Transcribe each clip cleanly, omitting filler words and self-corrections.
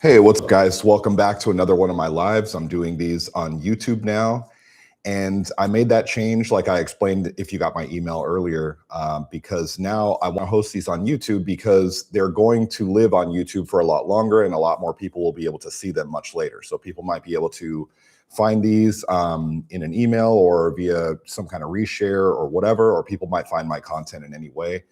Hey, what's up, guys? Welcome back to another one of my lives. I'm doing these on YouTube now. And I made that change, like I explained if you got my email earlier, because now I want to host these on YouTube because they're going to live on YouTube for a lot longer and a lot more people will be able to see them much later. So people might be able to find these in an email or via some kind of reshare or whatever, or people might find my content in any way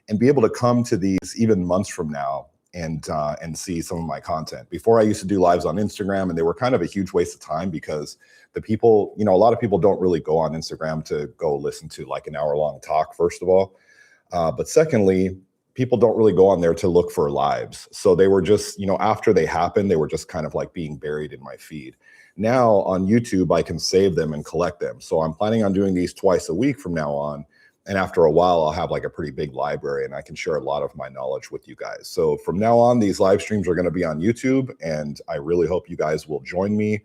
and be able to come to these even months from now and see some of my content. Before I used to do lives on Instagram, and they were kind of a huge waste of time because the people, a lot of people don't really go on Instagram to go listen to like an hour-long talk, first of all. But secondly, people don't really go on there to look for lives. So they were just, after they happened, they were just kind of like being buried in my feed. Now on YouTube, I can save them and collect them. So I'm planning on doing these twice a week from now on. And after a while, I'll have like a pretty big library and I can share a lot of my knowledge with you guys. So from now on, these live streams are going to be on YouTube. And I really hope you guys will join me,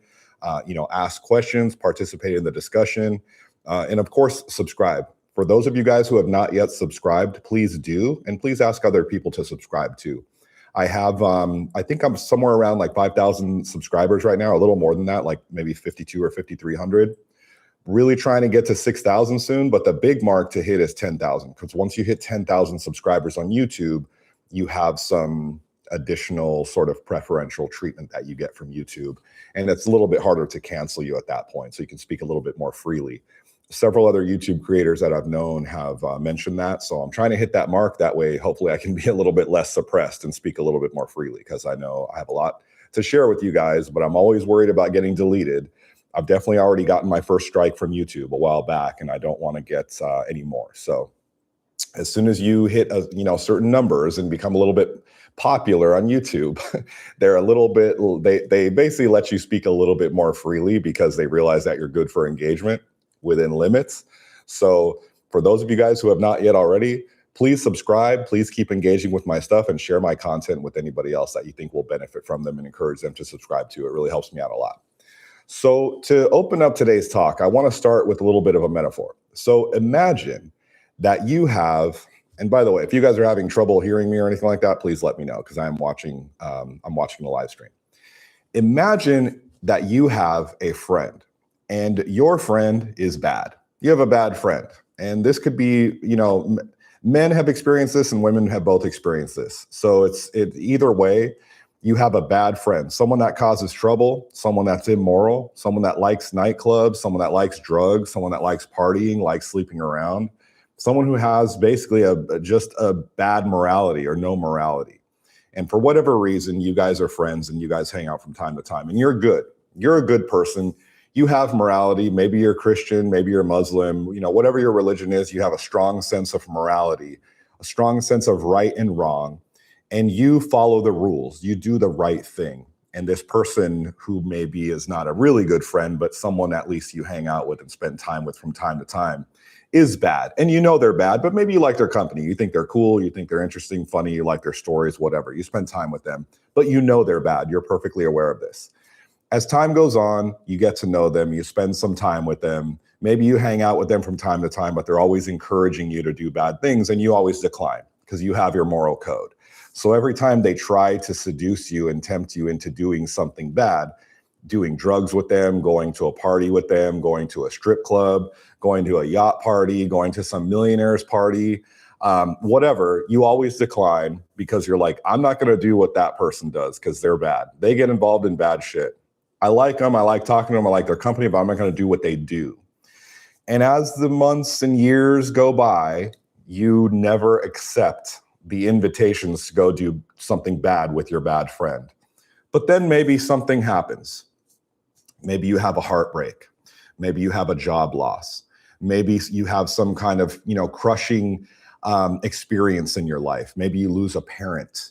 ask questions, participate in the discussion, and of course, subscribe. For those of you guys who have not yet subscribed, please do. And please ask other people to subscribe too. I have, I think I'm somewhere around like 5,000 subscribers right now, a little more than that, like maybe 52 or 5,300. Really trying to get to 6,000 soon, but the big mark to hit is 10,000, because once you hit 10,000 subscribers on YouTube, you have some additional sort of preferential treatment that you get from YouTube. And it's a little bit harder to cancel you at that point, so you can speak a little bit more freely. Several other YouTube creators that I've known have mentioned that. So I'm trying to hit that mark. That way, hopefully I can be a little bit less suppressed and speak a little bit more freely, because I know I have a lot to share with you guys, but I'm always worried about getting deleted. I've definitely already gotten my first strike from YouTube a while back, and I don't want to get any more. So as soon as you hit certain numbers and become a little bit popular on YouTube, they're a little bit, they basically let you speak a little bit more freely because they realize that you're good for engagement within limits. So for those of you guys who have not yet already, please subscribe, please keep engaging with my stuff and share my content with anybody else that you think will benefit from them and encourage them to subscribe to. It really helps me out a lot. So to open up today's talk, I want to start with a little bit of a metaphor. So imagine that you have, and by the way, if you guys are having trouble hearing me or anything like that, please let me know, because I'm watching the live stream. Imagine that you have a friend and your friend is bad. You have a bad friend. And this could be, men have experienced this and women have both experienced this. So it's either way. You have a bad friend, someone that causes trouble, someone that's immoral, someone that likes nightclubs, someone that likes drugs, someone that likes partying, likes sleeping around, someone who has basically just a bad morality or no morality. And for whatever reason, you guys are friends and you guys hang out from time to time and you're good. You're a good person. You have morality. Maybe you're Christian, maybe you're Muslim, whatever your religion is, you have a strong sense of morality, a strong sense of right and wrong. And you follow the rules, you do the right thing. And this person who maybe is not a really good friend, but someone at least you hang out with and spend time with from time to time is bad. And they're bad, but maybe you like their company. You think they're cool, you think they're interesting, funny, you like their stories, whatever. You spend time with them, but they're bad. You're perfectly aware of this. As time goes on, you get to know them, you spend some time with them. Maybe you hang out with them from time to time, but they're always encouraging you to do bad things and you always decline because you have your moral code. So every time they try to seduce you and tempt you into doing something bad, doing drugs with them, going to a party with them, going to a strip club, going to a yacht party, going to some millionaire's party, whatever, you always decline because you're like, I'm not going to do what that person does because they're bad. They get involved in bad shit. I like them. I like talking to them. I like their company, but I'm not going to do what they do. And as the months and years go by, you never accept the invitations to go do something bad with your bad friend. But then maybe something happens. Maybe you have a heartbreak. Maybe you have a job loss. Maybe you have some kind of, crushing experience in your life. Maybe you lose a parent.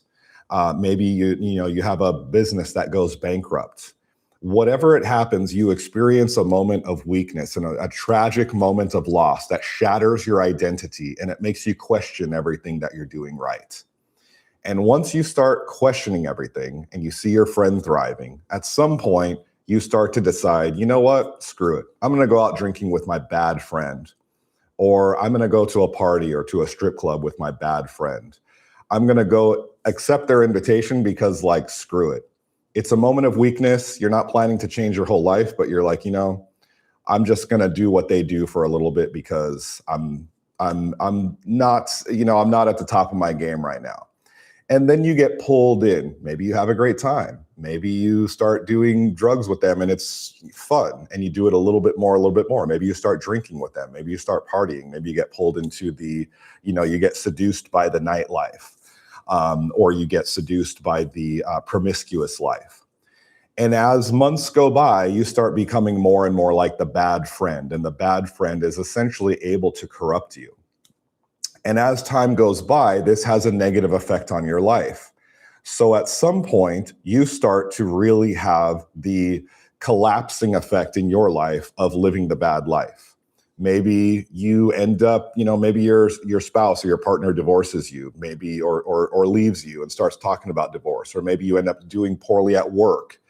Maybe you have a business that goes bankrupt. Whatever it happens, you experience a moment of weakness and a tragic moment of loss that shatters your identity and it makes you question everything that you're doing right. And once you start questioning everything and you see your friend thriving, at some point you start to decide, you know what, screw it. I'm going to go out drinking with my bad friend, or I'm going to go to a party or to a strip club with my bad friend. I'm going to go accept their invitation because screw it. It's a moment of weakness. You're not planning to change your whole life, but you're like, I'm just going to do what they do for a little bit because I'm not, I'm not at the top of my game right now. And then you get pulled in. Maybe you have a great time. Maybe you start doing drugs with them and it's fun and you do it a little bit more. Maybe you start drinking with them. Maybe you start partying. Maybe you get pulled into you get seduced by the nightlife, or you get seduced by the promiscuous life. And as months go by, you start becoming more and more like the bad friend. And the bad friend is essentially able to corrupt you. And as time goes by, this has a negative effect on your life. So at some point, you start to really have the collapsing effect in your life of living the bad life. Maybe you end up, maybe your spouse or your partner divorces you, maybe or leaves you and starts talking about divorce, or maybe you end up doing poorly at work.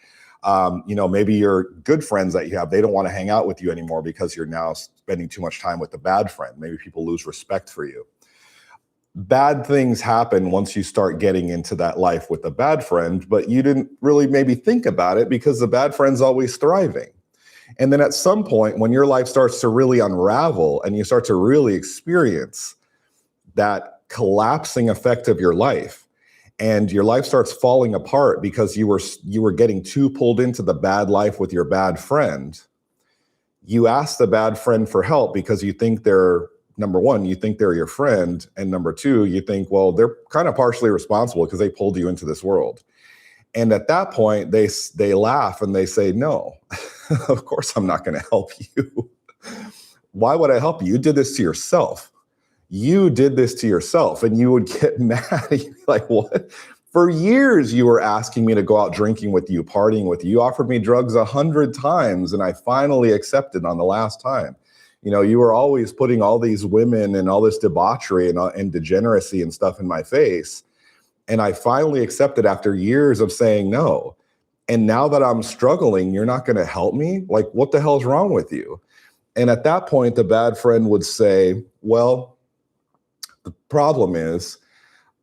Maybe your good friends that you have, they don't want to hang out with you anymore because you're now spending too much time with the bad friend. Maybe people lose respect for you. Bad things happen once you start getting into that life with a bad friend, but you didn't really maybe think about it because the bad friend's always thriving. And then at some point, when your life starts to really unravel and you start to really experience that collapsing effect of your life, and your life starts falling apart because you were getting too pulled into the bad life with your bad friend, you ask the bad friend for help because you think number one, you think they're your friend. And number two, you think, well, they're kind of partially responsible because they pulled you into this world. And at that point, they laugh and they say, no, of course I'm not going to help you. Why would I help you? You did this to yourself. You did this to yourself. And you would get mad. You'd be like, what? For years, you were asking me to go out drinking with you, partying with you. You offered me drugs 100 times, and I finally accepted on the last time. You were always putting all these women and all this debauchery and degeneracy and stuff in my face. And I finally accepted after years of saying no. And now that I'm struggling, you're not going to help me? Like, what the hell's wrong with you? And at that point, the bad friend would say, well, the problem is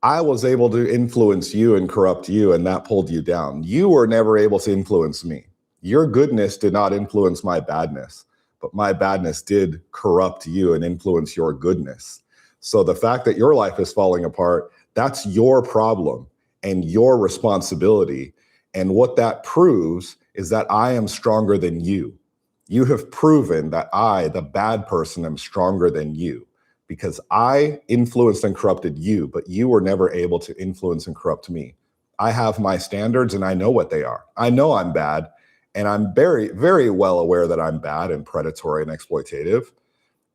I was able to influence you and corrupt you, and that pulled you down. You were never able to influence me. Your goodness did not influence my badness. But my badness did corrupt you and influence your goodness. So the fact that your life is falling apart, that's your problem and your responsibility. And what that proves is that I am stronger than you. You have proven that I, the bad person, am stronger than you because I influenced and corrupted you, but you were never able to influence and corrupt me. I have my standards and I know what they are. I know I'm bad. And I'm very, very well aware that I'm bad and predatory and exploitative.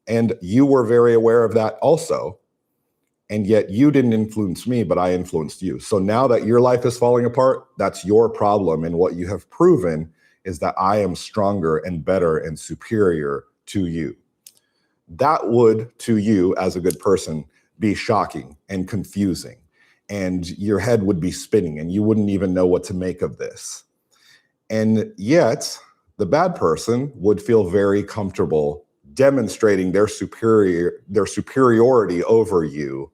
And you were very aware of that also. And yet you didn't influence me, but I influenced you. So now that your life is falling apart, that's your problem. And what you have proven is that I am stronger and better and superior to you. That would, to you as a good person, be shocking and confusing. And your head would be spinning and you wouldn't even know what to make of this. And yet, the bad person would feel very comfortable demonstrating their superiority over you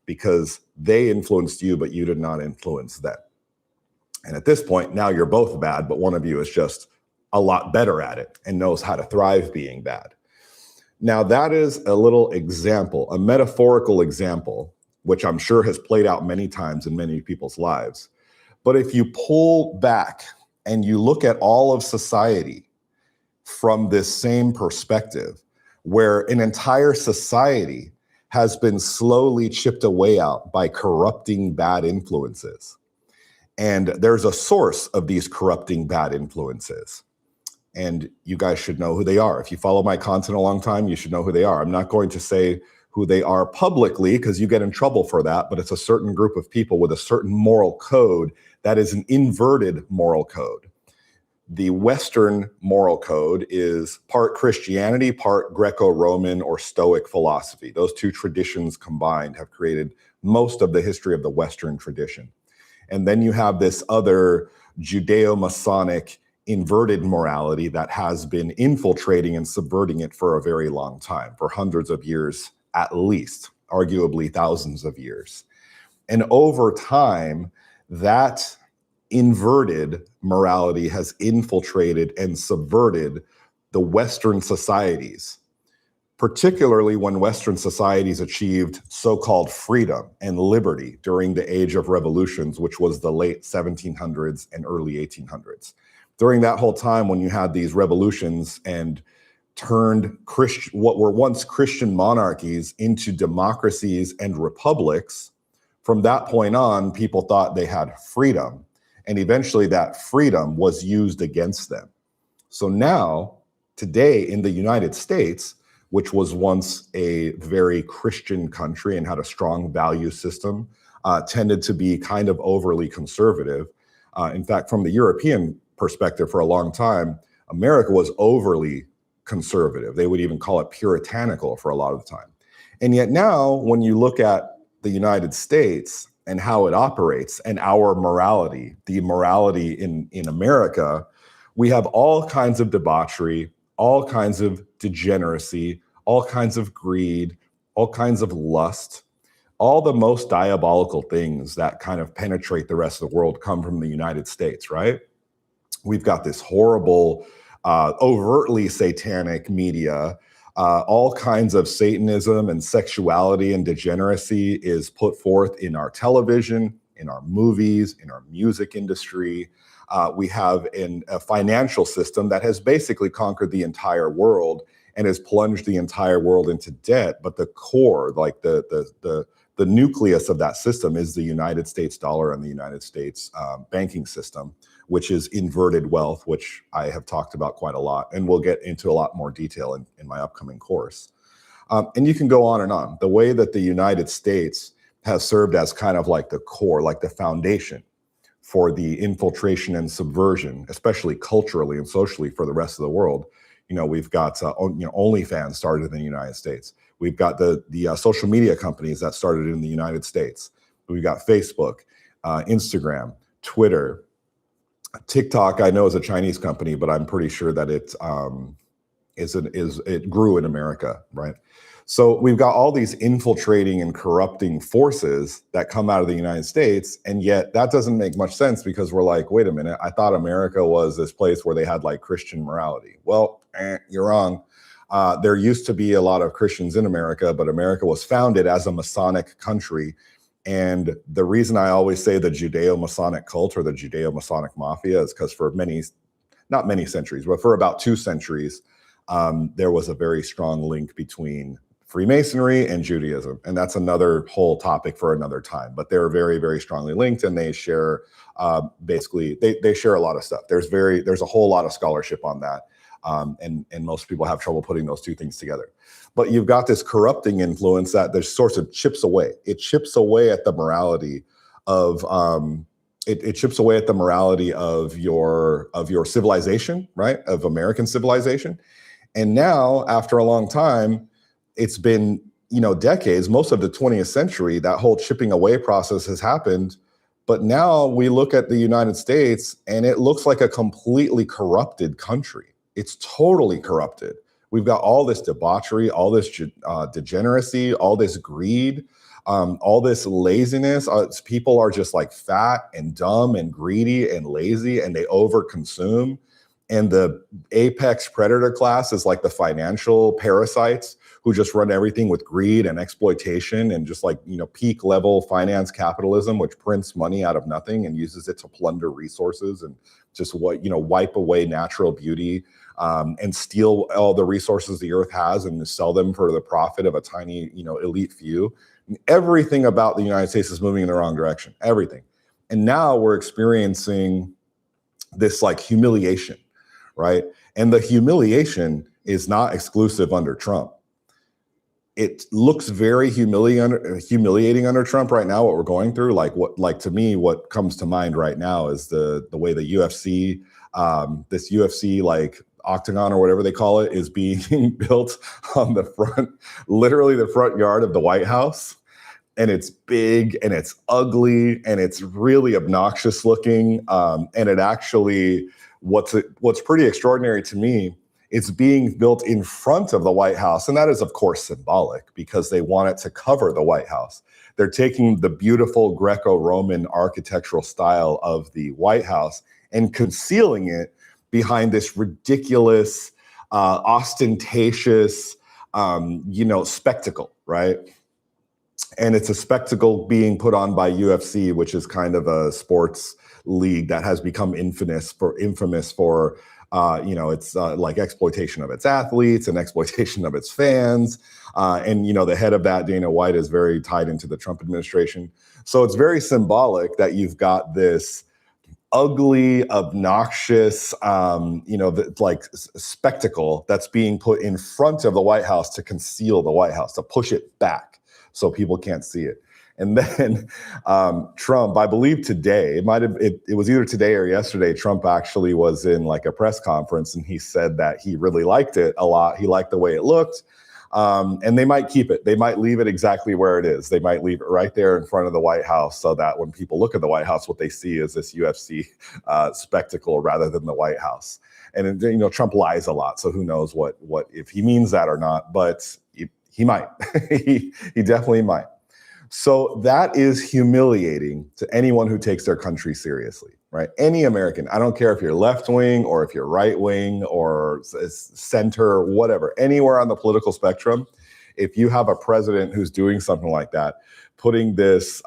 because they influenced you, but you did not influence them. And at this point, now you're both bad, but one of you is just a lot better at it and knows how to thrive being bad. Now, that is a little example, a metaphorical example, which I'm sure has played out many times in many people's lives. But if you pull back and you look at all of society from this same perspective, where an entire society has been slowly chipped away out by corrupting bad influences. And there's a source of these corrupting bad influences. And you guys should know who they are. If you follow my content a long time, you should know who they are. I'm not going to say who they are publicly because you get in trouble for that, but it's a certain group of people with a certain moral code that is an inverted moral code. The Western moral code is part Christianity, part Greco-Roman or Stoic philosophy. Those two traditions combined have created most of the history of the Western tradition. And then you have this other Judeo-Masonic inverted morality that has been infiltrating and subverting it for a very long time, for hundreds of years at least, arguably thousands of years. And over time, that inverted morality has infiltrated and subverted the Western societies, particularly when Western societies achieved so-called freedom and liberty during the age of revolutions, which was the late 1700s and early 1800s. During that whole time when you had these revolutions and turned what were once Christian monarchies into democracies and republics, from that point on, people thought they had freedom. And eventually that freedom was used against them. So now, today in the United States, which was once a very Christian country and had a strong value system, tended to be kind of overly conservative. In fact, from the European perspective for a long time, America was overly conservative. They would even call it puritanical for a lot of the time. And yet now, when you look at the United States and how it operates and our morality, the morality in America, we have all kinds of debauchery, all kinds of degeneracy, all kinds of greed, all kinds of lust. All the most diabolical things that kind of penetrate the rest of the world come from the United States, right? We've got this horrible, overtly satanic media. All kinds of Satanism and sexuality and degeneracy is put forth in our television, in our movies, in our music industry. We have a financial system that has basically conquered the entire world and has plunged the entire world into debt. But the core, like the nucleus of that system is the United States dollar and the United States banking system, which is inverted wealth, which I have talked about quite a lot. And we'll get into a lot more detail in my upcoming course. And you can go on and on. The way that the United States has served as kind of like the core, like the foundation for the infiltration and subversion, especially culturally and socially for the rest of the world. You know, we've got OnlyFans started in the United States. We've got the social media companies that started in the United States. We've got Facebook, Instagram, Twitter, TikTok. I know is a Chinese company, but I'm pretty sure that it grew in America, right? So we've got all these infiltrating and corrupting forces that come out of the United States, and yet that doesn't make much sense because we're like, wait a minute, I thought America was this place where they had like Christian morality. Well, you're wrong. There used to be a lot of Christians in America, but America was founded as a Masonic country. And the reason I always say the Judeo-Masonic cult or the Judeo-Masonic mafia is because for not many centuries, but for about 2 centuries, there was a very strong link between Freemasonry and Judaism. And that's another whole topic for another time, but they're very, very strongly linked, and they share basically, they share a lot of stuff. There's a whole lot of scholarship on that. And most people have trouble putting those two things together. But you've got this corrupting influence that there's sorts of chips away. It chips away at the morality of it chips away at the morality of your civilization, right? Of American civilization. And now, after a long time, it's been, decades, most of the 20th century, that whole chipping away process has happened. But now we look at the United States and it looks like a completely corrupted country. It's totally corrupted. We've got all this debauchery, all this degeneracy, all this greed, all this laziness. People are just like fat and dumb and greedy and lazy, and they overconsume. And the apex predator class is like the financial parasites who just run everything with greed and exploitation and just like, peak level finance capitalism, which prints money out of nothing and uses it to plunder resources and just wipe away natural beauty and steal all the resources the earth has and sell them for the profit of a tiny, elite few. Everything about the United States is moving in the wrong direction, everything. And now we're experiencing this like humiliation, right? And the humiliation is not exclusive under Trump. It looks very humiliating under Trump right now, what we're going through. To me, what comes to mind right now is the way the UFC, this UFC like octagon or whatever they call it, is being built on the front, literally the front yard of the White House. And it's big and it's ugly and it's really obnoxious looking. And it actually, what's pretty extraordinary to me, it's being built in front of the White House. And that is, of course, symbolic because they want it to cover the White House. They're taking the beautiful Greco-Roman architectural style of the White House and concealing it behind this ridiculous, ostentatious, spectacle, right? And it's a spectacle being put on by UFC, which is kind of a sports league that has become infamous for it's like exploitation of its athletes and exploitation of its fans. The head of that, Dana White, is very tied into the Trump administration. So it's very symbolic that you've got this ugly, obnoxious, spectacle that's being put in front of the White House to conceal the White House, to push it back so people can't see it. And then Trump, I believe today, it was either today or yesterday, Trump actually was in like a press conference and he said that he really liked it a lot. He liked the way it looked. And they might keep it. They might leave it exactly where it is. They might leave it right there in front of the White House so that when people look at the White House, what they see is this UFC spectacle rather than the White House. And, Trump lies a lot. So who knows what if he means that or not, but he might. he definitely might. So that is humiliating to anyone who takes their country seriously, right? Any American, I don't care if you're left wing or if you're right wing or center, whatever, anywhere on the political spectrum, if you have a president who's doing something like that, putting this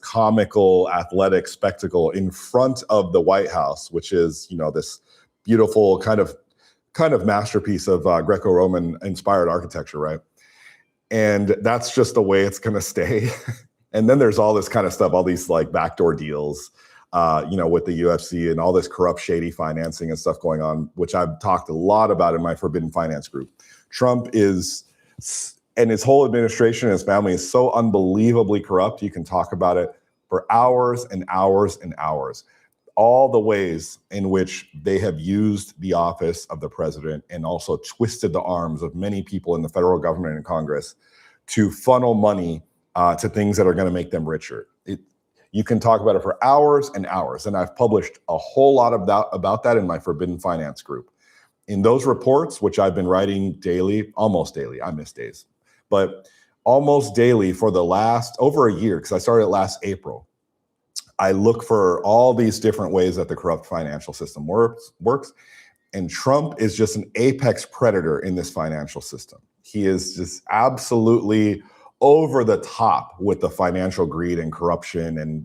comical athletic spectacle in front of the White House, which is, this beautiful kind of masterpiece of Greco-Roman inspired architecture, right? And that's just the way it's going to stay. And then there's all this kind of stuff, all these like backdoor deals, with the UFC and all this corrupt, shady financing and stuff going on, which I've talked a lot about in my Forbidden Finance group. Trump and his whole administration and his family is so unbelievably corrupt. You can talk about it for hours and hours and hours. All the ways in which they have used the office of the president and also twisted the arms of many people in the federal government and Congress to funnel money to things that are going to make them richer. You can talk about it for hours and hours. And I've published a whole lot about that in my Forbidden Finance group. In those reports, which I've been writing daily, almost daily, I miss days, but almost daily for the last over a year, because I started last April. I look for all these different ways that the corrupt financial system works. And Trump is just an apex predator in this financial system. He is just absolutely over the top with the financial greed and corruption and,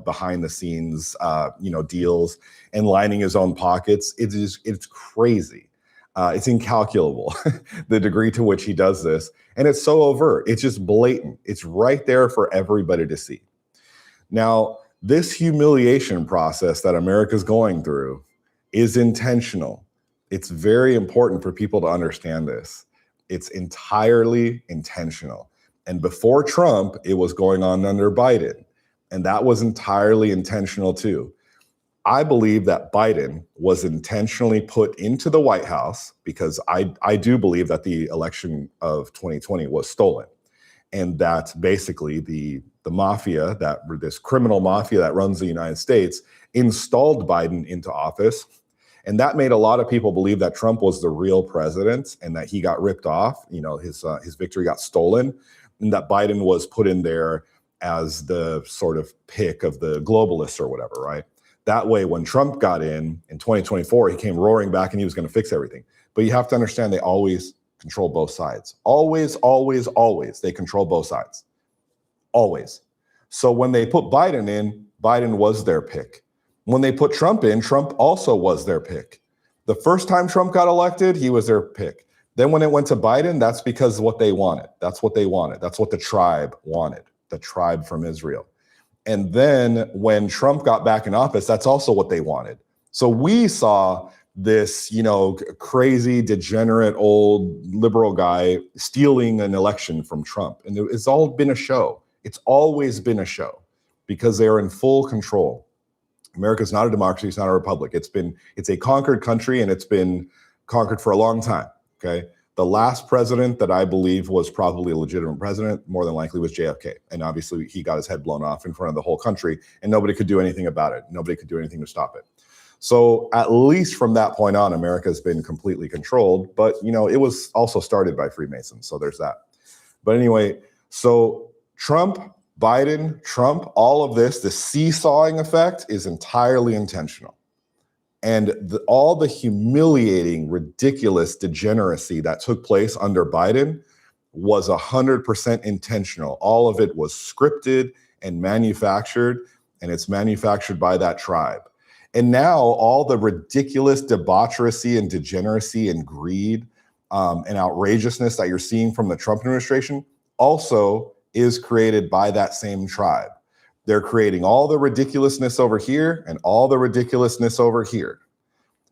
behind the scenes, deals and lining his own pockets. It's crazy. It's incalculable, the degree to which he does this. And it's so overt. It's just blatant. It's right there for everybody to see. Now, this humiliation process that America's going through is intentional. It's very important for people to understand this. It's entirely intentional. And before Trump, it was going on under Biden. And that was entirely intentional too. I believe that Biden was intentionally put into the White House because I do believe that the election of 2020 was stolen. And that basically the mafia, this criminal mafia that runs the United States, installed Biden into office. And that made a lot of people believe that Trump was the real president and that he got ripped off. His victory got stolen, and that Biden was put in there as the sort of pick of the globalists or whatever, right? That way, when Trump got in 2024, he came roaring back and he was going to fix everything. But you have to understand, they always control both sides. Always, always, always. They control both sides. Always. So when they put Biden in, Biden was their pick. When they put Trump in, Trump also was their pick. The first time Trump got elected, he was their pick. Then when it went to Biden, that's because what they wanted. That's what they wanted. That's what the tribe wanted, the tribe from Israel. And then when Trump got back in office, that's also what they wanted. So we saw this, crazy, degenerate, old liberal guy stealing an election from Trump. And it's all been a show. It's always been a show because they are in full control. America's not a democracy. It's not a republic. It's a conquered country, and it's been conquered for a long time. Okay. The last president that I believe was probably a legitimate president, more than likely, was JFK. And obviously he got his head blown off in front of the whole country, and nobody could do anything about it. Nobody could do anything to stop it. So at least from that point on, America has been completely controlled, but it was also started by Freemasons. So there's that. But anyway, so Trump, Biden, Trump, all of this, the seesawing effect is entirely intentional. And all the humiliating, ridiculous degeneracy that took place under Biden was 100% intentional. All of it was scripted and manufactured, and it's manufactured by that tribe. And now all the ridiculous debauchery and degeneracy and greed and outrageousness that you're seeing from the Trump administration also is created by that same tribe. They're creating all the ridiculousness over here and all the ridiculousness over here.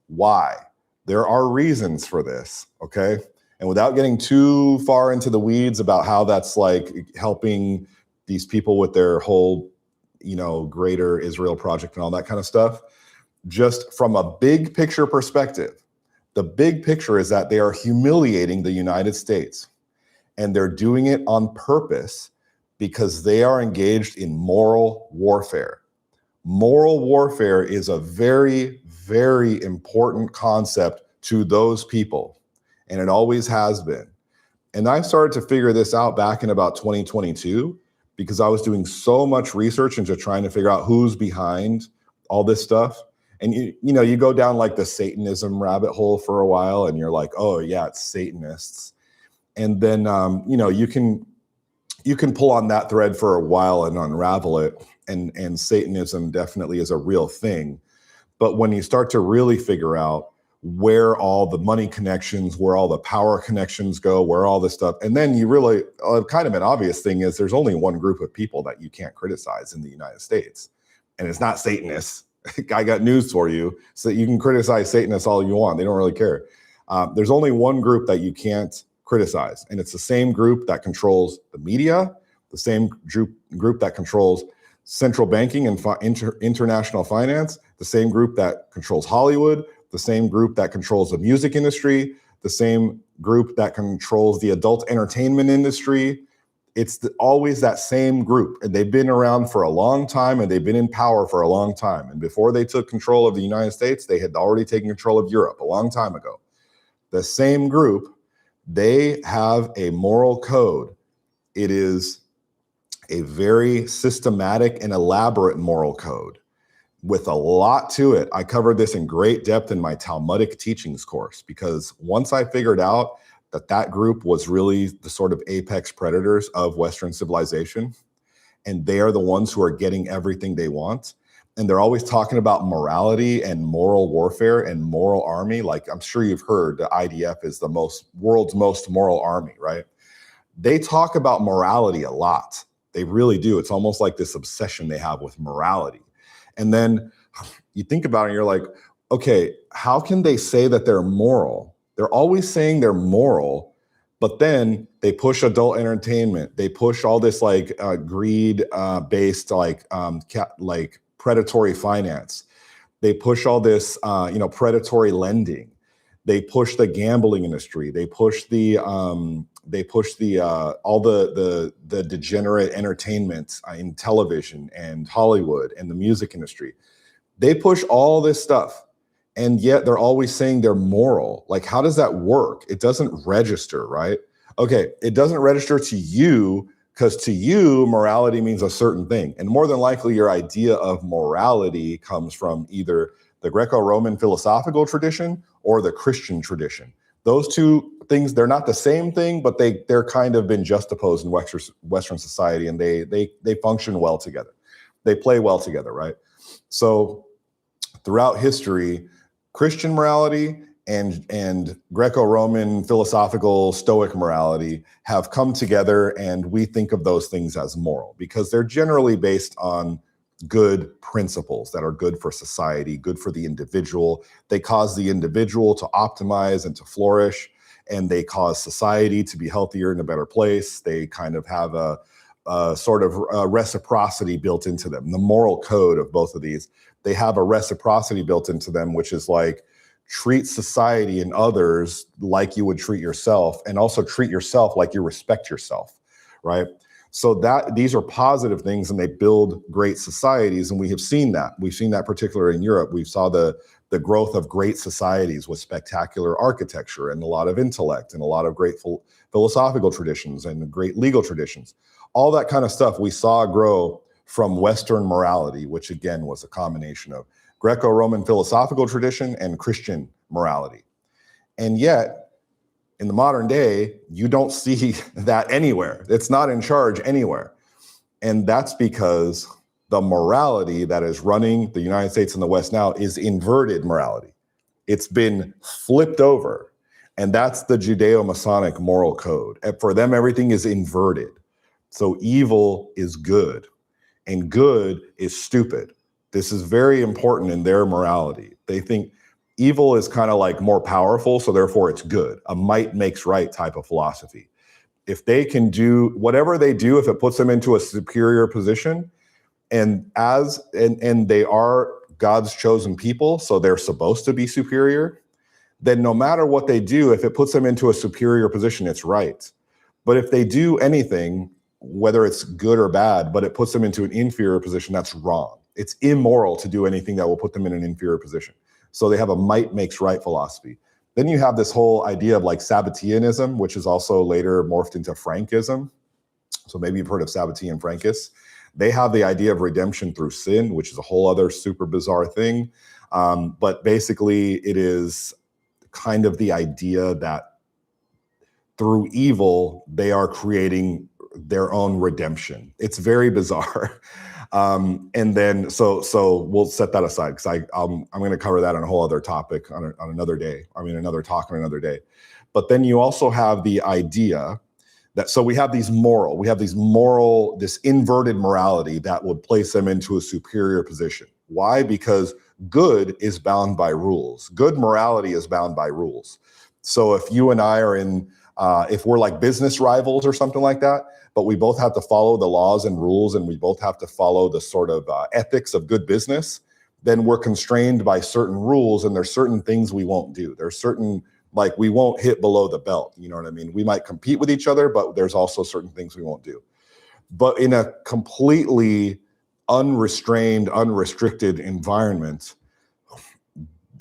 Why? There are reasons for this, okay? And without getting too far into the weeds about how that's like helping these people with their whole, greater Israel project and all that kind of stuff, just from a big picture perspective, the big picture is that they are humiliating the United States. And they're doing it on purpose because they are engaged in moral warfare. Moral warfare is a very, very important concept to those people, and it always has been. And I started to figure this out back in about 2022 because I was doing so much research into trying to figure out who's behind all this stuff. And you go down like the Satanism rabbit hole for a while, and you're like, oh yeah, it's Satanists. And then you can pull on that thread for a while and unravel it. And Satanism definitely is a real thing. But when you start to really figure out where all the money connections, where all the power connections go, where all this stuff, and then you really, kind of an obvious thing is there's only one group of people that you can't criticize in the United States, and it's not Satanists. I got news for you. So you can criticize Satanists all you want. They don't really care. There's only one group that you can't criticize, and it's the same group that controls the media, the same group that controls central banking and international finance, the same group that controls Hollywood, the same group that controls the music industry, the same group that controls the adult entertainment industry. It's always that same group, and they've been around for a long time, and they've been in power for a long time. And before they took control of the United States, they had already taken control of Europe a long time ago. The same group, they have a moral code. It is a very systematic and elaborate moral code with a lot to it. I covered this in great depth in my Talmudic teachings course, because once I figured out that group was really the sort of apex predators of Western civilization, and they are the ones who are getting everything they want, and they're always talking about morality and moral warfare and moral army. Like, I'm sure you've heard the IDF is the world's most moral army, right? They talk about morality a lot. They really do. It's almost like this obsession they have with morality. And then you think about it and you're like, okay, how can they say that they're moral? They're always saying they're moral, but then they push adult entertainment. They push all this like greed based like predatory finance. They push all this predatory lending. They push the gambling industry. They push the all the degenerate entertainment in television and Hollywood and the music industry. They push all this stuff, and yet they're always saying they're moral. Like, how does that work? It doesn't register, right? Okay, it doesn't register to you because to you, morality means a certain thing. And more than likely, your idea of morality comes from either the Greco-Roman philosophical tradition or the Christian tradition. Those two things, they're not the same thing, but they're kind of been juxtaposed in Western society, and they function well together. They play well together, right? So throughout history, Christian morality and Greco-Roman philosophical Stoic morality have come together, and we think of those things as moral because they're generally based on good principles that are good for society, good for the individual. They cause the individual to optimize and to flourish, and they cause society to be healthier and a better place. They kind of have a sort of reciprocity built into them. The moral code of both of these, they have a reciprocity built into them, which is like treat society and others like you would treat yourself, and also treat yourself like you respect yourself, right? So that these are positive things, and they build great societies, and we have seen that. We've seen that particularly in Europe. We saw the growth of great societies with spectacular architecture and a lot of intellect and a lot of great philosophical traditions and great legal traditions. all that kind of stuff we saw grow from Western morality, which again was a combination of Greco-Roman philosophical tradition and Christian morality. And yet, in the modern day, you don't see that anywhere. It's not in charge anywhere. And that's because the morality that is running the United States and the West now is inverted morality. It's been flipped over. And that's the Judeo-Masonic moral code. And for them, everything is inverted. So evil is good and good is stupid. This is very important in their morality. They think evil is kind of like more powerful, so therefore it's good. A might makes right type of philosophy. If they can do whatever they do, if it puts them into a superior position, and they are God's chosen people, so they're supposed to be superior, then no matter what they do, if it puts them into a superior position, it's right. But if they do anything, whether it's good or bad, but it puts them into an inferior position, that's wrong. It's immoral to do anything that will put them in an inferior position. So they have a might makes right philosophy. Then you have this whole idea of like Sabbateanism, which is also later morphed into Frankism. So maybe you've heard of Sabbatean Frankists. They have the idea of redemption through sin, which is a whole other super bizarre thing. But basically it is kind of the idea that through evil, they are creating their own redemption. It's very bizarre. And then, so we'll set that aside because I'm going to cover that on a whole other topic on another day. I mean, another talk on another day. But then you also have the idea that, so we have this inverted morality that would place them into a superior position. Why? Because good is bound by rules. Good morality is bound by rules. So if you and I are if we're like business rivals or something like that, but we both have to follow the laws and rules and we both have to follow the sort of ethics of good business, then we're constrained by certain rules and there's certain things we won't do. There's certain, like we won't hit below the belt, you know what I mean? We might compete with each other, but there's also certain things we won't do. But in a completely unrestrained, unrestricted environment,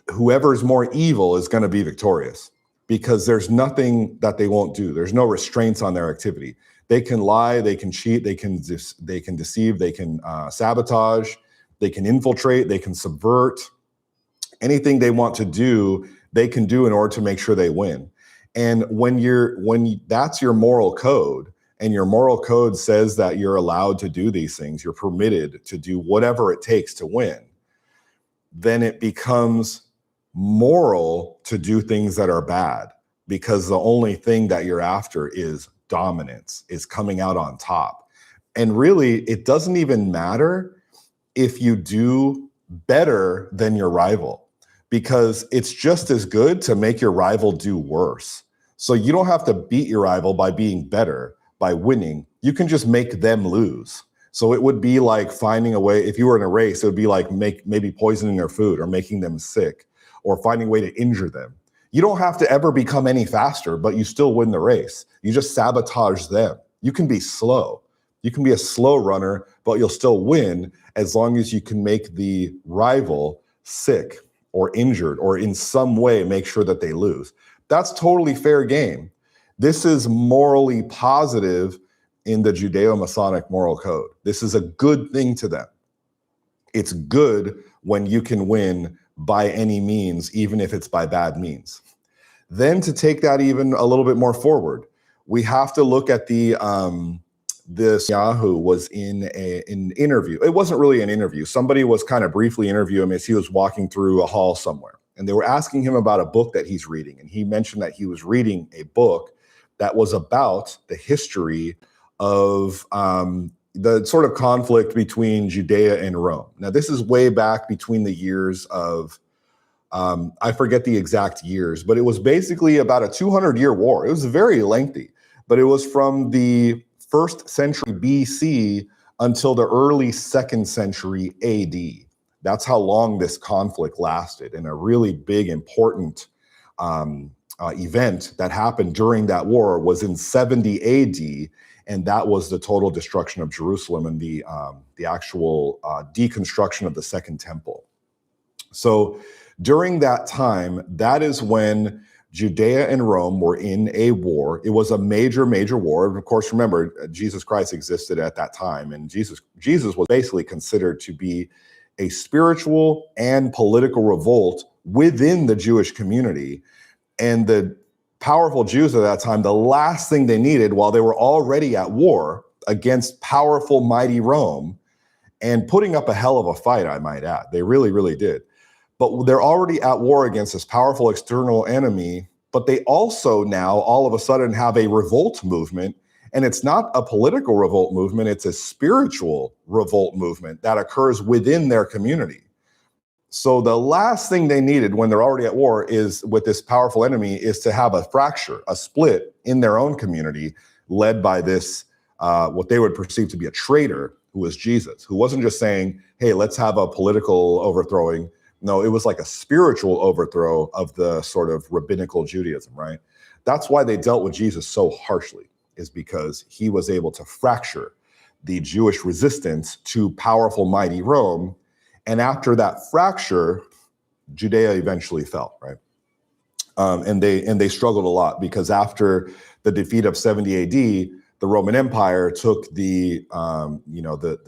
whoever's more evil is going to be victorious because there's nothing that they won't do. There's no restraints on their activity. They can lie, they can cheat, they can deceive, they can sabotage, they can infiltrate, they can subvert. Anything they want to do, they can do in order to make sure they win. And when that's your moral code, and your moral code says that you're allowed to do these things, you're permitted to do whatever it takes to win, then it becomes moral to do things that are bad because the only thing that you're after is dominance, is coming out on top. And really, it doesn't even matter if you do better than your rival, because it's just as good to make your rival do worse. So you don't have to beat your rival by being better, by winning. You can just make them lose. So it would be like finding a way, if you were in a race, it would be like maybe poisoning their food or making them sick or finding a way to injure them. You don't have to ever become any faster, but you still win the race. You just sabotage them. You can be slow. You can be a slow runner, but you'll still win as long as you can make the rival sick or injured or in some way make sure that they lose. That's totally fair game. This is morally positive in the Judeo-Masonic moral code. This is a good thing to them. It's good when you can win by any means, even if it's by bad means. Then to take that even a little bit more forward, we have to look at this Yahoo was in an interview. It wasn't really an interview. Somebody was kind of briefly interviewing him as he was walking through a hall somewhere. And they were asking him about a book that he's reading. And he mentioned that he was reading a book that was about the history of the sort of conflict between Judea and Rome. Now, this is way back between the years of, I forget the exact years, but it was basically about a 200-year war. It was very lengthy, but it was from the 1st century BC until the early 2nd century AD. That's how long this conflict lasted, and a really big, important event that happened during that war was in 70 AD, and that was the total destruction of Jerusalem and the actual deconstruction of the Second Temple. So during that time, that is when Judea and Rome were in a war. It was a major, major war. And of course, remember, Jesus Christ existed at that time, and Jesus was basically considered to be a spiritual and political revolt within the Jewish community. And the powerful Jews at that time, the last thing they needed, while they were already at war against powerful, mighty Rome, and putting up a hell of a fight, I might add. They really, really did. But they're already at war against this powerful external enemy, but they also now all of a sudden have a revolt movement. And it's not a political revolt movement, it's a spiritual revolt movement that occurs within their community. So the last thing they needed when they're already at war is with this powerful enemy is to have a fracture, a split in their own community led by this, what they would perceive to be a traitor, who was Jesus, who wasn't just saying, hey, let's have a political overthrowing. No, it was like a spiritual overthrow of the sort of rabbinical Judaism, right? That's why they dealt with Jesus so harshly, is because he was able to fracture the Jewish resistance to powerful, mighty Rome. And after that fracture, Judea eventually fell, right? And they struggled a lot because after the defeat of 70 AD, the Roman Empire took the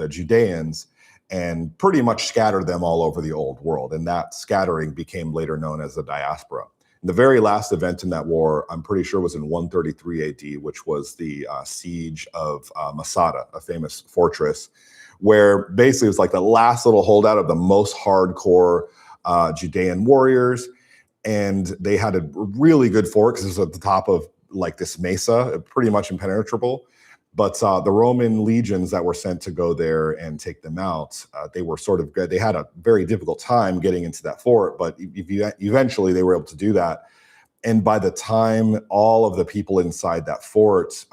Judeans and pretty much scattered them all over the old world. And that scattering became later known as the diaspora. And the very last event in that war, I'm pretty sure, was in 133 AD, which was the siege of Masada, a famous fortress, where basically it was like the last little holdout of the most hardcore Judean warriors. And they had a really good fort because it was at the top of like this mesa, pretty much impenetrable. But the Roman legions that were sent to go there and take them out, they were sort of good. They had a very difficult time getting into that fort, but eventually they were able to do that. And by the time all of the people inside that fort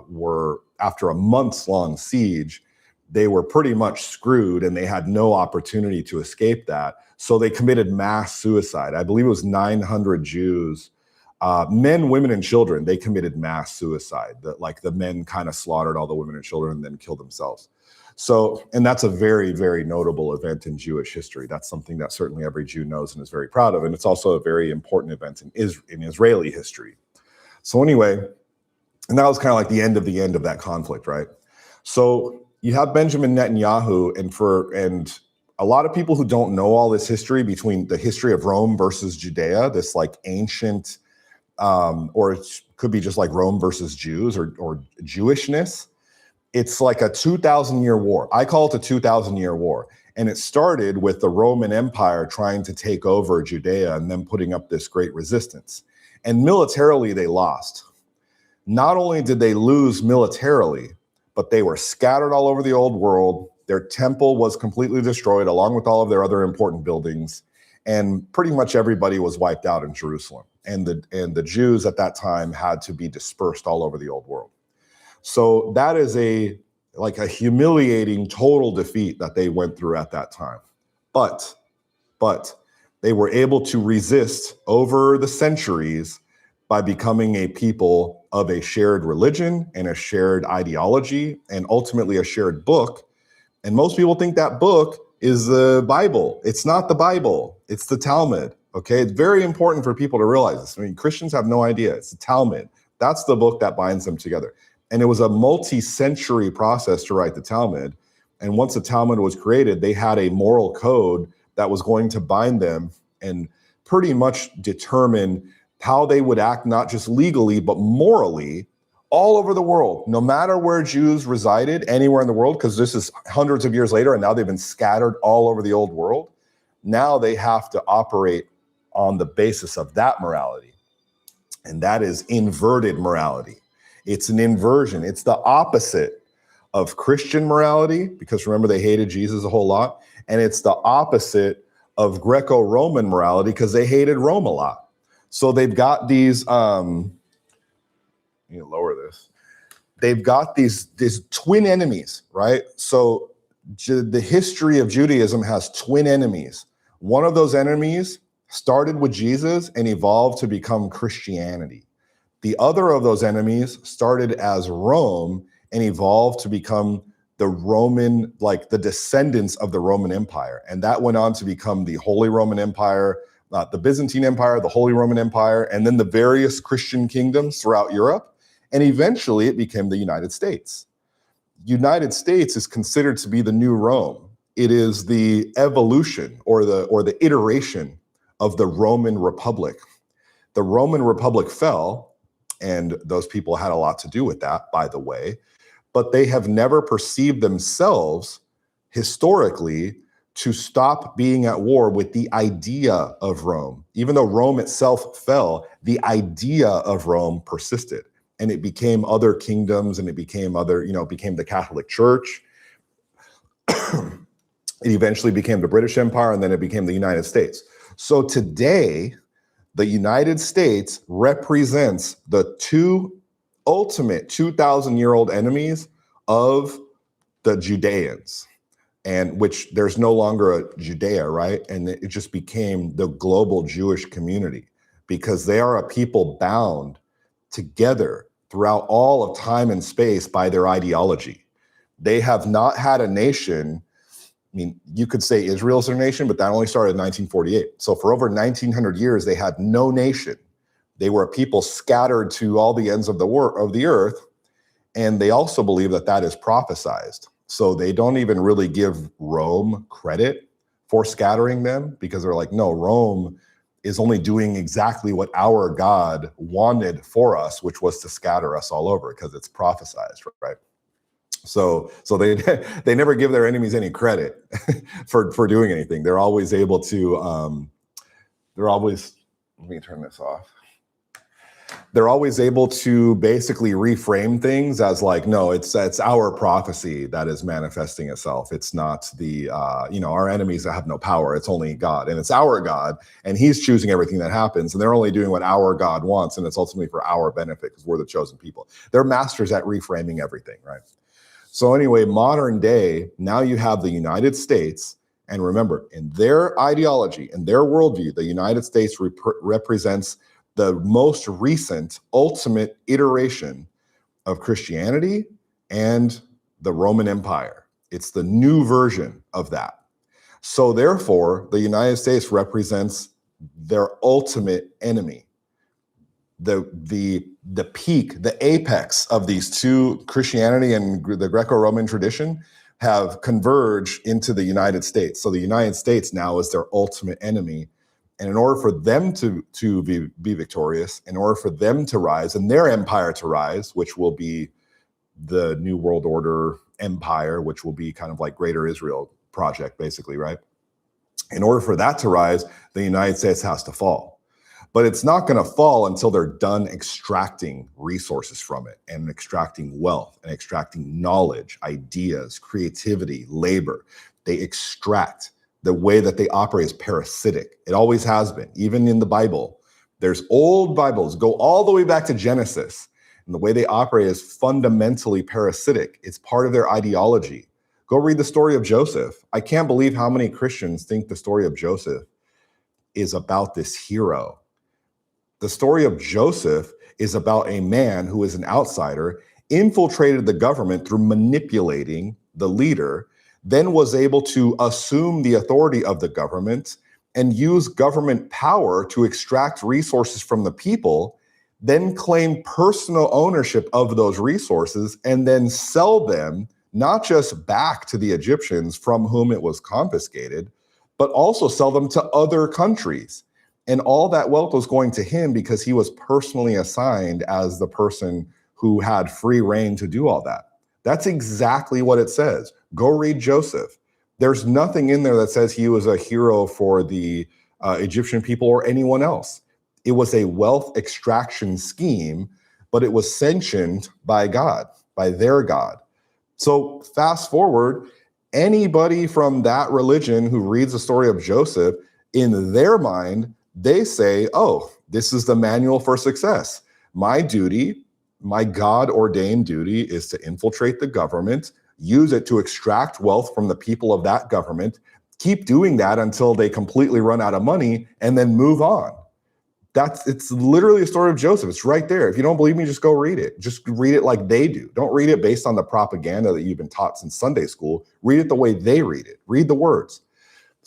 were, after a months-long siege, they were pretty much screwed and they had no opportunity to escape that. So they committed mass suicide. I believe it was 900 Jews, men, women, and children. They committed mass suicide. The men kind of slaughtered all the women and children and then killed themselves. So, and that's a very, very notable event in Jewish history. That's something that certainly every Jew knows and is very proud of. And it's also a very important event in Israeli history. So anyway, and that was kind of like the end of that conflict, right? So you have Benjamin Netanyahu, and a lot of people who don't know all this history between the history of Rome versus Judea, this like ancient, or it could be just like Rome versus Jews or Jewishness. It's like a 2,000-year war. I call it a 2,000-year war. And it started with the Roman Empire trying to take over Judea and then putting up this great resistance. And militarily, they lost. Not only did they lose militarily, but they were scattered all over the old world. Their temple was completely destroyed, along with all of their other important buildings. And pretty much everybody was wiped out in Jerusalem. And the Jews at that time had to be dispersed all over the old world. So that is a humiliating total defeat that they went through at that time. But they were able to resist over the centuries by becoming a people of a shared religion and a shared ideology and ultimately a shared book. And most people think that book is the Bible. It's not the Bible. It's the Talmud. Okay, it's very important for people to realize this. I mean, Christians have no idea. It's the Talmud. That's the book that binds them together. And it was a multi-century process to write the Talmud. And once the Talmud was created, they had a moral code that was going to bind them and pretty much determine how they would act, not just legally, but morally, all over the world, no matter where Jews resided, anywhere in the world, because this is hundreds of years later, and now they've been scattered all over the old world. Now they have to operate on the basis of that morality. And that is inverted morality. It's an inversion. It's the opposite of Christian morality, because remember, they hated Jesus a whole lot. And it's the opposite of Greco-Roman morality, because they hated Rome a lot. So they've got these, let me lower this. They've got these twin enemies, right? So the history of Judaism has twin enemies. One of those enemies started with Jesus and evolved to become Christianity. The other of those enemies started as Rome and evolved to become the Roman, like the descendants of the Roman Empire. And that went on to become the Holy Roman Empire, the Byzantine Empire, the Holy Roman Empire, and then the various Christian kingdoms throughout Europe. And eventually it became the United States. United States is considered to be the new Rome. It is the evolution or the iteration of the Roman Republic. The Roman Republic fell, and those people had a lot to do with that, by the way, but they have never perceived themselves historically to stop being at war with the idea of Rome. Even though Rome itself fell, the idea of Rome persisted, and it became other kingdoms, and it became it became the Catholic Church. It eventually became the British Empire, and then it became the United States. So today, the United States represents the two ultimate 2,000-year-old enemies of the Judeans, and which there's no longer a Judea, right? And it just became the global Jewish community, because they are a people bound together throughout all of time and space by their ideology. They have not had a nation. I mean, you could say Israel's their nation, but that only started in 1948. So for over 1,900 years, they had no nation. They were a people scattered to all the ends of the earth, and they also believe that that is prophesized. So they don't even really give Rome credit for scattering them, because they're like, no, Rome is only doing exactly what our God wanted for us, which was to scatter us all over, because it's prophesized, right? So they never give their enemies any credit for doing anything. They're always able to, let me turn this off. They're always able to basically reframe things as like, no, it's our prophecy that is manifesting itself. It's not the, our enemies that have no power. It's only God, and it's our God, and he's choosing everything that happens, and they're only doing what our God wants, and it's ultimately for our benefit because we're the chosen people. They're masters at reframing everything, right? So anyway, modern day, now you have the United States, and remember, in their ideology, in their worldview, the United States represents the most recent ultimate iteration of Christianity and the Roman Empire. It's the new version of that. So therefore, the United States represents their ultimate enemy. The peak, the apex of these two, Christianity and the Greco-Roman tradition, have converged into the United States. So the United States now is their ultimate enemy. And in order for them to be victorious, in order for them to rise and their empire to rise, which will be the New World Order empire, which will be kind of like Greater Israel project, basically, right? In order for that to rise, the United States has to fall. But it's not going to fall until they're done extracting resources from it, and extracting wealth, and extracting knowledge, ideas, creativity, labor. They extract. The way that they operate is parasitic. It always has been. Even in the Bible, there's old Bibles, go all the way back to Genesis, and the way they operate is fundamentally parasitic. It's part of their ideology. Go read the story of Joseph. I can't believe how many Christians think the story of Joseph is about this hero. The story of Joseph is about a man who is an outsider, infiltrated the government through manipulating the leader, then was able to assume the authority of the government and use government power to extract resources from the people, then claim personal ownership of those resources, and then sell them not just back to the Egyptians from whom it was confiscated, but also sell them to other countries. And all that wealth was going to him because he was personally assigned as the person who had free reign to do all that. That's exactly what it says. Go read Joseph. There's nothing in there that says he was a hero for the Egyptian people or anyone else. It was a wealth extraction scheme, but it was sanctioned by God, by their God. So fast forward, anybody from that religion who reads the story of Joseph, in their mind, they say, oh, this is the manual for success. My duty, my God-ordained duty, is to infiltrate the government, use it to extract wealth from the people of that government, keep doing that until they completely run out of money, and then move on. It's literally a story of Joseph. It's right there. If you don't believe me, just go read it. Just read it like they do. Don't read it based on the propaganda that you've been taught since Sunday school. Read it the way they read it. Read the words.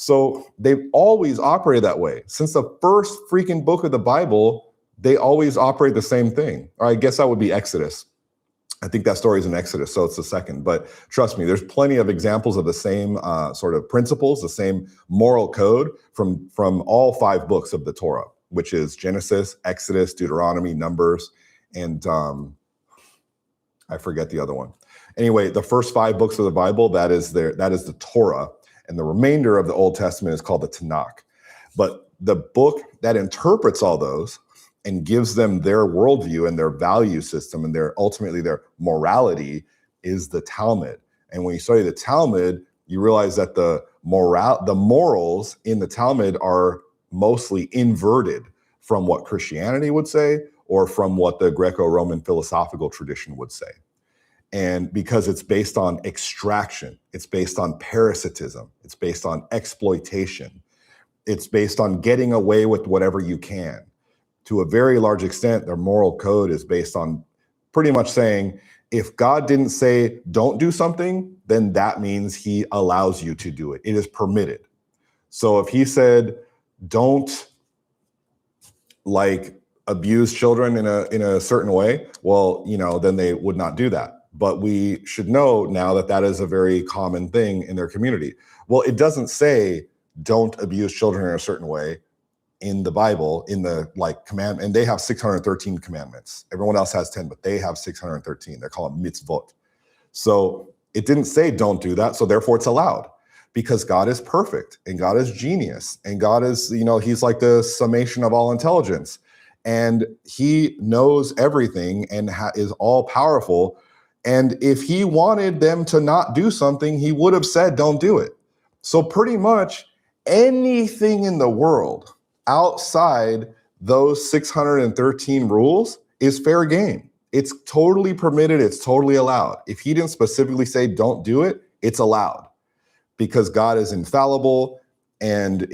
So they've always operated that way. Since the first freaking book of the Bible, they always operate the same thing. Or I guess that would be Exodus. I think that story is in Exodus, so it's the second. But trust me, there's plenty of examples of the same sort of principles, the same moral code from all 5 books of the Torah, which is Genesis, Exodus, Deuteronomy, Numbers, and I forget the other one. Anyway, the first 5 books of the Bible, that is the Torah, and the remainder of the Old Testament is called the Tanakh. But the book that interprets all those and gives them their worldview and their value system and ultimately their morality is the Talmud. And when you study the Talmud, you realize that the morals in the Talmud are mostly inverted from what Christianity would say or from what the Greco-Roman philosophical tradition would say. And because it's based on extraction, it's based on parasitism, it's based on exploitation, it's based on getting away with whatever you can. To a very large extent, their moral code is based on pretty much saying, if God didn't say don't do something, then that means he allows you to do it. It is permitted. So if he said don't abuse children in a certain way, well, then they would not do that. But we should know now that that is a very common thing in their community. Well, it doesn't say don't abuse children in a certain way in the Bible, in the command, and they have 613 commandments. Everyone else has 10, but they have 613. They're called mitzvot. So it didn't say don't do that, so therefore it's allowed, because God is perfect and God is genius and God is, he's like the summation of all intelligence, and he knows everything and is all powerful. And if he wanted them to not do something, he would have said don't do it. So pretty much anything in the world outside those 613 rules is fair game. It's totally permitted. It's totally allowed. If he didn't specifically say don't do it, it's allowed, because God is infallible. And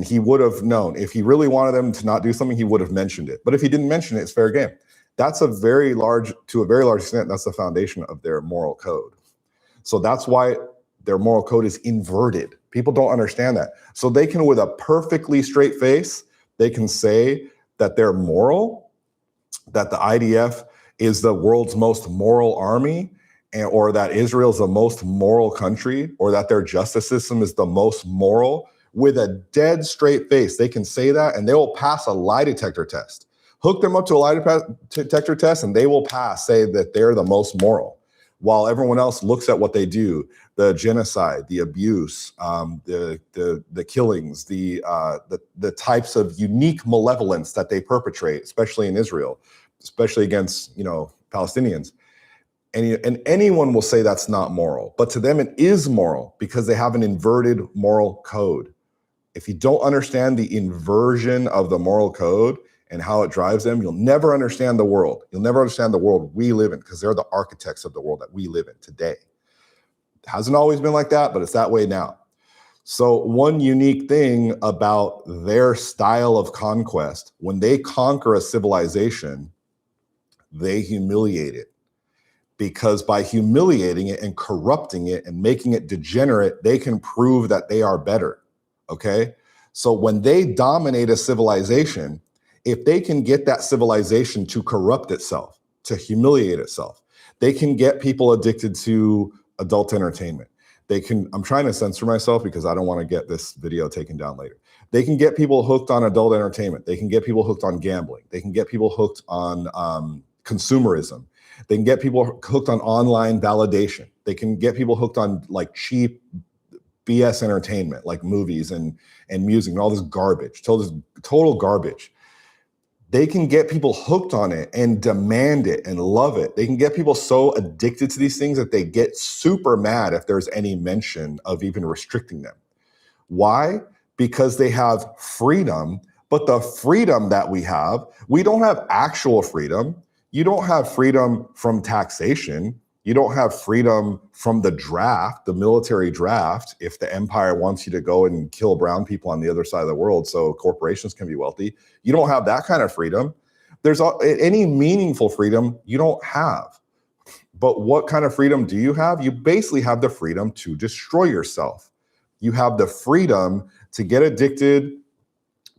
he would have known, if he really wanted them to not do something, he would have mentioned it. But if he didn't mention it, it's fair game. That's to a very large extent, that's the foundation of their moral code. So that's why their moral code is inverted. People don't understand that. So they can, with a perfectly straight face, they can say that they're moral, that the IDF is the world's most moral army, or that Israel is the most moral country, or that their justice system is the most moral. With a dead straight face, they can say that, and they will pass a lie detector test. Hook them up to a lie detector test, and they will say that they're the most moral, while everyone else looks at what they do, the genocide, the abuse, the killings, the types of unique malevolence that they perpetrate, especially in Israel, especially against Palestinians. And anyone will say that's not moral, but to them it is moral, because they have an inverted moral code. If you don't understand the inversion of the moral code and how it drives them, you'll never understand the world. You'll never understand the world we live in, because they're the architects of the world that we live in today. It hasn't always been like that, but it's that way now. So one unique thing about their style of conquest, when they conquer a civilization, they humiliate it. Because by humiliating it and corrupting it and making it degenerate, they can prove that they are better, okay? So when they dominate a civilization, if they can get that civilization to corrupt itself, to humiliate itself, they can get people addicted to adult entertainment. I'm trying to censor myself because I don't want to get this video taken down later. They can get people hooked on adult entertainment. They can get people hooked on gambling. They can get people hooked on consumerism. They can get people hooked on online validation. They can get people hooked on cheap BS entertainment, like movies and music and all this garbage, total garbage. They can get people hooked on it and demand it and love it. They can get people so addicted to these things that they get super mad if there's any mention of even restricting them. Why? Because they have freedom, but the freedom that we don't have actual freedom. You don't have freedom from taxation. You don't have freedom from the draft, the military draft, if the empire wants you to go and kill brown people on the other side of the world so corporations can be wealthy. You don't have that kind of freedom. There's any meaningful freedom you don't have. But what kind of freedom do you have? You basically have the freedom to destroy yourself. You have the freedom to get addicted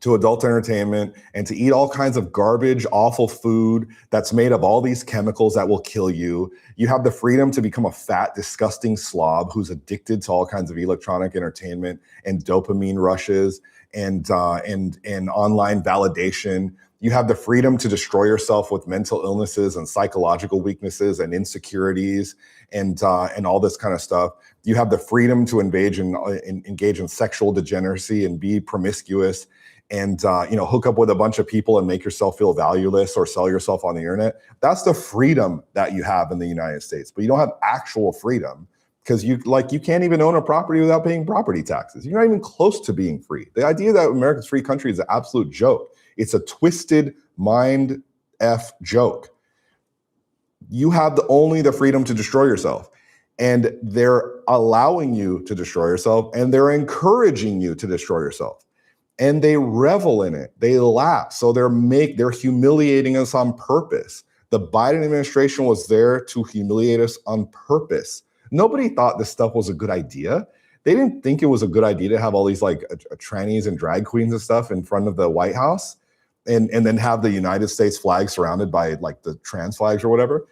to adult entertainment and to eat all kinds of garbage, awful food that's made of all these chemicals that will kill you. You have the freedom to become a fat, disgusting slob who's addicted to all kinds of electronic entertainment and dopamine rushes and online validation. You have the freedom to destroy yourself with mental illnesses and psychological weaknesses and insecurities and all this kind of stuff. You have the freedom to engage in sexual degeneracy and be promiscuous and hook up with a bunch of people and make yourself feel valueless or sell yourself on the internet. That's the freedom that you have in the United States, but you don't have actual freedom because you can't even own a property without paying property taxes. You're not even close to being free. The idea that America's free country is an absolute joke. It's a twisted mind F joke. You have only the freedom to destroy yourself. And they're allowing you to destroy yourself and they're encouraging you to destroy yourself. And they revel in it. They laugh. So they're humiliating us on purpose. The Biden administration was there to humiliate us on purpose. Nobody thought this stuff was a good idea. They didn't think it was a good idea to have all these like trannies and drag queens and stuff in front of the White House and then have the United States flag surrounded by like the trans flags or whatever.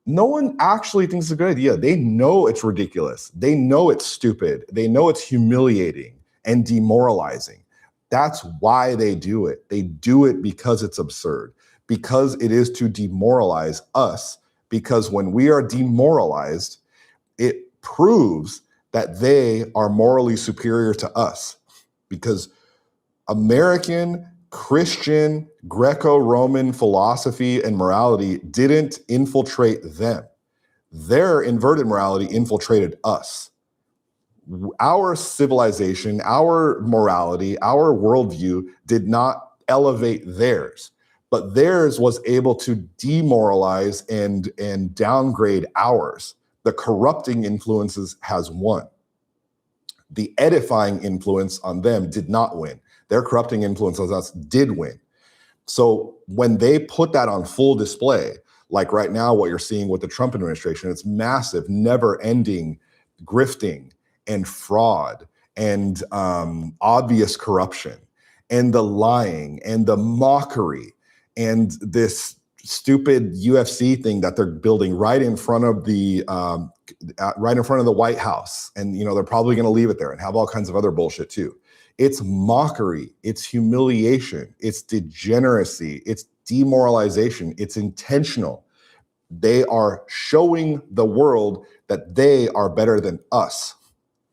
No one actually thinks it's a good idea. They know it's ridiculous. They know it's stupid. They know it's humiliating and demoralizing. That's why they do it. They do it because it's absurd, because it is to demoralize us, because when we are demoralized, it proves that they are morally superior to us, because American, Christian, Greco-Roman philosophy and morality didn't infiltrate them. Their inverted morality infiltrated us. Our civilization, our morality, our worldview did not elevate theirs, but theirs was able to demoralize and downgrade ours. The corrupting influences has won. The edifying influence on them did not win. Their corrupting influence on us did win. So when they put that on full display, like right now, what you're seeing with the Trump administration, it's massive, never-ending grifting and fraud and obvious corruption and the lying and the mockery and this stupid UFC thing that they're building right in front of the White House. And, they're probably going to leave it there and have all kinds of other bullshit too. It's mockery, it's humiliation, it's degeneracy, it's demoralization, it's intentional. They are showing the world that they are better than us.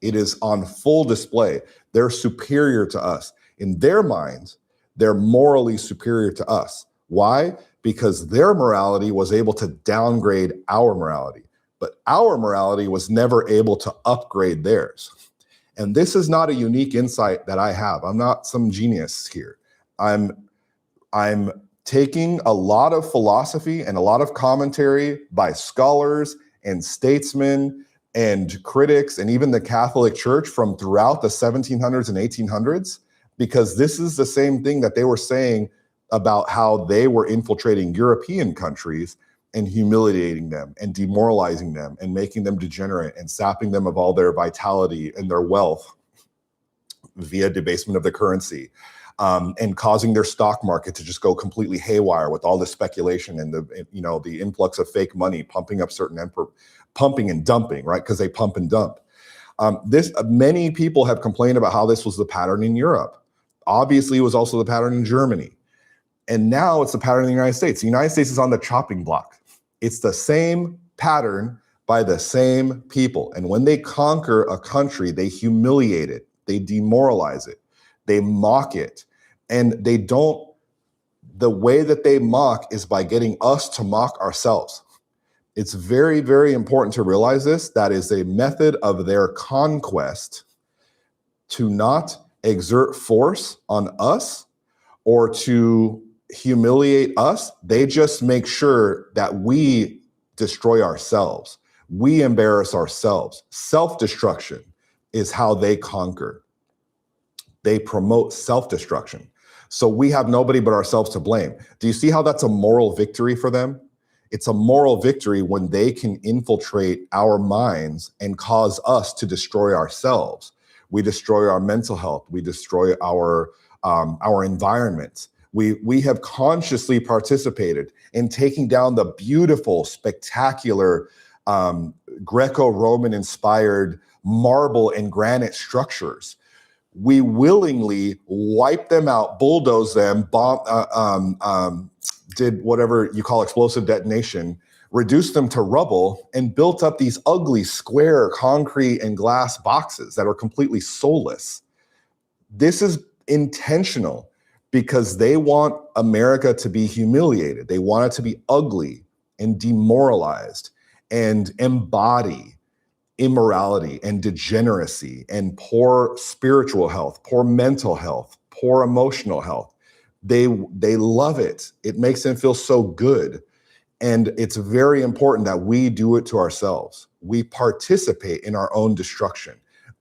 It is on full display. They're superior to us. In their minds, they're morally superior to us. Why? Because their morality was able to downgrade our morality, but our morality was never able to upgrade theirs. And this is not a unique insight that I have. I'm not some genius here. I'm taking a lot of philosophy and a lot of commentary by scholars and statesmen and critics and even the Catholic Church from throughout the 1700s and 1800s, because this is the same thing that they were saying about how they were infiltrating European countries and humiliating them and demoralizing them and making them degenerate and sapping them of all their vitality and their wealth via debasement of the currency, and causing their stock market to just go completely haywire with all the speculation and the influx of fake money pumping up pumping and dumping, right? Because they pump and dump. Many people have complained about how this was the pattern in Europe. Obviously, it was also the pattern in Germany. And now it's the pattern in the United States. The United States is on the chopping block. It's the same pattern by the same people. And when they conquer a country, they humiliate it, they demoralize it, they mock it. And the way that they mock is by getting us to mock ourselves. It's very, very important to realize this. That is a method of their conquest to not exert force on us or to humiliate us. They just make sure that we destroy ourselves. We embarrass ourselves. Self-destruction is how they conquer. They promote self-destruction. So we have nobody but ourselves to blame. Do you see how that's a moral victory for them? It's a moral victory when they can infiltrate our minds and cause us to destroy ourselves. We destroy our mental health. We destroy our environment. We have consciously participated in taking down the beautiful, spectacular Greco-Roman inspired marble and granite structures. We willingly wiped them out, bulldozed them, did whatever you call explosive detonation, reduced them to rubble, and built up these ugly square concrete and glass boxes that are completely soulless. This is intentional because they want America to be humiliated. They want it to be ugly and demoralized and embody immorality and degeneracy and poor spiritual health, poor mental health, poor emotional health. They love it. It makes them feel so good. And it's very important that we do it to ourselves. We participate in our own destruction.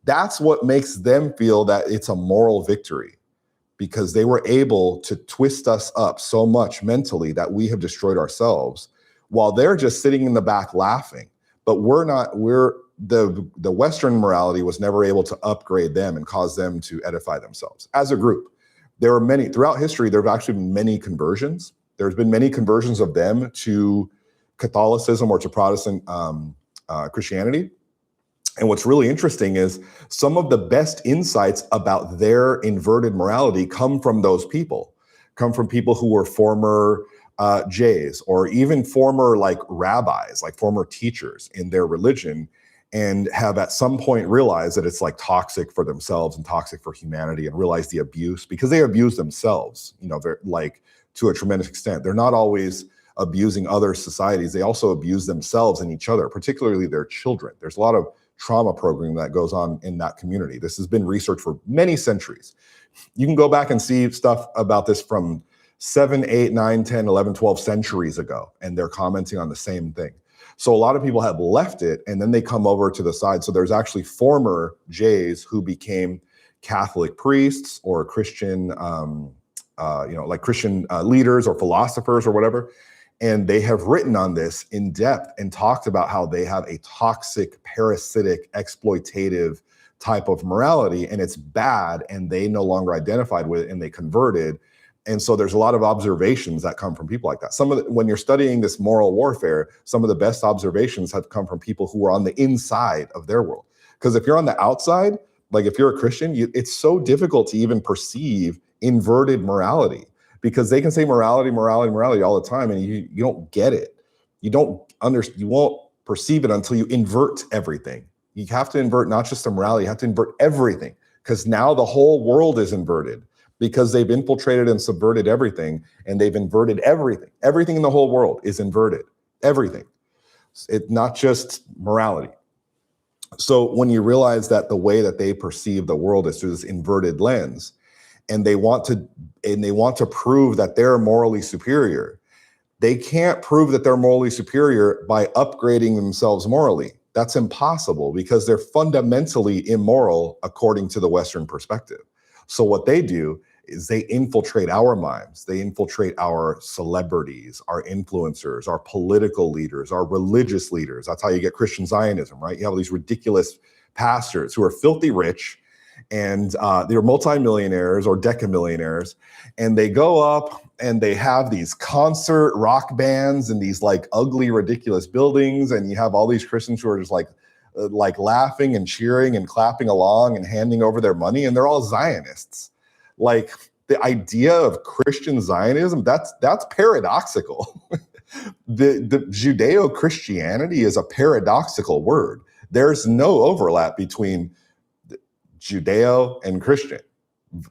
That's what makes them feel that it's a moral victory, because they were able to twist us up so much mentally that we have destroyed ourselves while they're just sitting in the back laughing. But the Western morality was never able to upgrade them and cause them to edify themselves as a group. There are many, throughout history, there have actually been many conversions. There's been many conversions of them to Catholicism or to Protestant Christianity. And what's really interesting is some of the best insights about their inverted morality come from those people, come from people who were former Jays or even former like rabbis, like former teachers in their religion, and have at some point realized that it's like toxic for themselves and toxic for humanity, and realize the abuse, because they abuse themselves, you know, they're like to a tremendous extent. They're not always abusing other societies. They also abuse themselves and each other, particularly their children. There's a lot of trauma programming that goes on in that community. This has been researched for many centuries. You can go back and see stuff about this from 7, 8, 9, 10, 11, 12 centuries ago, and they're commenting on the same thing. So a lot of people have left it, and then they come over to the side. So there's actually former Jays who became Catholic priests or Christian, like Christian leaders or philosophers or whatever. And they have written on this in depth and talked about how they have a toxic, parasitic, exploitative type of morality, and it's bad, and they no longer identified with it, and they converted. And so there's a lot of observations that come from people like that. When you're studying this moral warfare, some of the best observations have come from people who are on the inside of their world. Because if you're on the outside, like if you're a Christian, it's so difficult to even perceive inverted morality, because they can say morality all the time, and you don't get it. You won't perceive it until you invert everything. You have to invert not just the morality, you have to invert everything, because now the whole world is inverted, because they've infiltrated and subverted everything, and they've inverted everything. Everything in the whole world is inverted, everything. It's not just morality. So when you realize that the way that they perceive the world is through this inverted lens, and they want to prove that they're morally superior, they can't prove that they're morally superior by upgrading themselves morally. That's impossible, because they're fundamentally immoral according to the Western perspective. So what they do is they infiltrate our minds. They infiltrate our celebrities, our influencers, our political leaders, our religious leaders. That's how you get Christian Zionism, right? You have all these ridiculous pastors who are filthy rich, and they're multimillionaires or decamillionaires, and they go up and they have these concert rock bands in these like ugly, ridiculous buildings, and you have all these Christians who are just like laughing and cheering and clapping along and handing over their money, and they're all Zionists. Like the idea of Christian Zionism, that's paradoxical. The Judeo-Christianity is a paradoxical word. There's no overlap between Judeo and Christian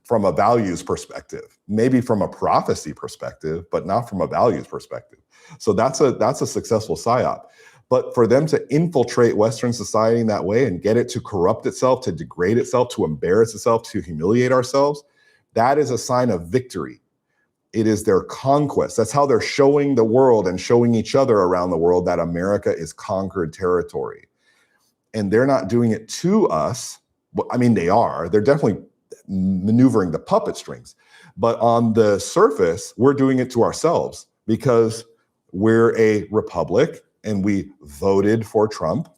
from a values perspective, maybe from a prophecy perspective, but not from a values perspective. So that's a successful psyop. But for them to infiltrate Western society in that way and get it to corrupt itself, to degrade itself, to embarrass itself, to humiliate ourselves, that is a sign of victory. It is their conquest. That's how they're showing the world and showing each other around the world that America is conquered territory. And they're not doing it to us. I mean, they are. They're definitely maneuvering the puppet strings. But on the surface, we're doing it to ourselves, because we're a republic and we voted for Trump.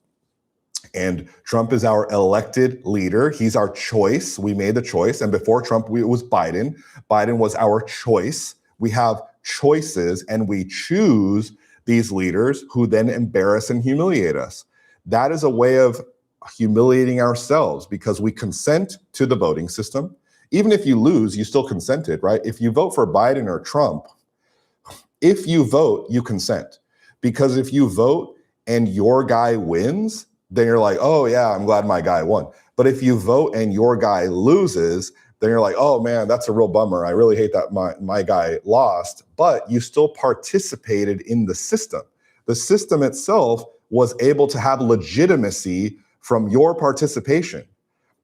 And Trump is our elected leader. He's our choice. We made the choice. And before Trump, it was Biden. Biden was our choice. We have choices and we choose these leaders who then embarrass and humiliate us. That is a way of humiliating ourselves because we consent to the voting system. Even if you lose, you still consented, right? If you vote for Biden or Trump, if you vote, you consent. Because if you vote and your guy wins, then you're like, oh yeah, I'm glad my guy won. But if you vote and your guy loses, then you're like, oh man, that's a real bummer. I really hate that my guy lost, but you still participated in the system. The system itself was able to have legitimacy from your participation.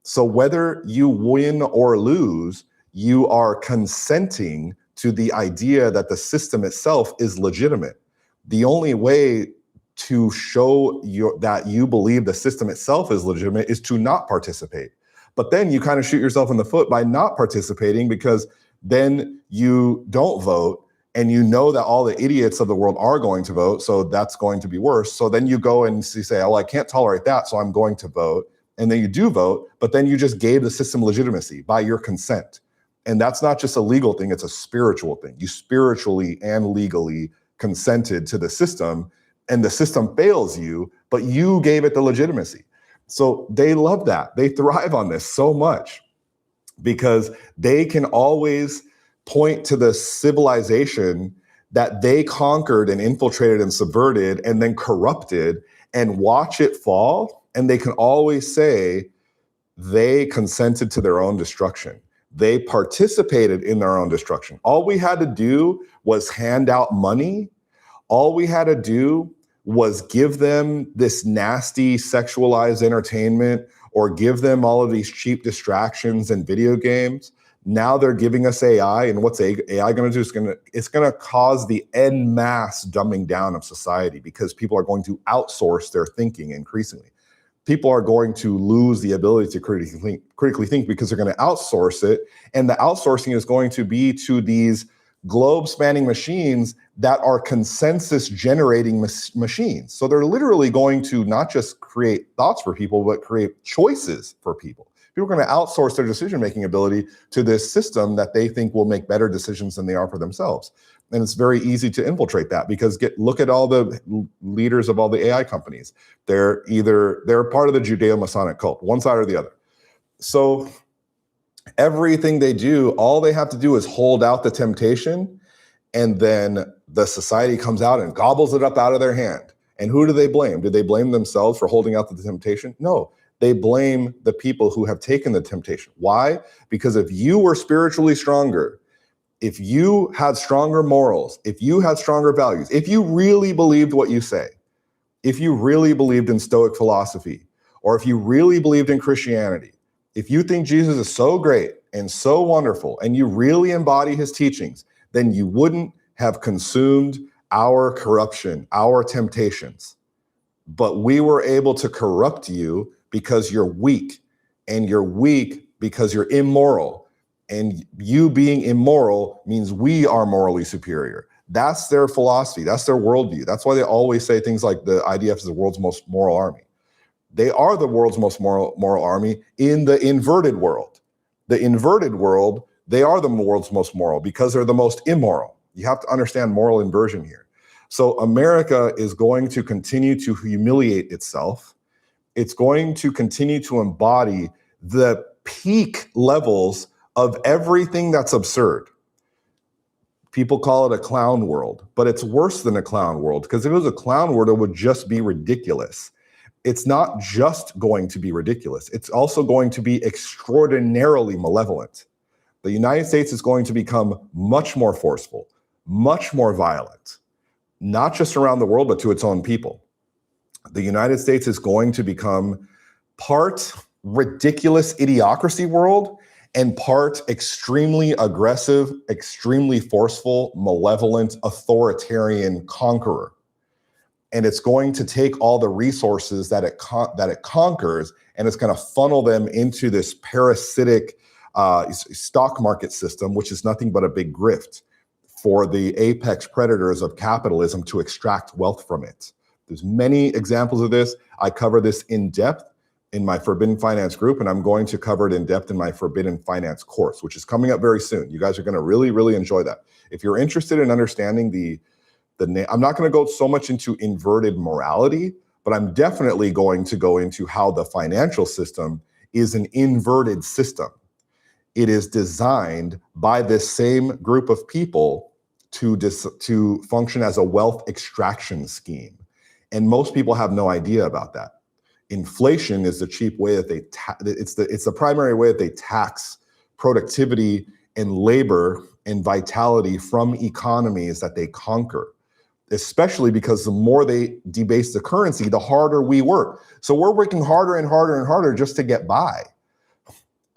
So whether you win or lose, you are consenting to the idea that the system itself is legitimate. The only way to show that you believe the system itself is legitimate is to not participate. But then you kind of shoot yourself in the foot by not participating because then you don't vote and you know that all the idiots of the world are going to vote, so that's going to be worse. So then you go and you say, oh, I can't tolerate that, so I'm going to vote. And then you do vote, but then you just gave the system legitimacy by your consent. And that's not just a legal thing, it's a spiritual thing. You spiritually and legally consented to the system, and the system fails you, but you gave it the legitimacy. So they love that. They thrive on this so much because they can always point to the civilization that they conquered and infiltrated and subverted and then corrupted and watch it fall. And they can always say they consented to their own destruction. They participated in their own destruction. All we had to do was hand out money. All we had to do was give them this nasty sexualized entertainment or give them all of these cheap distractions and video games. Now they're giving us AI, and what's AI going to do? It's going to cause the en masse dumbing down of society because people are going to outsource their thinking increasingly. People are going to lose the ability to critically think because they're going to outsource it, and the outsourcing is going to be to these globe-spanning machines that are consensus-generating machines. So they're literally going to not just create thoughts for people, but create choices for people. People are going to outsource their decision-making ability to this system that they think will make better decisions than they are for themselves. And it's very easy to infiltrate that because look at all the leaders of all the AI companies. They're part of the Judeo-Masonic cult, one side or the other. So everything they do, all they have to do is hold out the temptation, and then the society comes out and gobbles it up out of their hand. And who do they blame? Do they blame themselves for holding out the temptation? No, they blame the people who have taken the temptation. Why? Because if you were spiritually stronger, if you had stronger morals, if you had stronger values, if you really believed what you say, if you really believed in Stoic philosophy, or if you really believed in Christianity, if you think Jesus is so great and so wonderful, and you really embody his teachings, then you wouldn't have consumed our corruption, our temptations. But we were able to corrupt you because you're weak, and you're weak because you're immoral. And you being immoral means we are morally superior. That's their philosophy. That's their worldview. That's why they always say things like the IDF is the world's most moral army. They are the world's most moral army in the inverted world. The inverted world, they are the world's most moral because they're the most immoral. You have to understand moral inversion here. So America is going to continue to humiliate itself. It's going to continue to embody the peak levels of everything that's absurd. People call it a clown world, but it's worse than a clown world because if it was a clown world, it would just be ridiculous. It's not just going to be ridiculous. It's also going to be extraordinarily malevolent. The United States is going to become much more forceful, much more violent, not just around the world, but to its own people. The United States is going to become part ridiculous idiocracy world and part extremely aggressive, extremely forceful, malevolent, authoritarian conqueror. And it's going to take all the resources that it conquers, and it's going to funnel them into this parasitic stock market system, which is nothing but a big grift for the apex predators of capitalism to extract wealth from it. There's many examples of this. I cover this in depth in my Forbidden Finance group, and I'm going to cover it in depth in my Forbidden Finance course, which is coming up very soon. You guys are going to really, really enjoy that. If you're interested in understanding I'm not going to go so much into inverted morality, but I'm definitely going to go into how the financial system is an inverted system. It is designed by this same group of people to function as a wealth extraction scheme. And most people have no idea about that. Inflation is the cheap way that it's the primary way that they tax productivity and labor and vitality from economies that they conquer, especially because the more they debase the currency, the harder we work. So we're working harder and harder and harder just to get by.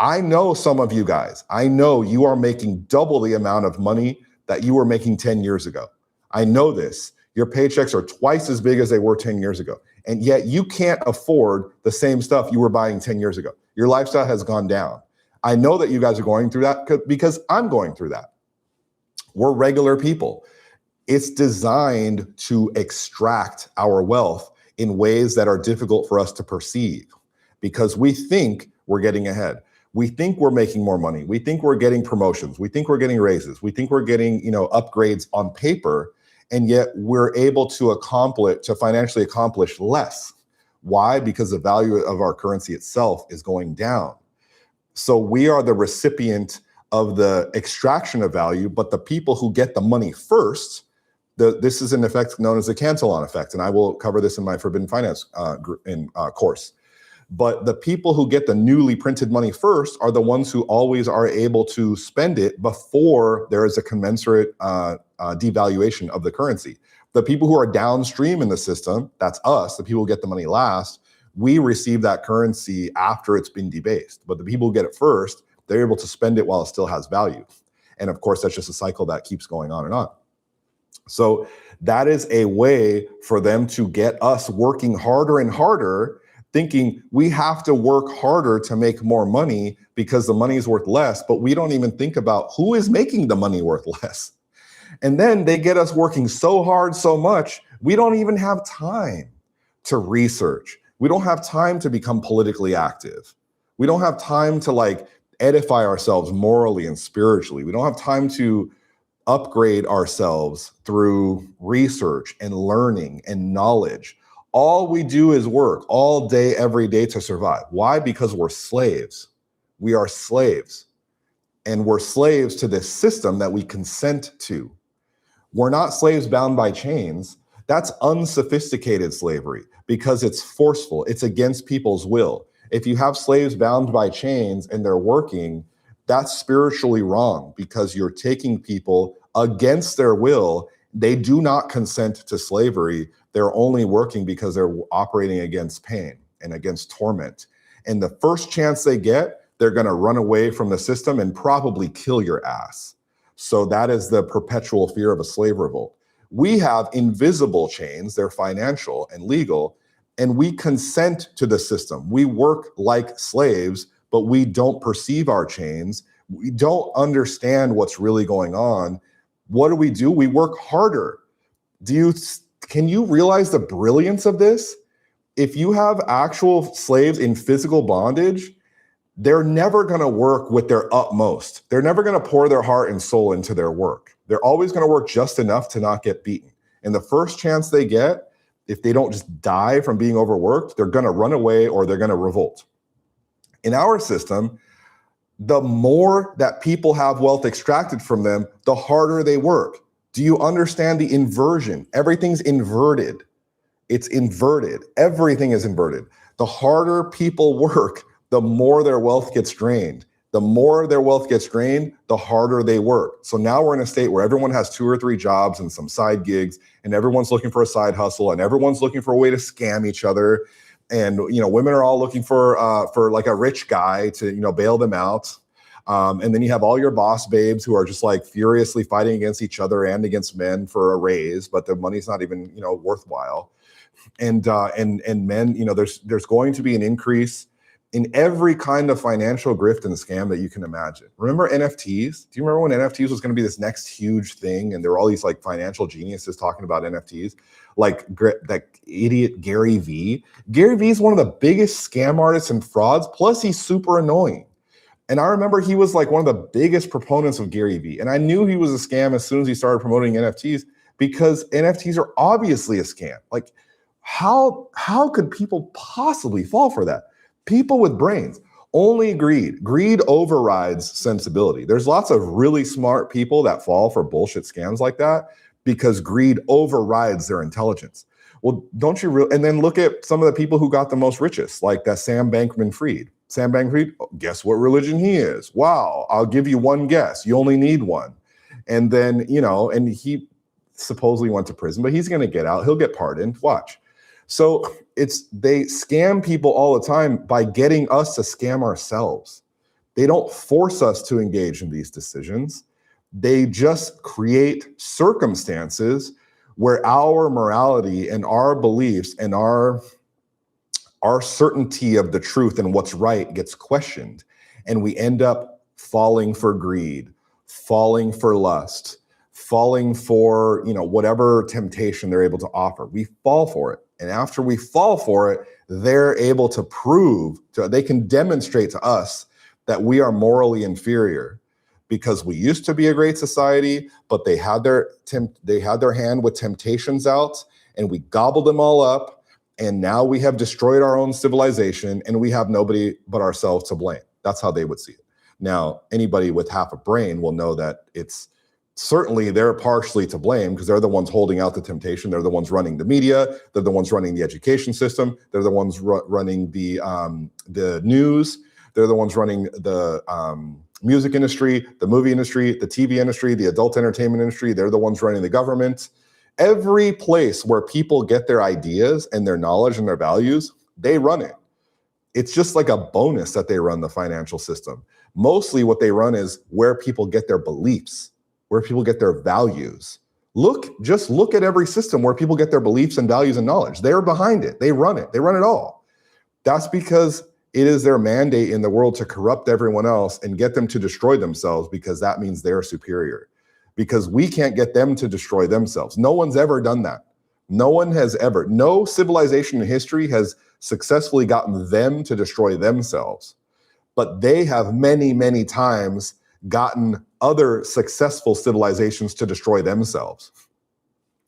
I know some of you guys, I know you are making double the amount of money that you were making 10 years ago. I know this. Your paychecks are twice as big as they were 10 years ago. And yet you can't afford the same stuff you were buying 10 years ago. Your lifestyle has gone down. I know that you guys are going through that because I'm going through that. We're regular people. It's designed to extract our wealth in ways that are difficult for us to perceive because we think we're getting ahead. We think we're making more money. We think we're getting promotions. We think we're getting raises. We think we're getting, upgrades on paper. And yet we're able to financially accomplish less. Why? Because the value of our currency itself is going down. So we are the recipient of the extraction of value, but the people who get the money first, this is an effect known as the cancel-on effect, and I will cover this in my Forbidden Finance course. But the people who get the newly printed money first are the ones who always are able to spend it before there is a commensurate devaluation of the currency. The people who are downstream in the system, that's us, the people who get the money last, we receive that currency after it's been debased. But the people who get it first, they're able to spend it while it still has value. And of course, that's just a cycle that keeps going on and on. So that is a way for them to get us working harder and harder, thinking we have to work harder to make more money because the money is worth less, but we don't even think about who is making the money worth less. And then they get us working so hard, so much, we don't even have time to research. We don't have time to become politically active. We don't have time to edify ourselves morally and spiritually. We don't have time to upgrade ourselves through research and learning and knowledge. All we do is work all day, every day to survive. Why? Because we're slaves. We are slaves. And we're slaves to this system that we consent to. We're not slaves bound by chains. That's unsophisticated slavery because it's forceful. It's against people's will. If you have slaves bound by chains and they're working, that's spiritually wrong because you're taking people against their will. They do not consent to slavery. They're only working because they're operating against pain and against torment. And the first chance they get, they're going to run away from the system and probably kill your ass. So that is the perpetual fear of a slave revolt. We have invisible chains. They're financial and legal, and we consent to the system. We work like slaves, but we don't perceive our chains. We don't understand what's really going on. What do? We work harder. Can you realize the brilliance of this? If you have actual slaves in physical bondage, they're never going to work with their utmost. They're never going to pour their heart and soul into their work. They're always going to work just enough to not get beaten. And the first chance they get, if they don't just die from being overworked, they're going to run away or they're going to revolt. In our system, the more that people have wealth extracted from them, the harder they work. Do you understand the inversion? Everything's inverted. It's inverted. Everything is inverted. The harder people work, the more their wealth gets drained. The more their wealth gets drained, the harder they work. So now we're in a state where everyone has 2 or 3 jobs and some side gigs, and everyone's looking for a side hustle, and everyone's looking for a way to scam each other. And women are all looking for like a rich guy to bail them out. And then you have all your boss babes who are just furiously fighting against each other and against men for a raise, but the money's not even worthwhile. And men, there's going to be an increase in every kind of financial grift and scam that you can imagine. Remember NFTs? Do you remember when NFTs was going to be this next huge thing? And there were all these like financial geniuses talking about NFTs, like that idiot Gary Vee. Gary Vee is one of the biggest scam artists and frauds. Plus, he's super annoying. And I remember he was like one of the biggest proponents of Gary Vee. And I knew he was a scam as soon as he started promoting NFTs, because NFTs are obviously a scam. Like, how could people possibly fall for that? People with brains. Only greed overrides sensibility. There's lots of really smart people that fall for bullshit scams like that because greed overrides their intelligence. Well, don't you and then look at some of the people who got the most richest, like that Sam Bankman-Fried. Sam Bankman-Fried, guess what religion he is? Wow, I'll give you one guess. You only need one. And then, and he supposedly went to prison, but he's going to get out. He'll get pardoned. Watch. So they scam people all the time by getting us to scam ourselves. They don't force us to engage in these decisions. They just create circumstances where our morality and our beliefs and our certainty of the truth and what's right gets questioned. And we end up falling for greed, falling for lust, falling for, whatever temptation they're able to offer. We fall for it. And after we fall for it, they're able to they can demonstrate to us that we are morally inferior because we used to be a great society, but they had their hand with temptations out and we gobbled them all up. And now we have destroyed our own civilization and we have nobody but ourselves to blame. That's how they would see it. Now, anybody with half a brain will know that certainly they're partially to blame because they're the ones holding out the temptation. They're the ones running the media. They're the ones running the education system. They're the ones running the news. They're the ones running the music industry, the movie industry, the TV industry, the adult entertainment industry. They're the ones running the government. Every place where people get their ideas and their knowledge and their values, they run it. It's just like a bonus that they run the financial system. Mostly what they run is where people get their beliefs, where people get their values. Just look at every system where people get their beliefs and values and knowledge. They're behind it. They run it. They run it all. That's because it is their mandate in the world to corrupt everyone else and get them to destroy themselves because that means they're superior. Because we can't get them to destroy themselves. No one's ever done that. No civilization in history has successfully gotten them to destroy themselves. But they have many, many times gotten other successful civilizations to destroy themselves.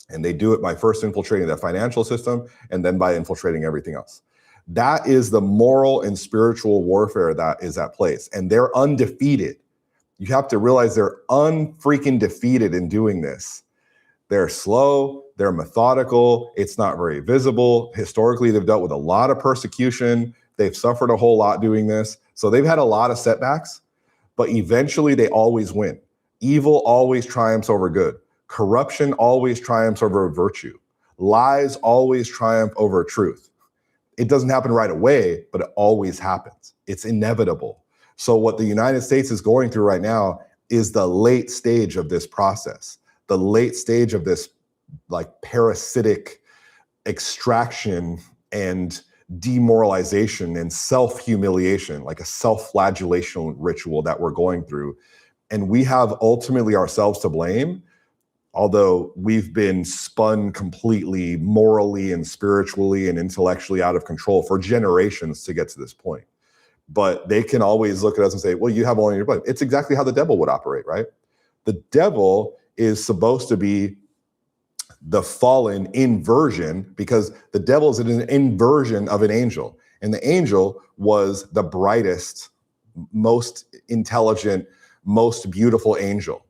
And they do it by first infiltrating the financial system and then by infiltrating everything else. That is the moral and spiritual warfare that is at place. And they're undefeated. You have to realize they're unfreaking defeated in doing this. They're slow, they're methodical, it's not very visible. Historically, they've dealt with a lot of persecution. They've suffered a whole lot doing this. So they've had a lot of setbacks, but eventually they always win. Evil always triumphs over good. Corruption always triumphs over virtue. Lies always triumph over truth. It doesn't happen right away, but it always happens. It's inevitable. So what the United States is going through right now is the late stage of this process, the late stage of this like parasitic extraction and demoralization and self-humiliation, like a self-flagellation ritual that we're going through. And we have ultimately ourselves to blame, although we've been spun completely morally and spiritually and intellectually out of control for generations to get to this point. But they can always look at us and say, well, you have only your blame. It's exactly how the devil would operate, right? The devil is supposed to be the fallen inversion because the devil is an inversion of an angel. And the angel was the brightest, most intelligent, most beautiful angel.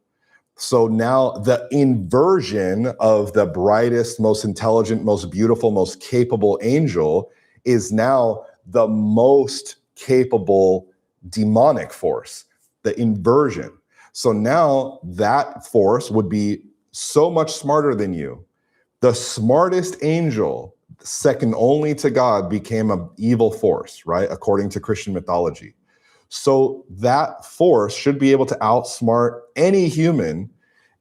So now the inversion of the brightest, most intelligent, most beautiful, most capable angel is now the most capable demonic force, the inversion. So now that force would be so much smarter than you. The smartest angel, second only to God, became an evil force, right? According to Christian mythology. So that force should be able to outsmart any human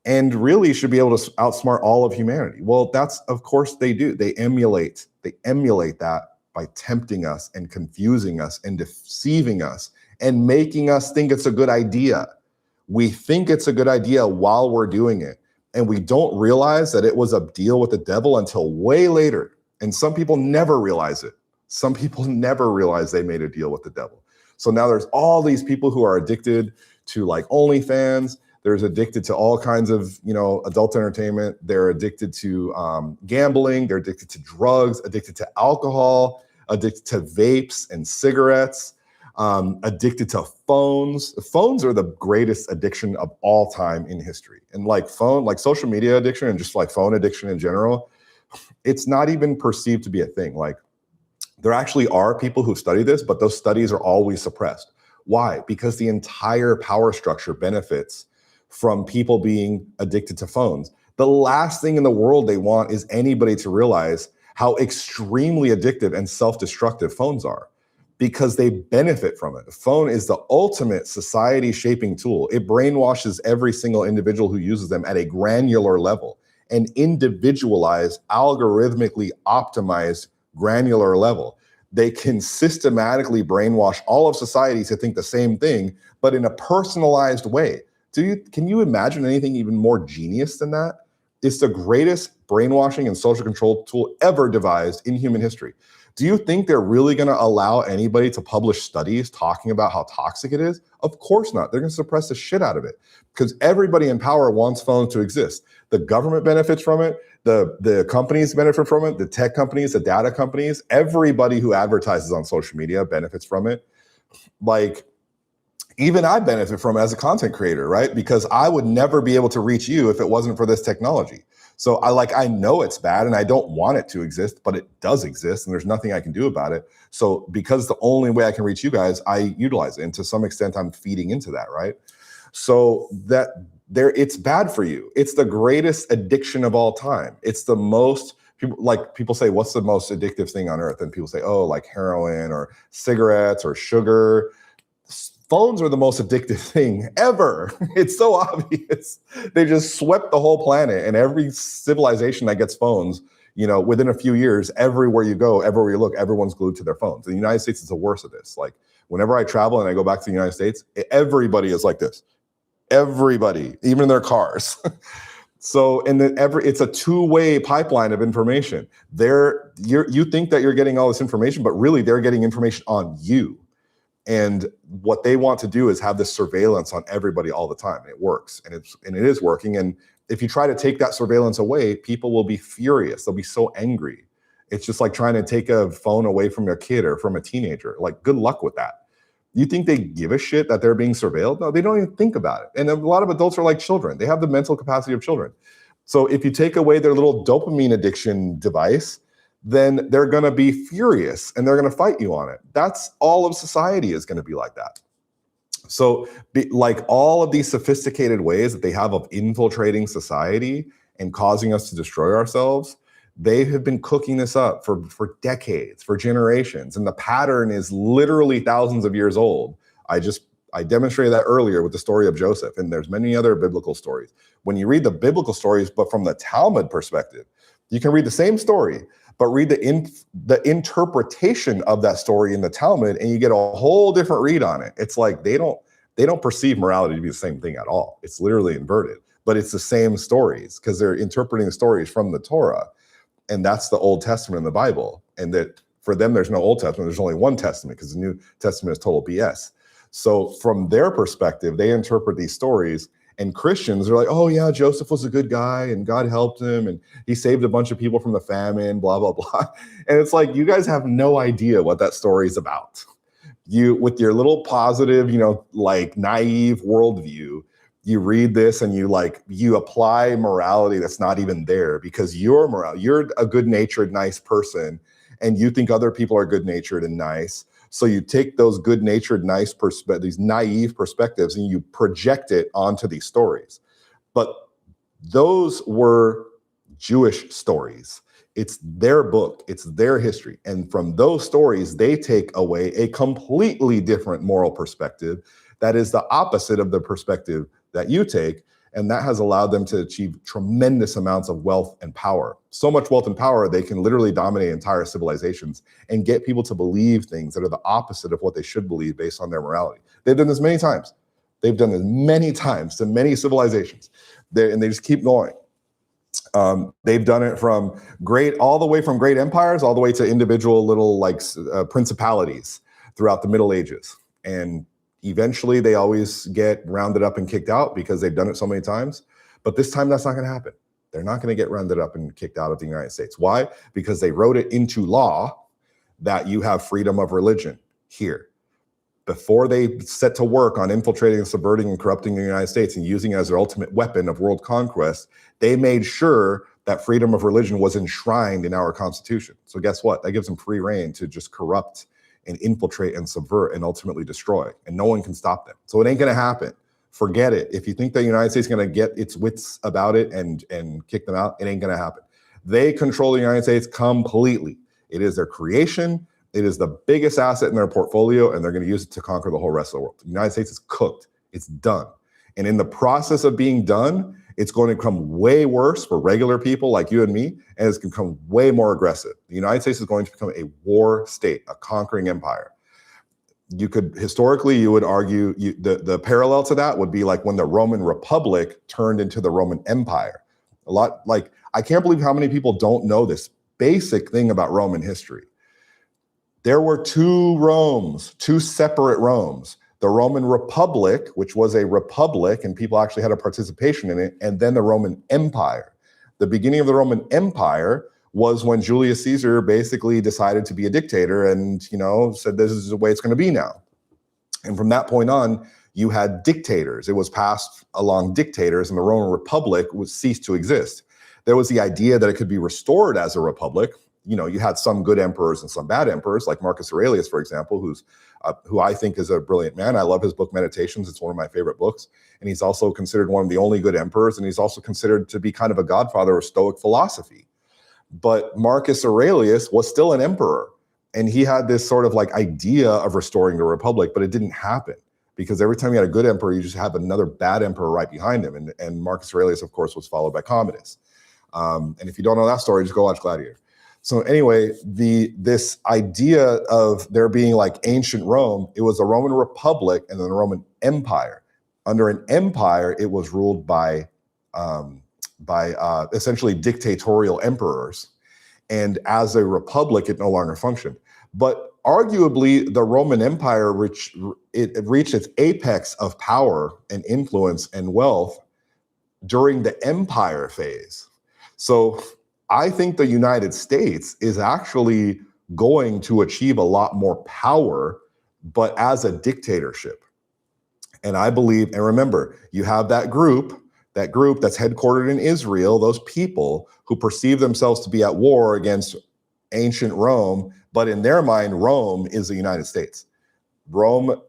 and really should be able to outsmart all of humanity. Well, that's, of course they do. They emulate that by tempting us and confusing us and deceiving us and making us think it's a good idea. We think it's a good idea while we're doing it. And we don't realize that it was a deal with the devil until way later. And some people never realize it. Some people never realize they made a deal with the devil. So now there's all these people who are addicted to like OnlyFans. There's addicted to all kinds of, adult entertainment. They're addicted to gambling. They're addicted to drugs, addicted to alcohol, addicted to vapes and cigarettes, addicted to phones. Phones are the greatest addiction of all time in history. And like social media addiction and just like phone addiction in general, it's not even perceived to be a thing. Like there actually are people who study this, but those studies are always suppressed. Why? Because the entire power structure benefits from people being addicted to phones. The last thing in the world they want is anybody to realize how extremely addictive and self-destructive phones are, because they benefit from it. The phone is the ultimate society-shaping tool. It brainwashes every single individual who uses them at a granular level, an individualized, algorithmically optimized, granular level. They can systematically brainwash all of society to think the same thing, but in a personalized way. Can you imagine anything even more genius than that? It's the greatest brainwashing and social control tool ever devised in human history. Do you think they're really going to allow anybody to publish studies talking about how toxic it is? Of course not. They're going to suppress the shit out of it because everybody in power wants phones to exist. The government benefits from it. The companies benefit from it. The tech companies, the data companies, everybody who advertises on social media benefits from it. Like, even I benefit from it as a content creator, right? Because I would never be able to reach you if it wasn't for this technology. So I know it's bad and I don't want it to exist, but it does exist and there's nothing I can do about it. So because the only way I can reach you guys, I utilize it. And to some extent, I'm feeding into that, right? So it's bad for you. It's the greatest addiction of all time. It's the most, people say, what's the most addictive thing on earth? And people say, oh, like heroin or cigarettes or sugar. Phones are the most addictive thing ever. It's so obvious. They just swept the whole planet, and every civilization that gets phones, within a few years, everywhere you go, everywhere you look, everyone's glued to their phones. In the United States is the worst of this. Like whenever I travel and I go back to the United States, everybody is like this. Everybody, even in their cars. So, and then it's a two-way pipeline of information. You think that you're getting all this information, but really they're getting information on you. And what they want to do is have this surveillance on everybody all the time. And it works, and it is working. And if you try to take that surveillance away, people will be furious. They'll be so angry. It's just like trying to take a phone away from a kid or from a teenager. Like, good luck with that. You think they give a shit that they're being surveilled? No, they don't even think about it. And a lot of adults are like children. They have the mental capacity of children. So if you take away their little dopamine addiction device, then they're going to be furious and they're going to fight you on it. That's all of society is going to be like that. So like all of these sophisticated ways that they have of infiltrating society and causing us to destroy ourselves, they have been cooking this up for decades, for generations. And the pattern is literally thousands of years old. I demonstrated that earlier with the story of Joseph, and there's many other biblical stories. When you read the biblical stories, but from the Talmud perspective, you can read the same story, but read the interpretation of that story in the Talmud, and you get a whole different read on it. It's like they don't perceive morality to be the same thing at all. It's literally inverted, but it's the same stories because they're interpreting the stories from the Torah, and that's the Old Testament in the Bible. And that for them, there's no Old Testament. There's only one Testament because the New Testament is total BS. So from their perspective, they interpret these stories. And Christians are like, oh yeah, Joseph was a good guy and God helped him and he saved a bunch of people from the famine, blah, blah, blah. And it's like, you guys have no idea what that story is about. You, with your little positive, like naive worldview, you read this and you apply morality that's not even there because you're a good-natured, nice person and you think other people are good-natured and nice. So you take those good-natured, nice these naive perspectives and you project it onto these stories. But those were Jewish stories. It's their book. It's their history. And from those stories, they take away a completely different moral perspective that is the opposite of the perspective that you take. And that has allowed them to achieve tremendous amounts of wealth and power. So much wealth and power, they can literally dominate entire civilizations and get people to believe things that are the opposite of what they should believe based on their morality. They've done this many times. They've done this many times to many civilizations. And they just keep going. They've done it from all the way from great empires, all the way to individual little principalities throughout the Middle Ages. And eventually they always get rounded up and kicked out because they've done it so many times. But this time that's not going to happen. They're not going to get rounded up and kicked out of the United States. Why? Because they wrote it into law that you have freedom of religion here. Before they set to work on infiltrating and subverting and corrupting the United States and using it as their ultimate weapon of world conquest, they made sure that freedom of religion was enshrined in our Constitution. So guess what? That gives them free reign to just corrupt and infiltrate and subvert and ultimately destroy. And no one can stop them. So it ain't going to happen. Forget it. If you think the United States is going to get its wits about it and kick them out, it ain't going to happen. They control the United States completely. It is their creation. It is the biggest asset in their portfolio, and they're going to use it to conquer the whole rest of the world. The United States is cooked. It's done. And in the process of being done, it's going to become way worse for regular people like you and me, and it's going to become way more aggressive. The United States is going to become a war state, a conquering empire. Historically, you would argue the parallel to that would be like when the Roman Republic turned into the Roman Empire. I can't believe how many people don't know this basic thing about Roman history. There were two Romes, two separate Romes. The Roman Republic, which was a republic and people actually had a participation in it, and then the Roman Empire. The beginning of the Roman Empire was when Julius Caesar basically decided to be a dictator and, said this is the way it's going to be now. And from that point on, you had dictators. It was passed along dictators, and the Roman Republic ceased to exist. There was the idea that it could be restored as a republic. You had some good emperors and some bad emperors, like Marcus Aurelius, for example, who I think is a brilliant man. I love his book, Meditations. It's one of my favorite books. And he's also considered one of the only good emperors. And he's also considered to be kind of a godfather of Stoic philosophy. But Marcus Aurelius was still an emperor. And he had this sort of idea of restoring the republic, but it didn't happen. Because every time you had a good emperor, you just have another bad emperor right behind him. And Marcus Aurelius, of course, was followed by Commodus. And if you don't know that story, just go watch Gladiator. So anyway, this idea of there being ancient Rome, it was a Roman Republic and then a Roman Empire. Under an empire, it was ruled by essentially dictatorial emperors. And as a republic, it no longer functioned. But arguably, the Roman Empire reached its apex of power and influence and wealth during the empire phase. So I think the United States is actually going to achieve a lot more power, but as a dictatorship. And I believe, and remember, you have that group that's headquartered in Israel, those people who perceive themselves to be at war against ancient Rome, but in their mind, Rome is the United States. Rome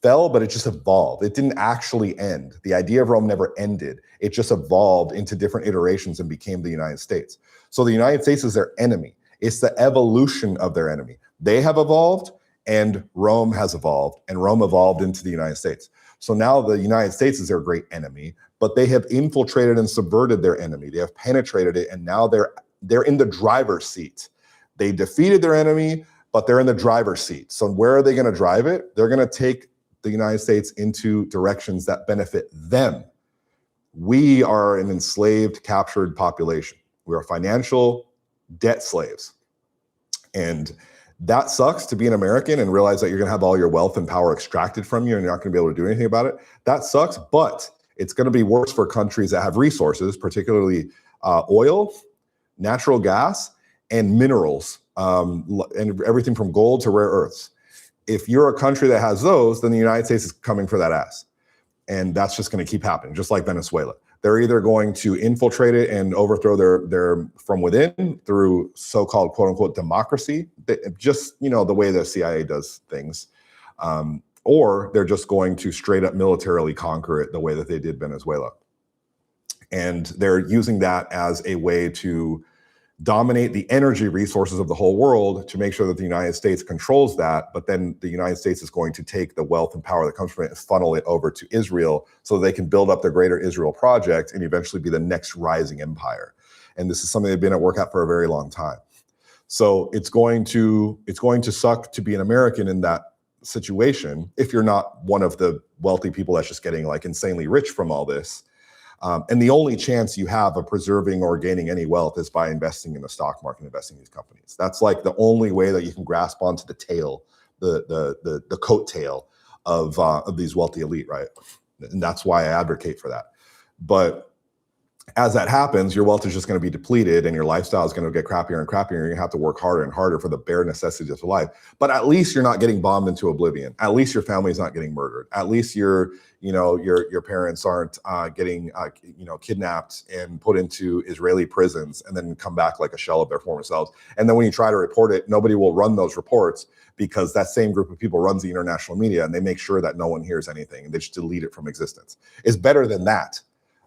fell, but it just evolved. It didn't actually end. The idea of Rome never ended. It just evolved into different iterations and became the United States. So the United States is their enemy. It's the evolution of their enemy. They have evolved and Rome has evolved, and Rome evolved into the United States. So now the United States is their great enemy, but they have infiltrated and subverted their enemy. They have penetrated it, and now they're in the driver's seat. They defeated their enemy, but they're in the driver's seat. So where are they going to drive it? They're going to take the United States into directions that benefit them. We are an enslaved, captured population. We are financial debt slaves. And that sucks, to be an American and realize that you're going to have all your wealth and power extracted from you and you're not going to be able to do anything about it. That sucks, but it's going to be worse for countries that have resources, particularly oil, natural gas, and minerals, and everything from gold to rare earths. If you're a country that has those, then the United States is coming for that ass. And that's just going to keep happening, just like Venezuela. They're either going to infiltrate it and overthrow their from within through so-called quote unquote democracy, just, the way the CIA does things, or they're just going to straight up militarily conquer it the way that they did Venezuela. And they're using that as a way to dominate the energy resources of the whole world to make sure that the United States controls that. But then the United States is going to take the wealth and power that comes from it and funnel it over to Israel so they can build up their greater Israel project and eventually be the next rising empire. And this is something they've been at work at for a very long time. So it's going to suck to be an American in that situation if you're not one of the wealthy people that's just getting like insanely rich from all this. And the only chance you have of preserving or gaining any wealth is by investing in the stock market, investing in these companies. That's like the only way that you can grasp onto the tail, the coattail of these wealthy elite, right? And that's why I advocate for that. But as that happens, your wealth is just going to be depleted and your lifestyle is going to get crappier and crappier. You're going to have to work harder and harder for the bare necessities of life. But at least you're not getting bombed into oblivion. At least your family's not getting murdered. At least your parents aren't getting kidnapped and put into Israeli prisons and then come back like a shell of their former selves. And then when you try to report it, nobody will run those reports because that same group of people runs the international media and they make sure that no one hears anything and they just delete it from existence. It's better than that.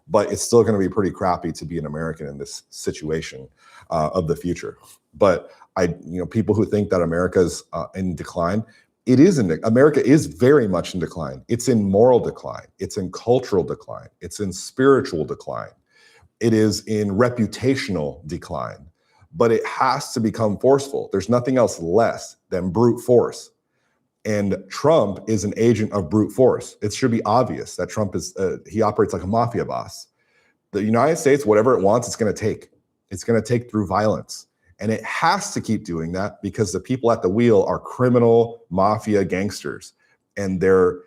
But it's still going to be pretty crappy to be an American in this situation of the future. But people who think that America's in decline, it isn't. America is very much in decline. It's in moral decline. It's in cultural decline. It's in spiritual decline. It is in reputational decline. But it has to become forceful. There's nothing else less than brute force. And Trump is an agent of brute force. It should be obvious that Trump he operates like a mafia boss. The United States, whatever it wants, it's going to take. It's going to take through violence. And it has to keep doing that because the people at the wheel are criminal mafia gangsters. And they're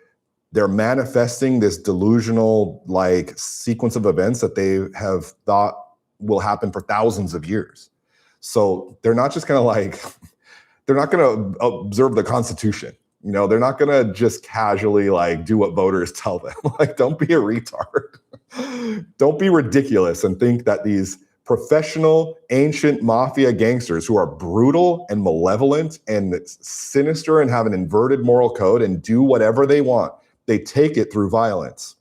manifesting this delusional like sequence of events that they have thought will happen for thousands of years. So they're not just going to they're not going to observe the Constitution. They're not going to just casually do what voters tell them. Don't be a retard. Don't be ridiculous and think that these professional ancient mafia gangsters who are brutal and malevolent and sinister and have an inverted moral code and do whatever they want, they take it through violence.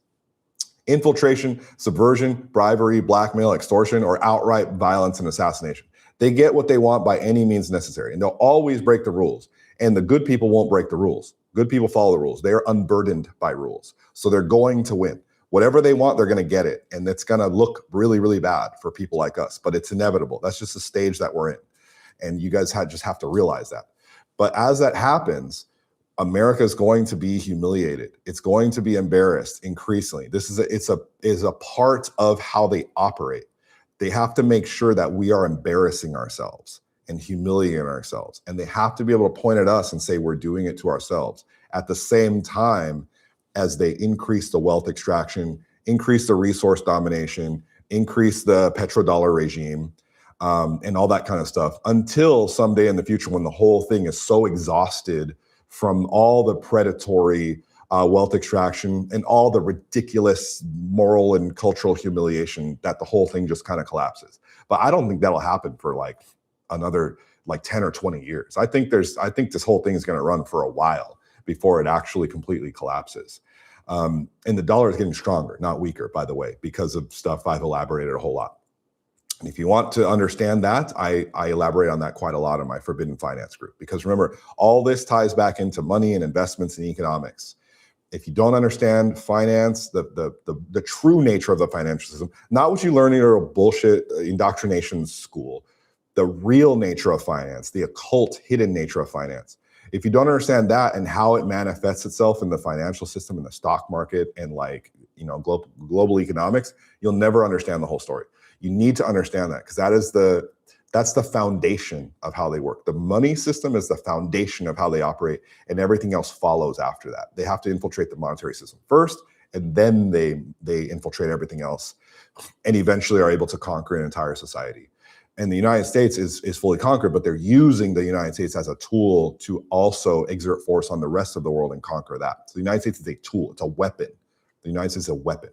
Infiltration, subversion, bribery, blackmail, extortion, or outright violence and assassination. They get what they want by any means necessary, and they'll always break the rules. And the good people won't break the rules. Good people follow the rules. They are unburdened by rules. So they're going to win. Whatever they want, they're going to get it. And it's going to look really, really bad for people like us. But it's inevitable. That's just the stage that we're in. And you guys just have to realize that. But as that happens, America is going to be humiliated. It's going to be embarrassed increasingly. This is a part of how they operate. They have to make sure that we are embarrassing ourselves and humiliating ourselves. And they have to be able to point at us and say we're doing it to ourselves at the same time as they increase the wealth extraction, increase the resource domination, increase the petrodollar regime, and all that kind of stuff until someday in the future when the whole thing is so exhausted from all the predatory wealth extraction and all the ridiculous moral and cultural humiliation that the whole thing just kind of collapses. But I don't think that'll happen for another 10 or 20 years. I think this whole thing is going to run for a while before it actually completely collapses. And the dollar is getting stronger, not weaker, by the way, because of stuff I've elaborated a whole lot. And if you want to understand that, I elaborate on that quite a lot in my Forbidden Finance group, because remember, all this ties back into money and investments and economics. If you don't understand finance, the true nature of the financial system, not what you learn in your bullshit indoctrination school, the real nature of finance, the occult hidden nature of finance. If you don't understand that and how it manifests itself in the financial system, in the stock market, and global economics, you'll never understand the whole story. You need to understand that because that's the foundation of how they work. The money system is the foundation of how they operate, and everything else follows after that. They have to infiltrate the monetary system first, and then they infiltrate everything else, and eventually are able to conquer an entire society. And the United States is fully conquered, but they're using the United States as a tool to also exert force on the rest of the world and conquer that. So the United States is a tool. It's a weapon. The United States is a weapon.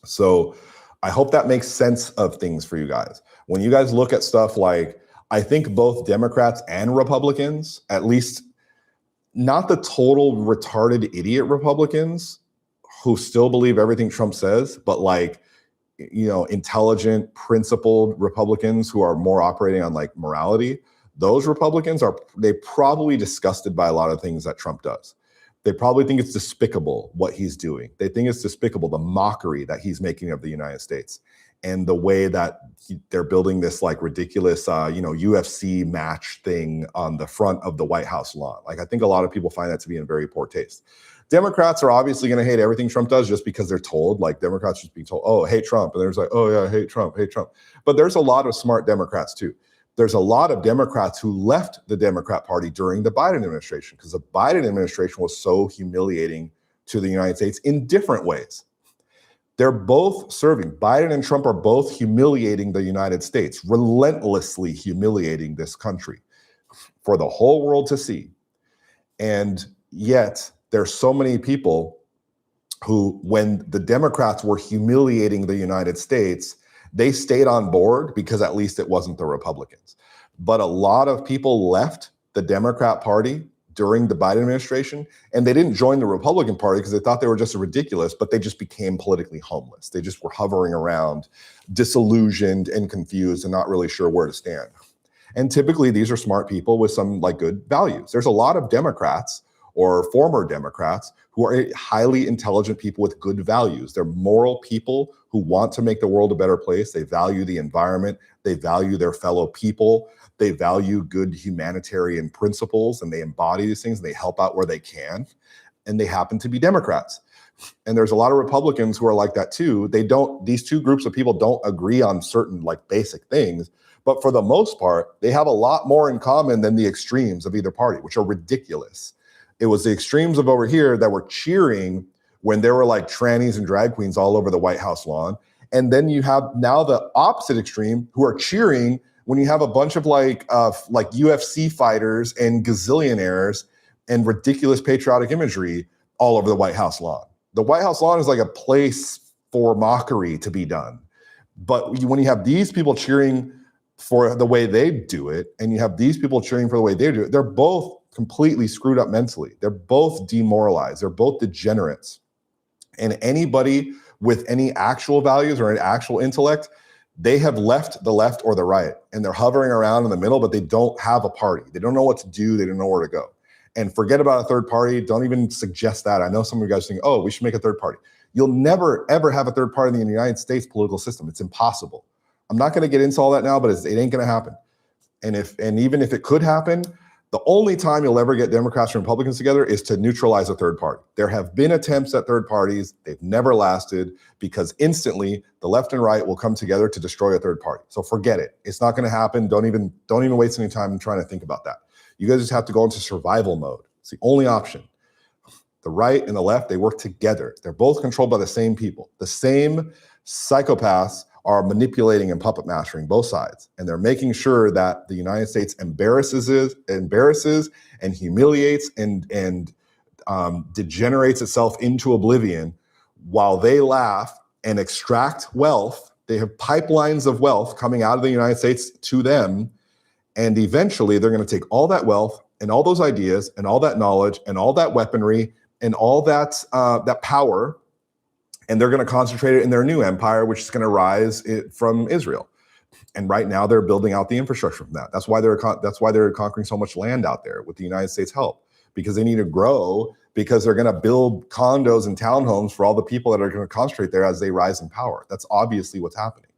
So I hope that makes sense of things for you guys. When you guys look at stuff I think both Democrats and Republicans, at least not the total retarded idiot Republicans who still believe everything Trump says, but intelligent, principled Republicans who are more operating on like morality, those Republicans they probably disgusted by a lot of things that Trump does. They probably think it's despicable what he's doing. They think it's despicable, the mockery that he's making of the United States and the way that they're building this like ridiculous, UFC match thing on the front of the White House lawn. Like, I think a lot of people find that to be in very poor taste. Democrats are obviously going to hate everything Trump does just because they're told, like Democrats just being told, oh, hate Trump. And there's like, oh yeah, hate Trump, hate Trump. But there's a lot of smart Democrats too. There's a lot of Democrats who left the Democrat Party during the Biden administration because the Biden administration was so humiliating to the United States in different ways. They're both serving. Biden and Trump are both humiliating the United States, relentlessly humiliating this country for the whole world to see. And yet there's so many people who, when the Democrats were humiliating the United States, they stayed on board because at least it wasn't the Republicans. But a lot of people left the Democrat Party during the Biden administration, and they didn't join the Republican Party because they thought they were just ridiculous, but they just became politically homeless. They just were hovering around, disillusioned and confused and not really sure where to stand. And typically these are smart people with some like good values. There's a lot of Democrats or former Democrats who are highly intelligent people with good values. They're moral people who want to make the world a better place. They value the environment. They value their fellow people. They value good humanitarian principles, and they embody these things, and they help out where they can. And they happen to be Democrats. And there's a lot of Republicans who are like that too. These two groups of people don't agree on certain like basic things, but for the most part, they have a lot more in common than the extremes of either party, which are ridiculous. It was the extremes of over here that were cheering when there were like trannies and drag queens all over the White House lawn. And then you have now the opposite extreme who are cheering when you have a bunch of like UFC fighters and gazillionaires and ridiculous patriotic imagery all over the White House lawn. The White House lawn is like a place for mockery to be done. But when you have these people cheering for the way they do it, and you have these people cheering for the way they do it, they're both completely screwed up mentally. They're both demoralized. They're both degenerates. And anybody with any actual values or an actual intellect, they have left the left or the right, and they're hovering around in the middle, but they don't have a party. They don't know what to do. They don't know where to go. And forget about a third party. Don't even suggest that. I know some of you guys think, oh, we should make a third party. You'll never, ever have a third party in the United States political system. It's impossible. I'm not going to get into all that now, but it ain't going to happen. And even if it could happen, the only time you'll ever get Democrats and Republicans together is to neutralize a third party. There have been attempts at third parties. They've never lasted because instantly the left and right will come together to destroy a third party. So forget it. It's not going to happen. Don't even waste any time trying to think about that. You guys just have to go into survival mode. It's the only option. The right and the left, they work together. They're both controlled by the same people. The same psychopaths are manipulating and puppet mastering both sides. And they're making sure that the United States embarrasses and humiliates and degenerates itself into oblivion while they laugh and extract wealth. They have pipelines of wealth coming out of the United States to them. And eventually they're going to take all that wealth and all those ideas and all that knowledge and all that weaponry and all that power, and they're going to concentrate it in their new empire, which is going to rise from Israel. And right now they're building out the infrastructure from that. That's why they're conquering so much land out there with the United States help, because they need to grow, because they're going to build condos and townhomes for all the people that are going to concentrate there as they rise in power. That's obviously what's happening.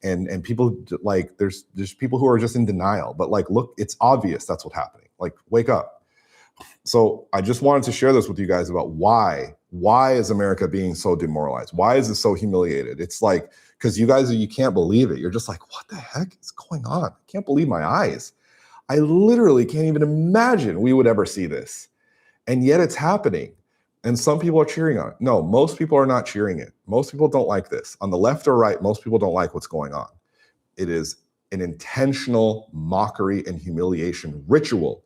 And people like, there's people who are just in denial, but like, look, it's obvious that's what's happening. Like, wake up. So I just wanted to share this with you guys about why is America being so demoralized? Why is it so humiliated? It's like, because you can't believe it. You're just like, what the heck is going on? I can't believe my eyes. I literally can't even imagine we would ever see this. And yet it's happening. And some people are cheering on it. No, most people are not cheering it. Most people don't like this. On the left or right, most people don't like what's going on. It is an intentional mockery and humiliation ritual.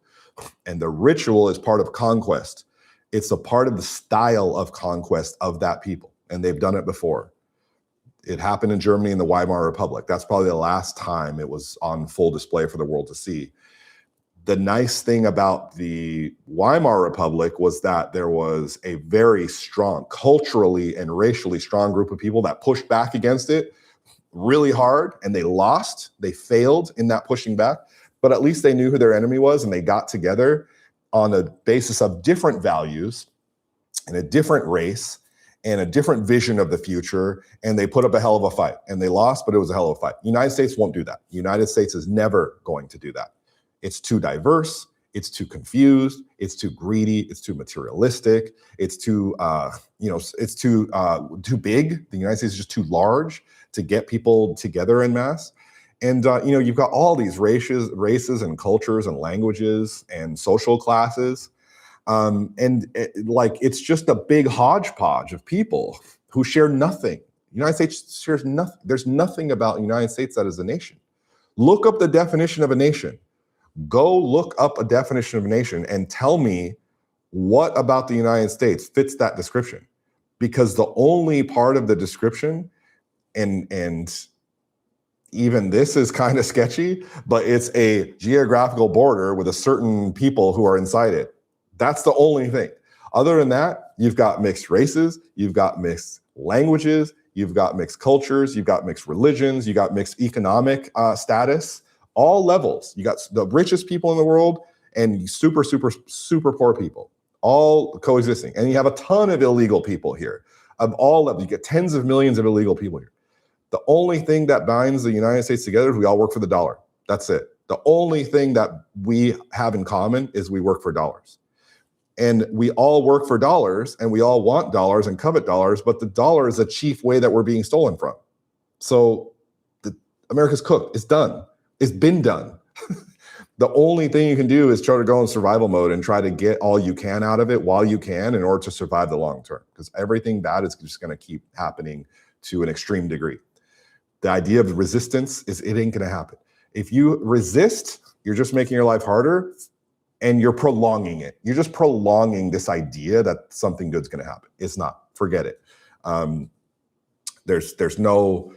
And the ritual is part of conquest. It's a part of the style of conquest of that people. And they've done it before. It happened in Germany in the Weimar Republic. That's probably the last time it was on full display for the world to see. The nice thing about the Weimar Republic was that there was a very strong, culturally and racially strong group of people that pushed back against it really hard, and they lost. They failed in that pushing back, but at least they knew who their enemy was, and they got together on a basis of different values and a different race and a different vision of the future, and they put up a hell of a fight. And they lost, but it was a hell of a fight. The United States won't do that. The United States is never going to do that. It's too diverse, it's too confused, it's too greedy, it's too materialistic, it's too it's too big. The United States is just too large to get people together en masse. And you've got all these races and cultures and languages and social classes. It's just a big hodgepodge of people who share nothing. The United States shares nothing. There's nothing about the United States that is a nation. Look up the definition of a nation. Go look up a definition of a nation and tell me what about the United States fits that description. Because the only part of the description, and even this is kind of sketchy, but it's a geographical border with a certain people who are inside it. That's the only thing. Other than that, you've got mixed races, you've got mixed languages, you've got mixed cultures, you've got mixed religions, you got mixed economic status, all levels. You got the richest people in the world and super, super, super poor people, all coexisting. And you have a ton of illegal people here of all levels. You get tens of millions of illegal people here. The only thing that binds the United States together is we all work for the dollar. That's it. The only thing that we have in common is we work for dollars. And we all work for dollars, and we all want dollars and covet dollars, but the dollar is the chief way that we're being stolen from. So America's cooked. It's done. It's been done. The only thing you can do is try to go in survival mode and try to get all you can out of it while you can in order to survive the long term, because everything bad is just going to keep happening to an extreme degree. The idea of resistance is it ain't going to happen. If you resist, you're just making your life harder and you're prolonging it. You're just prolonging this idea that something good's going to happen. It's not. Forget it. There's no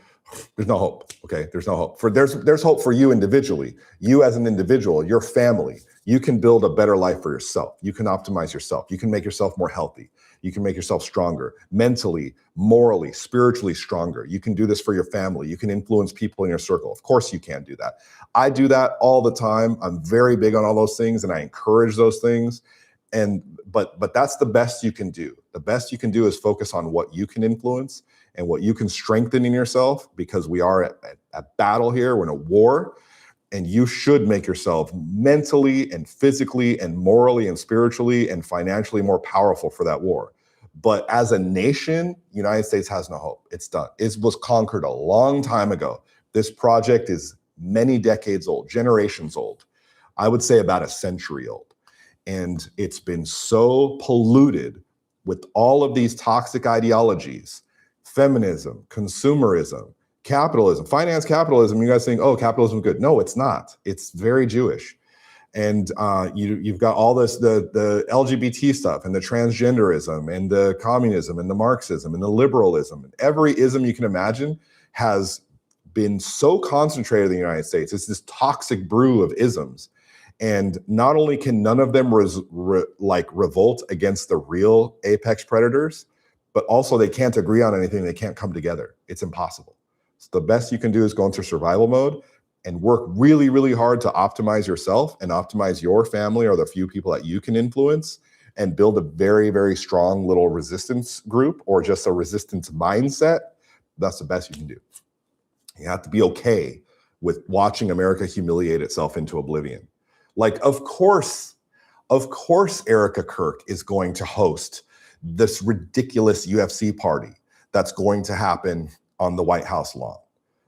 hope. Okay, there's no hope. There's hope for you individually. You as an individual, your family. You can build a better life for yourself. You can optimize yourself. You can make yourself more healthy. You can make yourself stronger, mentally, morally, spiritually stronger. You can do this for your family. You can influence people in your circle. Of course you can do that. I do that all the time. I'm very big on all those things, and I encourage those things. But that's the best you can do. The best you can do is focus on what you can influence and what you can strengthen in yourself, because we are at battle here. We're in a war. And you should make yourself mentally and physically and morally and spiritually and financially more powerful for that war. But as a nation, the United States has no hope. It's done. It was conquered a long time ago. This project is many decades old, generations old. I would say about a century old. And it's been so polluted with all of these toxic ideologies, feminism, consumerism, capitalism, finance capitalism. You guys think, oh, capitalism is good. No, it's not. It's very Jewish. And you've got all this, the LGBT stuff and the transgenderism and the communism and the Marxism and the liberalism. And every ism you can imagine has been so concentrated in the United States. It's this toxic brew of isms. And not only can none of them revolt against the real apex predators, but also they can't agree on anything. They can't come together. It's impossible. So the best you can do is go into survival mode and work really, really hard to optimize yourself and optimize your family or the few people that you can influence, and build a very, very strong little resistance group or just a resistance mindset. That's the best you can do. You have to be okay with watching America humiliate itself into oblivion. Like, of course, Erica Kirk is going to host this ridiculous UFC party that's going to happen on the White House lawn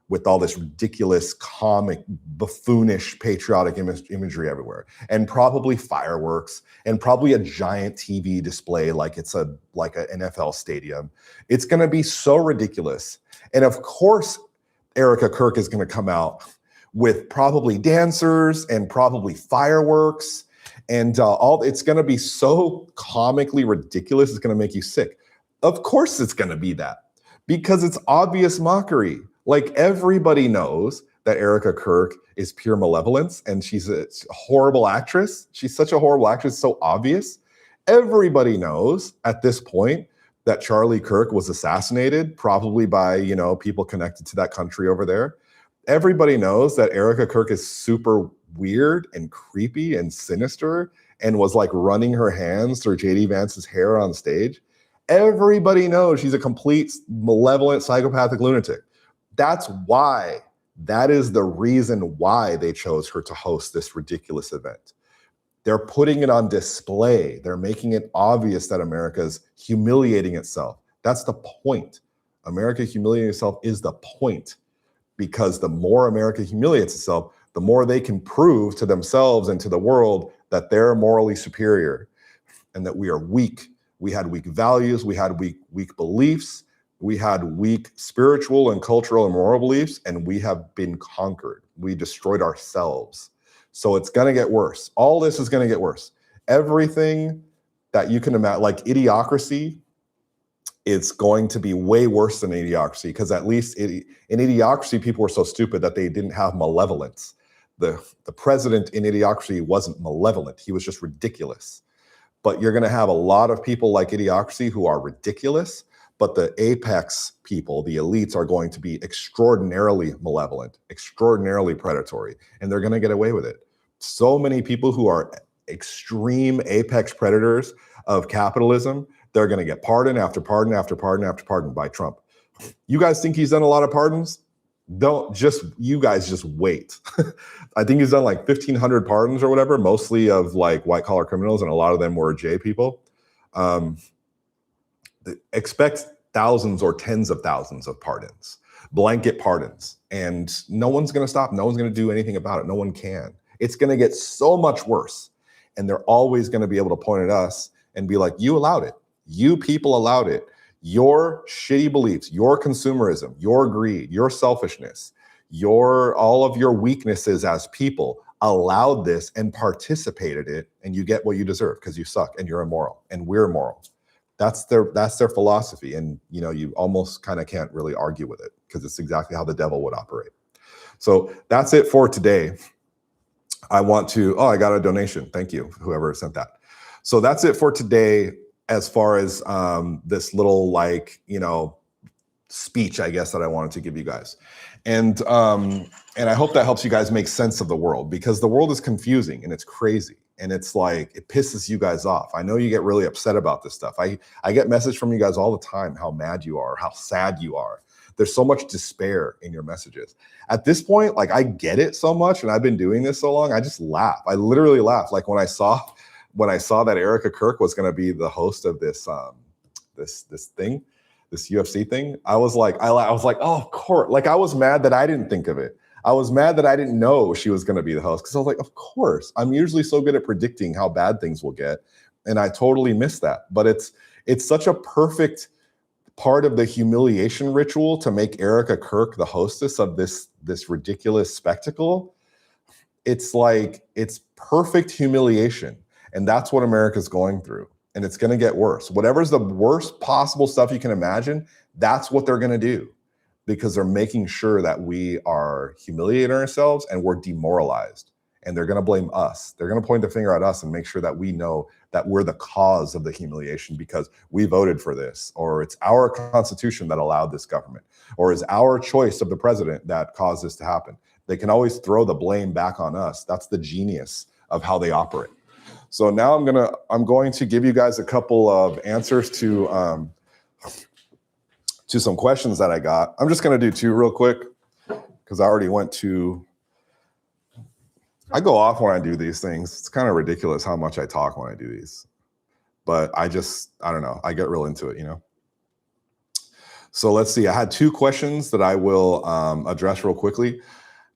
with all this ridiculous, comic, buffoonish, patriotic imagery everywhere, and probably fireworks, and probably a giant TV display like it's an NFL stadium. It's going to be so ridiculous. And of course, Erica Kirk is going to come out with probably dancers and probably fireworks, and it's going to be so comically ridiculous. It's going to make you sick. Of course, it's going to be that, because it's obvious mockery. Like, everybody knows that Erica Kirk is pure malevolence and she's a horrible actress. She's such a horrible actress, so obvious. Everybody knows at this point that Charlie Kirk was assassinated, probably by, you know, people connected to that country over there. Everybody knows that Erica Kirk is super weird and creepy and sinister and was like running her hands through JD Vance's hair on stage. Everybody knows she's a complete malevolent psychopathic lunatic. That's why, that is the reason why they chose her to host this ridiculous event. They're putting it on display. They're making it obvious that America's humiliating itself. That's the point. America humiliating itself is the point, because the more America humiliates itself, the more they can prove to themselves and to the world that they're morally superior and that we are weak. We had weak values. We had weak beliefs. We had weak spiritual and cultural and moral beliefs, and we have been conquered. We destroyed ourselves. So it's going to get worse. All this is going to get worse. Everything that you can imagine, like idiocracy, it's going to be way worse than idiocracy, because at least in idiocracy, people were so stupid that they didn't have malevolence. The president in idiocracy wasn't malevolent. He was just ridiculous. But you're going to have a lot of people like idiocracy who are ridiculous, but the apex people, the elites, are going to be extraordinarily malevolent, extraordinarily predatory, and they're going to get away with it. So many people who are extreme apex predators of capitalism, they're going to get pardon after pardon after pardon after pardon by Trump. You guys think he's done a lot of pardons? You guys just wait. I think he's done like 1,500 pardons or whatever, mostly of like white collar criminals, and a lot of them were J people. Expect thousands or tens of thousands of pardons, blanket pardons, and no one's going to stop. No one's going to do anything about it. No one can. It's going to get so much worse, and they're always going to be able to point at us and be like, you allowed it. You people allowed it. Your shitty beliefs, your consumerism, your greed, your selfishness, all of your weaknesses as people allowed this and participated in it, and you get what you deserve because you suck and you're immoral and we're immoral. That's their philosophy, and you know, you almost kind of can't really argue with it because it's exactly how the devil would operate. So that's it for today. I got a donation. Thank you, whoever sent that. So that's it for today as far as this little, like, you know, speech, I guess, that I wanted to give you guys. And I hope that helps you guys make sense of the world, because the world is confusing and it's crazy. And it's like, it pisses you guys off. I know you get really upset about this stuff. I get messages from you guys all the time, how mad you are, how sad you are. There's so much despair in your messages. At this point, like, I get it so much, and I've been doing this so long, I just laugh. I literally laugh. Like when I saw that Erica Kirk was going to be the host of this UFC thing, I was like, oh, of course. Like, I was mad that I didn't think of it. I was mad that I didn't know she was going to be the host, because I was like, of course. I'm usually so good at predicting how bad things will get, and I totally missed that. But it's such a perfect part of the humiliation ritual to make Erica Kirk the hostess of this ridiculous spectacle. It's like, it's perfect humiliation, and that's what America's going through. And it's going to get worse. Whatever's the worst possible stuff you can imagine, that's what they're going to do, because they're making sure that we are humiliating ourselves and we're demoralized. And they're going to blame us. They're going to point the finger at us and make sure that we know that we're the cause of the humiliation because we voted for this, or it's our constitution that allowed this government, or is our choice of the president that caused this to happen. They can always throw the blame back on us. That's the genius of how they operate. So now I'm going to give you guys a couple of answers to some questions that I got. I'm just going to do two real quick because I already went to. I go off when I do these things. It's kind of ridiculous how much I talk when I do these, but I don't know. I get real into it, you know? So let's see. I had two questions that I will address real quickly.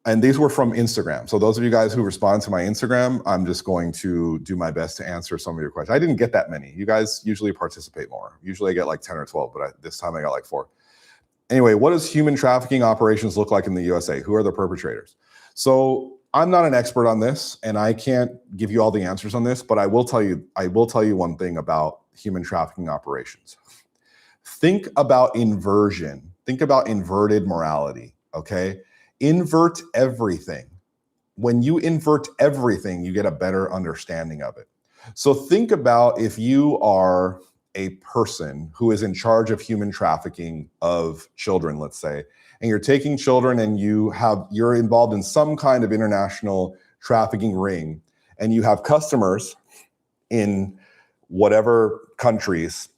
And these were from Instagram. So those of you guys who respond to my Instagram, I'm just going to do my best to answer some of your questions. I didn't get that many. You guys usually participate more. Usually I get like 10 or 12, but this time I got like 4. Anyway, what does human trafficking operations look like in the USA? Who are the perpetrators? So I'm not an expert on this, and I can't give you all the answers on this, but I will tell you one thing about human trafficking operations. Think about inversion. Think about inverted morality, okay? invert everything. When you invert everything, you get a better understanding of it. So think about if you are a person who is in charge of human trafficking of children, let's say, and you're taking children and you're involved in some kind of international trafficking ring, and you have customers in whatever countries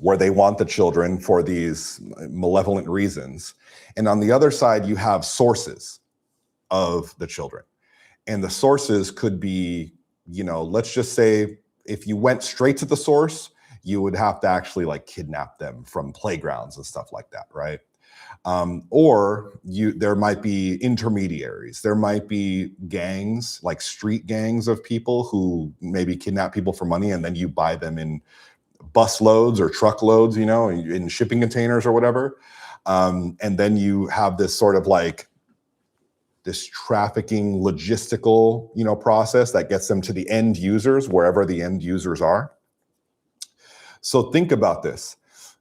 where they want the children for these malevolent reasons. And on the other side, you have sources of the children. And the sources could be, let's just say if you went straight to the source, you would have to actually like kidnap them from playgrounds and stuff like that, right? Or there might be intermediaries. There might be gangs, like street gangs of people who maybe kidnap people for money, and then you buy them in bus loads or truckloads, in shipping containers or whatever. And then you have this sort of like this trafficking logistical, process that gets them to the end users, wherever the end users are. So think about this.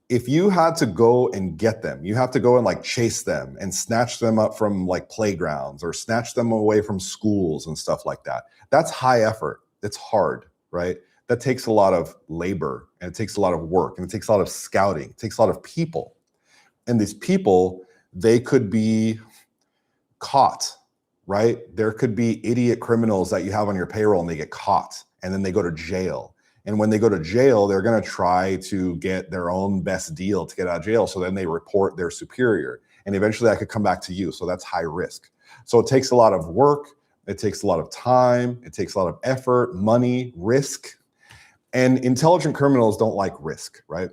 If you had to go and get them, you have to go and like chase them and snatch them up from like playgrounds or snatch them away from schools and stuff like that. That's high effort. It's hard, right? That takes a lot of labor, and it takes a lot of work, and it takes a lot of scouting. It takes a lot of people. And these people, they could be caught, right? There could be idiot criminals that you have on your payroll and they get caught and then they go to jail. And when they go to jail, they're going to try to get their own best deal to get out of jail. So then they report their superior, and eventually that could come back to you. So that's high risk. So it takes a lot of work. It takes a lot of time. It takes a lot of effort, money, risk. And intelligent criminals don't like risk, right?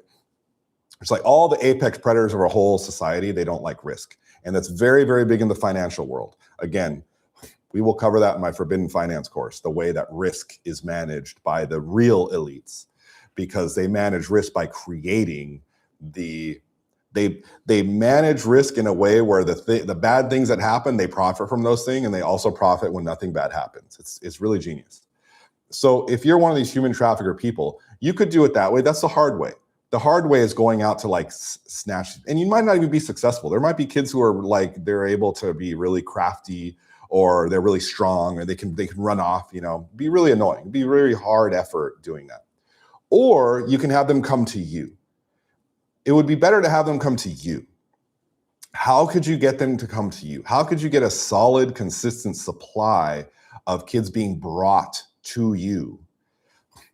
It's like all the apex predators of our whole society, they don't like risk. And that's very, very big in the financial world. Again, we will cover that in my Forbidden Finance course, the way that risk is managed by the real elites, because they manage risk by creating they manage risk in a way where the bad things that happen, they profit from those things, and they also profit when nothing bad happens. It's really genius. So if you're one of these human trafficker people, you could do it that way. That's the hard way. The hard way is going out to like snatch, and you might not even be successful. There might be kids who are like, they're able to be really crafty, or they're really strong, or they can run off, be really annoying, be really hard effort doing that. Or you can have them come to you. It would be better to have them come to you. How could you get them to come to you? How could you get a solid, consistent supply of kids being brought to you?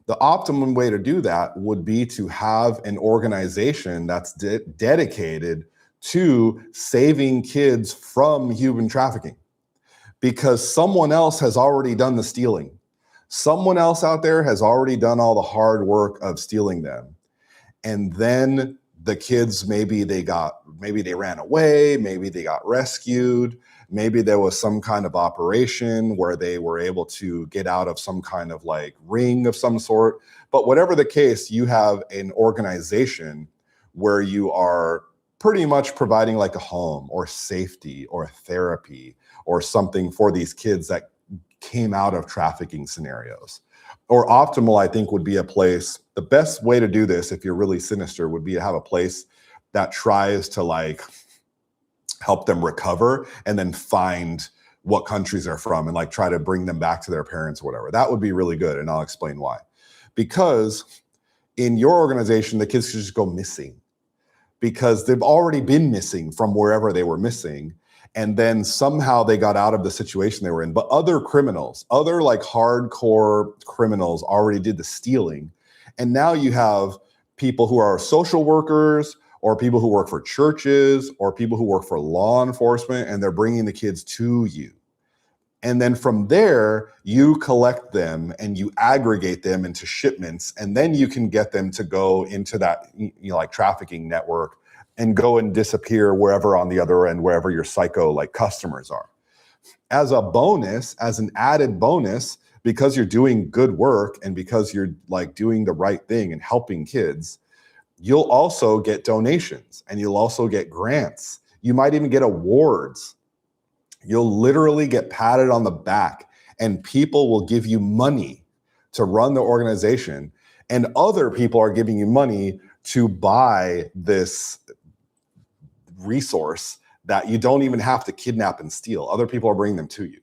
The optimum way to do that would be to have an organization that's dedicated to saving kids from human trafficking, because someone else has already done the stealing. Someone else out there has already done all the hard work of stealing them. And then the kids, maybe they ran away, maybe they got rescued, maybe there was some kind of operation where they were able to get out of some kind of like ring of some sort. But whatever the case, you have an organization where you are pretty much providing like a home or safety or therapy or something for these kids that came out of trafficking scenarios. Or optimal, I think, would be a place. The best way to do this, if you're really sinister, would be to have a place that tries to like help them recover and then find what countries they're from and like try to bring them back to their parents or whatever. That would be really good, and I'll explain why. Because in your organization, the kids should just go missing, because they've already been missing from wherever they were missing. And then somehow they got out of the situation they were in. But other criminals, other like hardcore criminals already did the stealing. And now you have people who are social workers, or people who work for churches, or people who work for law enforcement, and they're bringing the kids to you. And then from there, you collect them and you aggregate them into shipments, and then you can get them to go into that, like trafficking network and go and disappear wherever on the other end, wherever your psycho like customers are. As a bonus, as an added bonus, because you're doing good work and because you're like doing the right thing and helping kids, you'll also get donations and you'll also get grants. You might even get awards. You'll literally get patted on the back, and people will give you money to run the organization, and other people are giving you money to buy this resource that you don't even have to kidnap and steal. Other people are bringing them to you.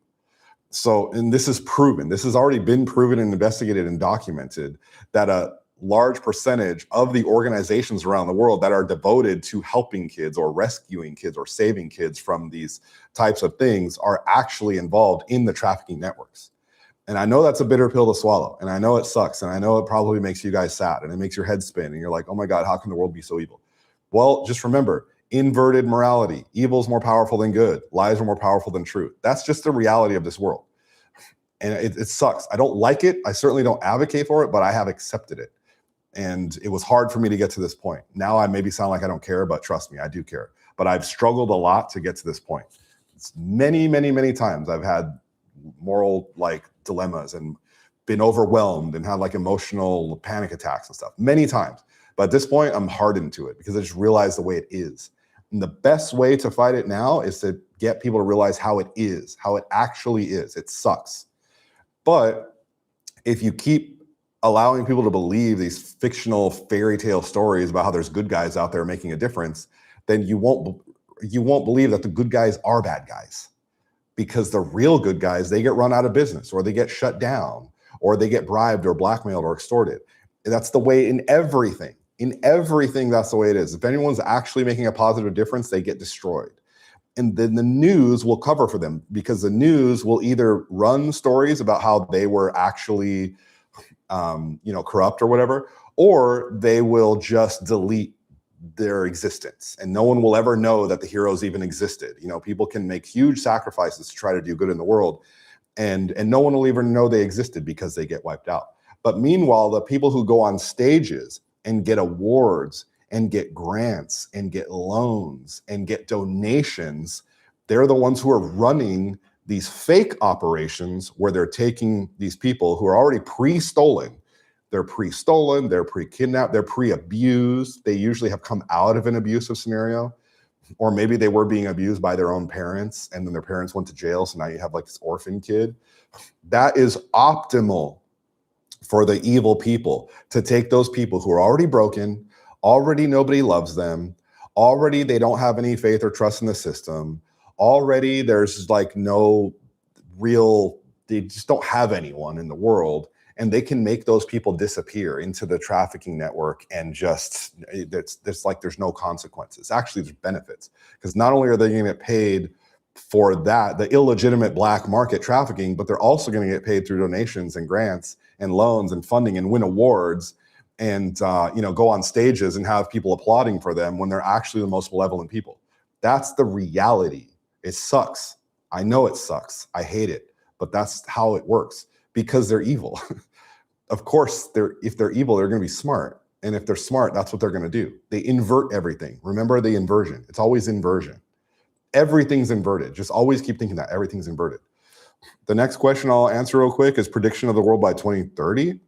So, and this is proven, this has already been proven and investigated and documented, that a large percentage of the organizations around the world that are devoted to helping kids or rescuing kids or saving kids from these types of things are actually involved in the trafficking networks. And I know that's a bitter pill to swallow, and I know it sucks, and I know it probably makes you guys sad, and it makes your head spin, and you're like, oh my God, how can the world be so evil? Well, just remember, inverted morality. Evil is more powerful than good. Lies are more powerful than truth. That's just the reality of this world. And it sucks. I don't like it. I certainly don't advocate for it, but I have accepted it. And it was hard for me to get to this point. Now I maybe sound like I don't care, but trust me, I do care. But I've struggled a lot to get to this point. It's many, many, many times I've had moral like dilemmas and been overwhelmed and had like emotional panic attacks and stuff many times. But at this point, I'm hardened to it because I just realized the way it is. And the best way to fight it now is to get people to realize how it is, how it actually is. It sucks. But if you keep allowing people to believe these fictional fairy tale stories about how there's good guys out there making a difference, then you won't believe that the good guys are bad guys. Because the real good guys, they get run out of business, or they get shut down, or they get bribed or blackmailed or extorted. That's the way in everything. In everything, that's the way it is. If anyone's actually making a positive difference, they get destroyed. And then the news will cover for them, because the news will either run stories about how they were actually, corrupt or whatever, or they will just delete their existence, and no one will ever know that the heroes even existed. People can make huge sacrifices to try to do good in the world, and no one will even know they existed because they get wiped out. But meanwhile, the people who go on stages and get awards and get grants and get loans and get donations, they're the ones who are running these fake operations where they're taking these people who are already pre-stolen. They're pre-stolen, they're pre-kidnapped, they're pre-abused. They usually have come out of an abusive scenario, or maybe they were being abused by their own parents and then their parents went to jail, so now you have like this orphan kid. That is optimal for the evil people, to take those people who are already broken, already nobody loves them, already they don't have any faith or trust in the system, already there's like no real, they just don't have anyone in the world, and they can make those people disappear into the trafficking network, and just there's no consequences. Actually, there's benefits, because not only are they going to get paid for that, the illegitimate black market trafficking, but they're also going to get paid through donations and grants and loans and funding and win awards and go on stages and have people applauding for them when they're actually the most malevolent people. That's the reality. It sucks. I know it sucks. I hate it, but that's how it works, because they're evil. Of course, if they're evil, they're going to be smart. And if they're smart, that's what they're going to do. They invert everything. Remember the inversion. It's always inversion. Everything's inverted. Just always keep thinking that everything's inverted. The next question I'll answer real quick is prediction of the world by 2030.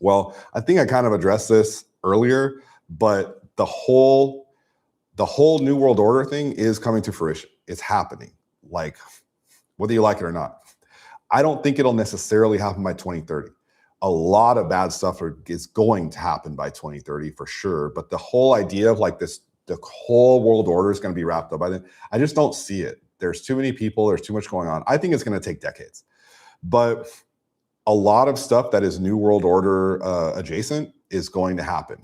Well, I think I kind of addressed this earlier, but the whole New World Order thing is coming to fruition. It's happening, like whether you like it or not. I don't think it'll necessarily happen by 2030. A lot of bad stuff is going to happen by 2030 for sure. But the whole idea of like this, the whole world order is going to be wrapped up by then, I just don't see it. There's too many people. There's too much going on. I think it's going to take decades. But a lot of stuff that is New World Order adjacent is going to happen.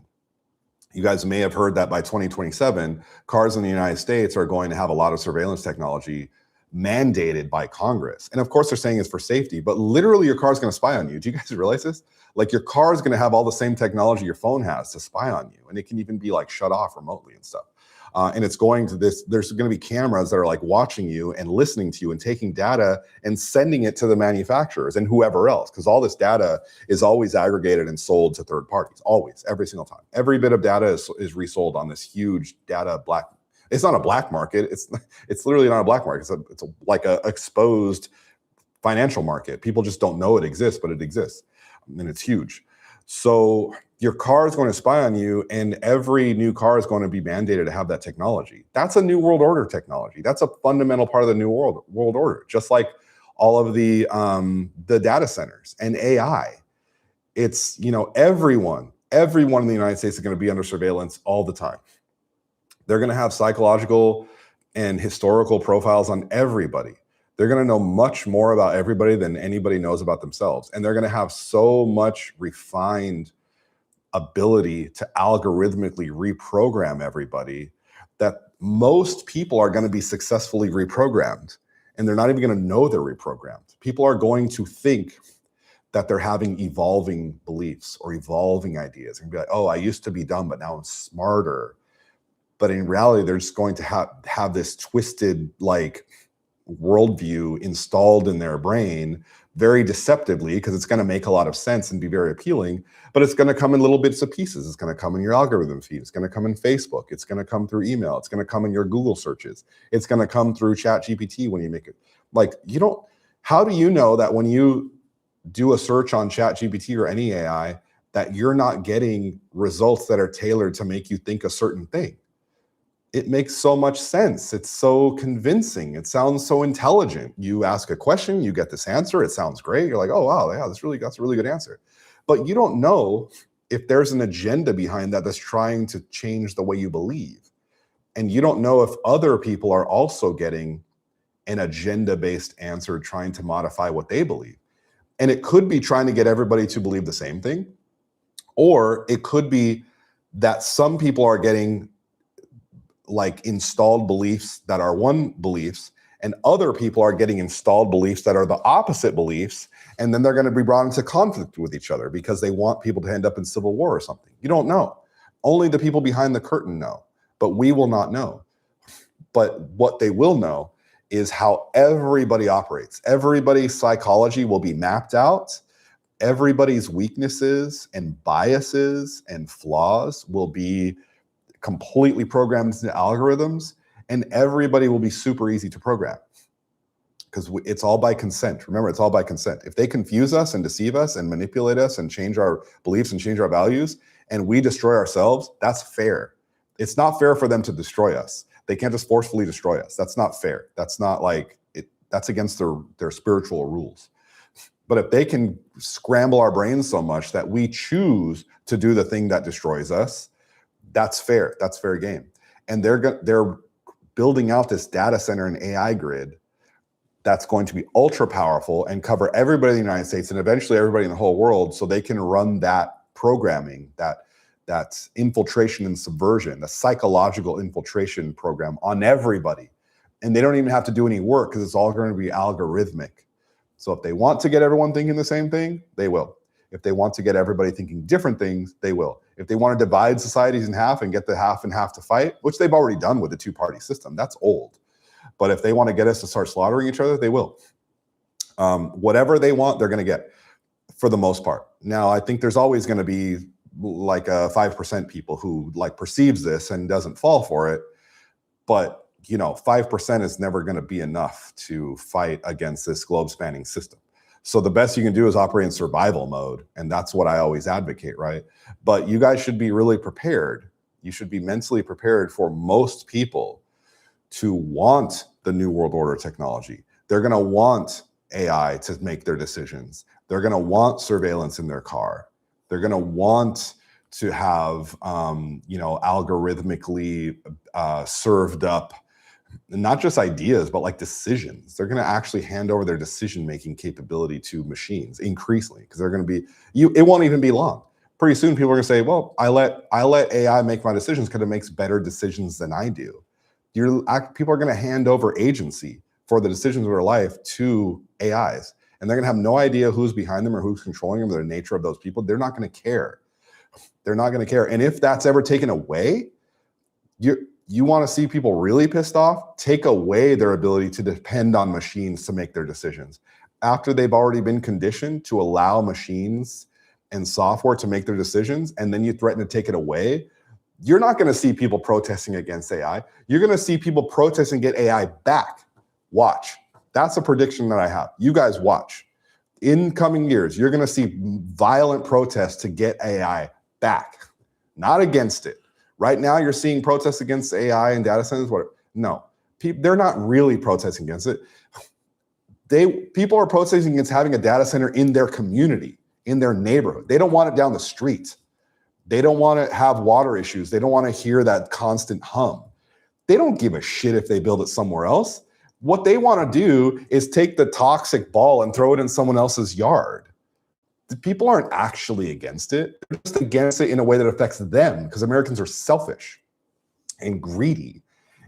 You guys may have heard that by 2027, cars in the United States are going to have a lot of surveillance technology mandated by Congress. And of course, they're saying it's for safety, but literally your car is going to spy on you. Do you guys realize this? Like your car is going to have all the same technology your phone has to spy on you. And it can even be like shut off remotely and stuff. And it's going to this, there's going to be cameras that are like watching you and listening to you and taking data and sending it to the manufacturers and whoever else, because all this data is always aggregated and sold to third parties, always, every single time. Every bit of data is resold on this huge data black. It's not a black market. It's literally not a black market. It's like a exposed financial market. People just don't know it exists, but it exists, and it's huge. So your car is going to spy on you, and every new car is going to be mandated to have that technology. That's a New World Order technology. That's a fundamental part of the New World Order, just like all of the data centers and AI. It's, everyone in the United States is going to be under surveillance all the time. They're going to have psychological and historical profiles on everybody. They're going to know much more about everybody than anybody knows about themselves. And they're going to have so much refined ability to algorithmically reprogram everybody that most people are going to be successfully reprogrammed. And they're not even going to know they're reprogrammed. People are going to think that they're having evolving beliefs or evolving ideas and be like, oh, I used to be dumb, but now I'm smarter. But in reality, they're just going to have this twisted like worldview installed in their brain very deceptively, because it's going to make a lot of sense and be very appealing, but it's going to come in little bits of pieces. It's going to come in your algorithm feed. It's going to come in Facebook. It's going to come through email. It's going to come in your Google searches. It's going to come through ChatGPT when you make it. Like, how do you know that when you do a search on ChatGPT or any AI that you're not getting results that are tailored to make you think a certain thing? It makes so much sense. It's so convincing. It sounds so intelligent. You ask a question, you get this answer. It sounds great. You're like, oh, wow, yeah, that's a really good answer. But you don't know if there's an agenda behind that that's trying to change the way you believe. And you don't know if other people are also getting an agenda-based answer trying to modify what they believe. And it could be trying to get everybody to believe the same thing. Or it could be that some people are getting like installed beliefs that are one beliefs, and other people are getting installed beliefs that are the opposite beliefs, and then they're going to be brought into conflict with each other because they want people to end up in civil war or something. You don't know. Only the people behind the curtain know, but we will not know. But what they will know is how everybody operates. Everybody's psychology will be mapped out. Everybody's weaknesses and biases and flaws will be completely programmed into algorithms, and everybody will be super easy to program because it's all by consent. Remember, it's all by consent. If they confuse us and deceive us and manipulate us and change our beliefs and change our values, and we destroy ourselves, that's fair. It's not fair for them to destroy us. They can't just forcefully destroy us. That's not fair. That's not like it. That's against their spiritual rules. But if they can scramble our brains so much that we choose to do the thing that destroys us, that's fair. That's fair game. And they're building out this data center and AI grid that's going to be ultra powerful and cover everybody in the United States and eventually everybody in the whole world, so they can run that programming, that infiltration and subversion, the psychological infiltration program on everybody. And they don't even have to do any work because it's all going to be algorithmic. So if they want to get everyone thinking the same thing, they will. If they want to get everybody thinking different things, they will. If they want to divide societies in half and get the half and half to fight, which they've already done with the two-party system, that's old. But if they want to get us to start slaughtering each other, they will. Whatever they want, they're going to get, for the most part. Now, I think there's always going to be like a 5% people who like perceives this and doesn't fall for it. But 5% is never going to be enough to fight against this globe-spanning system. So the best you can do is operate in survival mode. And that's what I always advocate, right? But you guys should be really prepared. You should be mentally prepared for most people to want the New World Order technology. They're going to want AI to make their decisions. They're going to want surveillance in their car. They're going to want to have, algorithmically served up, not just ideas, but like decisions. They're going to actually hand over their decision-making capability to machines increasingly, because they're going to be, it won't even be long. Pretty soon people are going to say, well, I let AI make my decisions because it makes better decisions than I do. People are going to hand over agency for the decisions of their life to AIs. And they're going to have no idea who's behind them or who's controlling them, or the nature of those people. They're not going to care. They're not going to care. And if that's ever taken away, you want to see people really pissed off? Take away their ability to depend on machines to make their decisions. After they've already been conditioned to allow machines and software to make their decisions, and then you threaten to take it away, you're not going to see people protesting against AI. You're going to see people protesting to get AI back. Watch. That's a prediction that I have. You guys watch. In coming years, you're going to see violent protests to get AI back, not against it. Right now, you're seeing protests against AI and data centers. No, they're not really protesting against it. People are protesting against having a data center in their community, in their neighborhood. They don't want it down the street. They don't want to have water issues. They don't want to hear that constant hum. They don't give a shit if they build it somewhere else. What they want to do is take the toxic ball and throw it in someone else's yard. The people aren't actually against it. They're just against it in a way that affects them, because Americans are selfish and greedy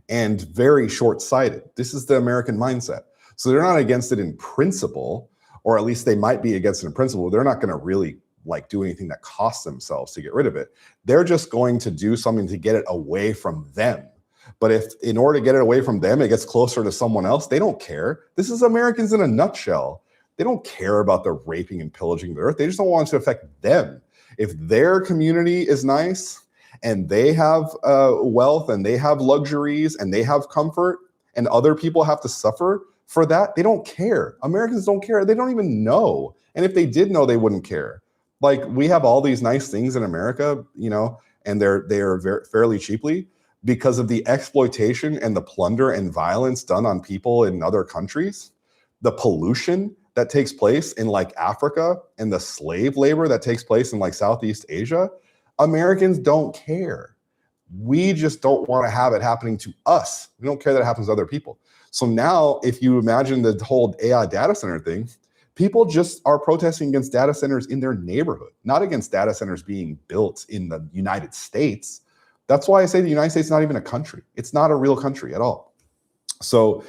and very short-sighted. This is the American mindset. So they're not against it in principle, or at least they might be against it in principle. They're not going to really like do anything that costs themselves to get rid of it. They're just going to do something to get it away from them. But if in order to get it away from them, it gets closer to someone else, they don't care. This is Americans in a nutshell. They don't care about the raping and pillaging of the earth. They just don't want it to affect them. If their community is nice and they have wealth and they have luxuries and they have comfort and other people have to suffer for that, they don't care. Americans don't care. They don't even know. And if they did know, they wouldn't care. Like, we have all these nice things in America, you know, and they are fairly cheaply because of the exploitation and the plunder and violence done on people in other countries, the pollution that takes place in like Africa and the slave labor that takes place in like Southeast Asia. Americans don't care. We just don't want to have it happening to us. We don't care that it happens to other people. So now if you imagine the whole AI data center thing, people just are protesting against data centers in their neighborhood, not against data centers being built in the United States. That's why I say the United States is not even a country. It's not a real country at all. So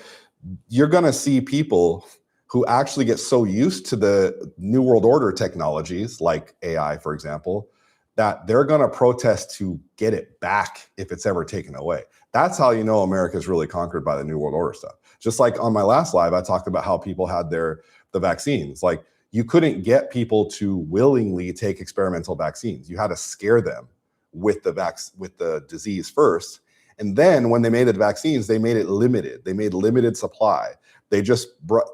you're going to see people who actually get so used to the New World Order technologies, like AI, for example, that they're going to protest to get it back if it's ever taken away. That's how you know America is really conquered by the New World Order stuff. Just like on my last live, I talked about how people had the vaccines. Like, you couldn't get people to willingly take experimental vaccines. You had to scare them with the disease first. And then when they made the vaccines, they made it limited. They made limited supply. They just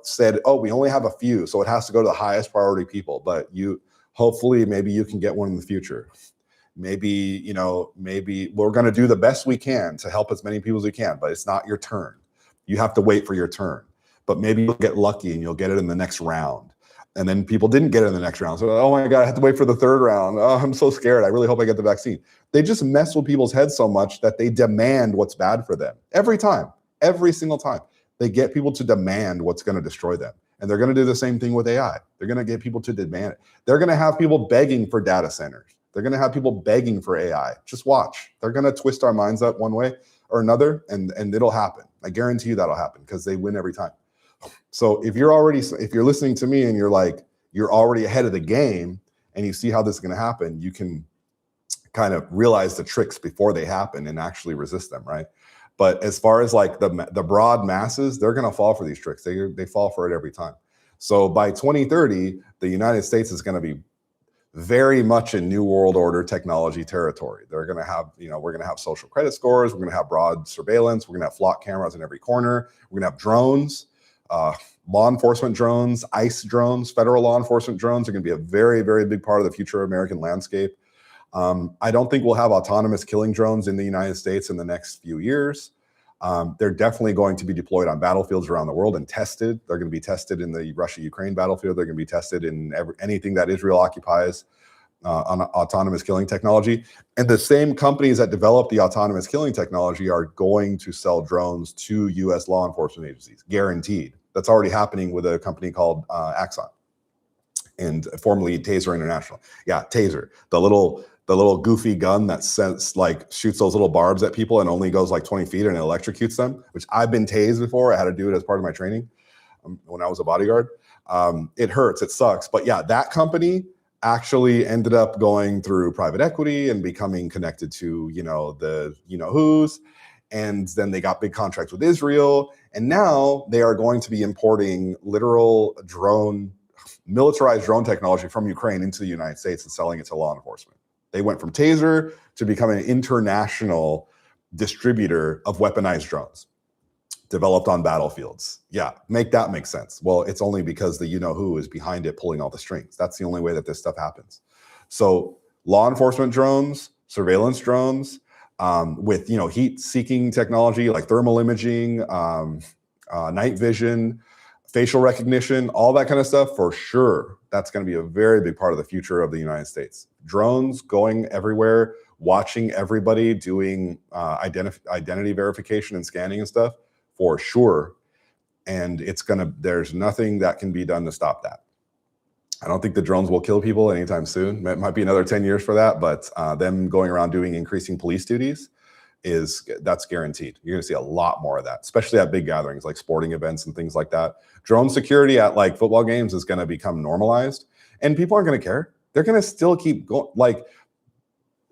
said, oh, we only have a few, so it has to go to the highest priority people. But hopefully, maybe you can get one in the future. Maybe we're going to do the best we can to help as many people as we can, but it's not your turn. You have to wait for your turn. But maybe you'll get lucky and you'll get it in the next round. And then people didn't get it in the next round. So, oh my God, I have to wait for the third round. Oh, I'm so scared. I really hope I get the vaccine. They just mess with people's heads so much that they demand what's bad for them. Every time, every single time. They get people to demand what's going to destroy them. And they're going to do the same thing with AI. They're going to get people to demand it. They're going to have people begging for data centers. They're going to have people begging for AI. Just watch. They're going to twist our minds up one way or another, and it'll happen. I guarantee you that'll happen because they win every time. So if you're listening to me and you're already ahead of the game and you see how this is going to happen, you can kind of realize the tricks before they happen and actually resist them, right? But as far as like the broad masses, they're going to fall for these tricks. They fall for it every time. So by 2030, the United States is going to be very much in New World Order technology territory. They're going to have, we're going to have social credit scores. We're going to have broad surveillance. We're going to have flock cameras in every corner. We're going to have drones, law enforcement drones, ICE drones, federal law enforcement drones are going to be a very, very big part of the future American landscape. I don't think we'll have autonomous killing drones in the United States in the next few years. They're definitely going to be deployed on battlefields around the world and tested. They're going to be tested in the Russia-Ukraine battlefield. They're going to be tested in anything that Israel occupies on autonomous killing technology. And the same companies that develop the autonomous killing technology are going to sell drones to U.S. law enforcement agencies, guaranteed. That's already happening with a company called Axon, and formerly Taser International. Yeah, Taser, the little goofy gun that shoots those little barbs at people and only goes like 20 feet and it electrocutes them, which I've been tased before. I had to do it as part of my training when I was a bodyguard. It hurts, it sucks. But yeah, that company actually ended up going through private equity and becoming connected to, the who's. And then they got big contracts with Israel. And now they are going to be importing literal militarized drone technology from Ukraine into the United States and selling it to law enforcement. They went from Taser to becoming an international distributor of weaponized drones developed on battlefields. Yeah, make that make sense. Well, it's only because the who is behind it pulling all the strings. That's the only way that this stuff happens. So law enforcement drones, surveillance drones, with heat-seeking technology like thermal imaging, night vision, facial recognition, all that kind of stuff, for sure. That's going to be a very big part of the future of the United States. Drones going everywhere watching everybody doing identity verification and scanning and stuff, for sure. And there's nothing that can be done to stop that. I don't think the drones will kill people anytime soon. It might be another 10 years for that, but them going around doing increasing police duties, that's guaranteed. You're gonna see a lot more of that, especially at big gatherings like sporting events and things like that. Drone security at like football games is gonna become normalized, and people aren't gonna care. They're gonna still keep going. Like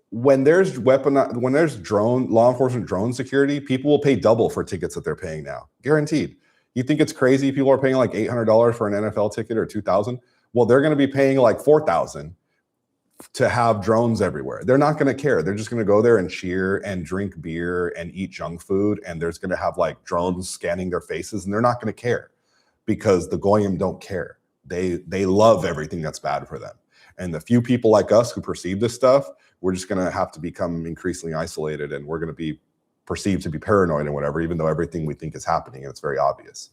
when there's law enforcement drone security, people will pay double for tickets that they're paying now, guaranteed. You think it's crazy? People are paying like $800 for an NFL ticket or $2,000. Well, they're gonna be paying like $4,000 to have drones everywhere. They're not going to care. They're just going to go there and cheer and drink beer and eat junk food. And there's going to have like drones scanning their faces, and they're not going to care because the Goyim don't care. They love everything that's bad for them. And the few people like us who perceive this stuff, we're just going to have to become increasingly isolated, and we're going to be perceived to be paranoid and whatever, even though everything we think is happening and it's very obvious.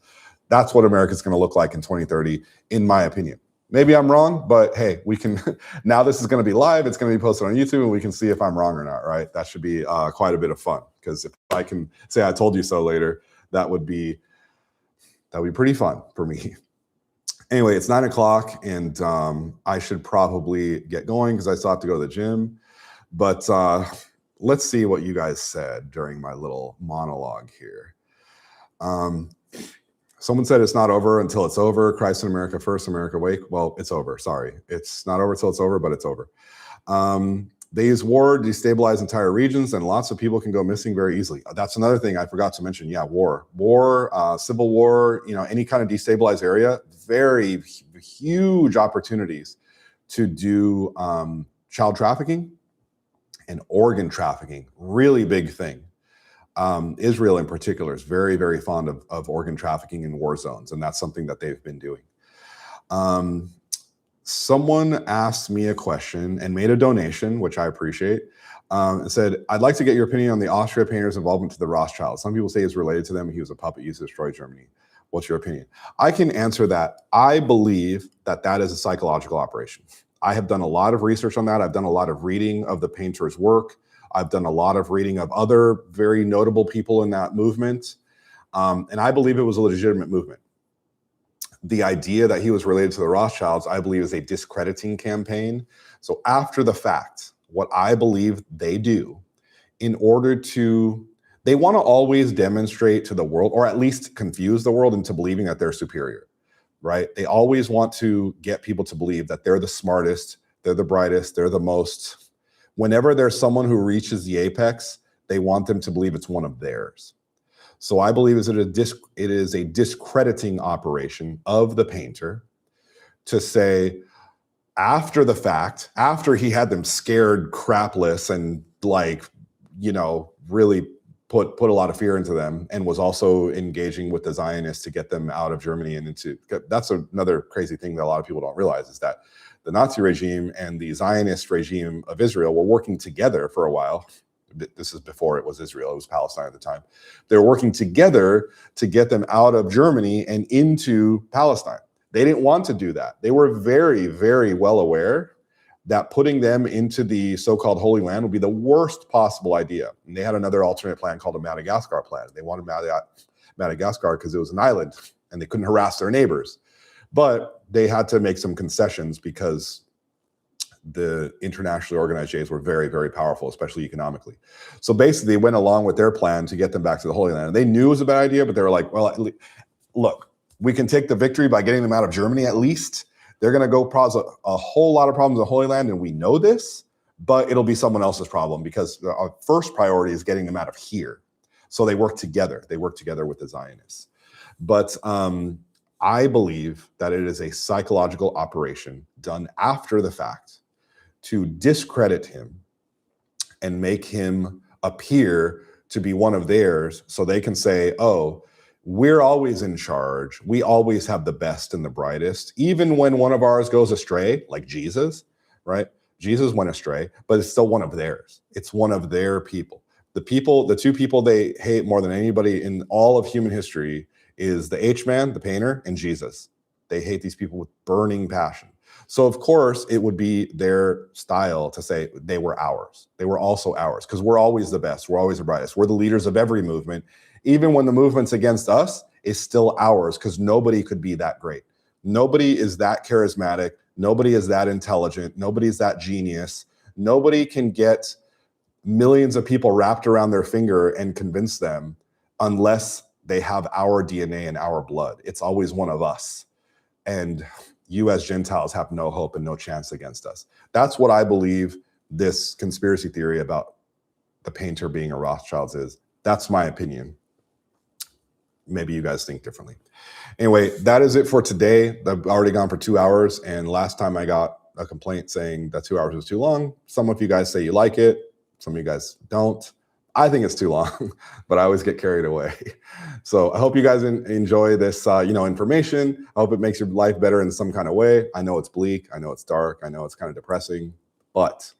That's what America's going to look like in 2030, in my opinion. Maybe I'm wrong, but hey, we can, now this is going to be live, it's going to be posted on YouTube, and we can see if I'm wrong or not, right? That should be quite a bit of fun, because if I can say I told you so later, that would be pretty fun for me. Anyway, it's 9 o'clock, and I should probably get going because I still have to go to the gym. But let's see what you guys said during my little monologue here. Someone said it's not over until it's over. Christ in America first, America wake. Well, it's over. Sorry. It's not over till it's over, but it's over. They use war to destabilize entire regions, and lots of people can go missing very easily. That's another thing I forgot to mention. Yeah, war, civil war, any kind of destabilized area, very huge opportunities to do child trafficking and organ trafficking. Really big thing. Israel in particular is very, very fond of organ trafficking in war zones, and that's something that they've been doing. Someone asked me a question and made a donation, which I appreciate. It said, I'd like to get your opinion on the Austria painter's involvement to the Rothschilds. Some people say it's related to them. He was a puppet used to destroy Germany. What's your opinion? I can answer that. I believe that is a psychological operation. I have done a lot of research on that. I've done a lot of reading of the painter's work. I've done a lot of reading of other very notable people in that movement. And I believe it was a legitimate movement. The idea that he was related to the Rothschilds, I believe, is a discrediting campaign. So after the fact, what I believe they do they want to always demonstrate to the world, or at least confuse the world into believing that they're superior, right? They always want to get people to believe that they're the smartest, they're the brightest, they're the most. Whenever there's someone who reaches the apex, they want them to believe it's one of theirs. So I believe it is a discrediting operation of the painter to say, after the fact, after he had them scared crapless and really put a lot of fear into them, and was also engaging with the Zionists to get them out of Germany and that's another crazy thing that a lot of people don't realize, is that the Nazi regime and the Zionist regime of Israel were working together for a while. This is before it was Israel, it was Palestine at the time. They were working together to get them out of Germany and into Palestine. They didn't want to do that. They were very, very well aware that putting them into the so-called Holy Land would be the worst possible idea. And they had another alternate plan called a Madagascar plan. They wanted Madagascar because it was an island and they couldn't harass their neighbors. But they had to make some concessions because the internationally organized Jays were very, very powerful, especially economically. So basically, they went along with their plan to get them back to the Holy Land. And they knew it was a bad idea, but they were like, well, look, we can take the victory by getting them out of Germany at least. They're going to go cause a whole lot of problems in the Holy Land, and we know this, but it'll be someone else's problem because our first priority is getting them out of here. So they work together. They work together with the Zionists. But I believe that it is a psychological operation done after the fact to discredit him and make him appear to be one of theirs, so they can say, oh, we're always in charge. We always have the best and the brightest, even when one of ours goes astray, like Jesus, right? Jesus went astray, but it's still one of theirs. It's one of their people. The two people they hate more than anybody in all of human history is the H-man, the painter, and Jesus. They hate these people with burning passion. So of course it would be their style to say they were ours. They were also ours because we're always the best. We're always the brightest. We're the leaders of every movement. Even when the movement's against us, it's still ours because nobody could be that great. Nobody is that charismatic. Nobody is that intelligent. Nobody is that genius. Nobody can get millions of people wrapped around their finger and convince them unless they have our DNA and our blood. It's always one of us. And you as Gentiles have no hope and no chance against us. That's what I believe this conspiracy theory about the painter being a Rothschild is. That's my opinion. Maybe you guys think differently. Anyway, that is it for today. I've already gone for 2 hours. And last time I got a complaint saying that 2 hours was too long. Some of you guys say you like it. Some of you guys don't. I think it's too long, but I always get carried away. So I hope you guys enjoy this, information. I hope it makes your life better in some kind of way. I know it's bleak. I know it's dark. I know it's kind of depressing. But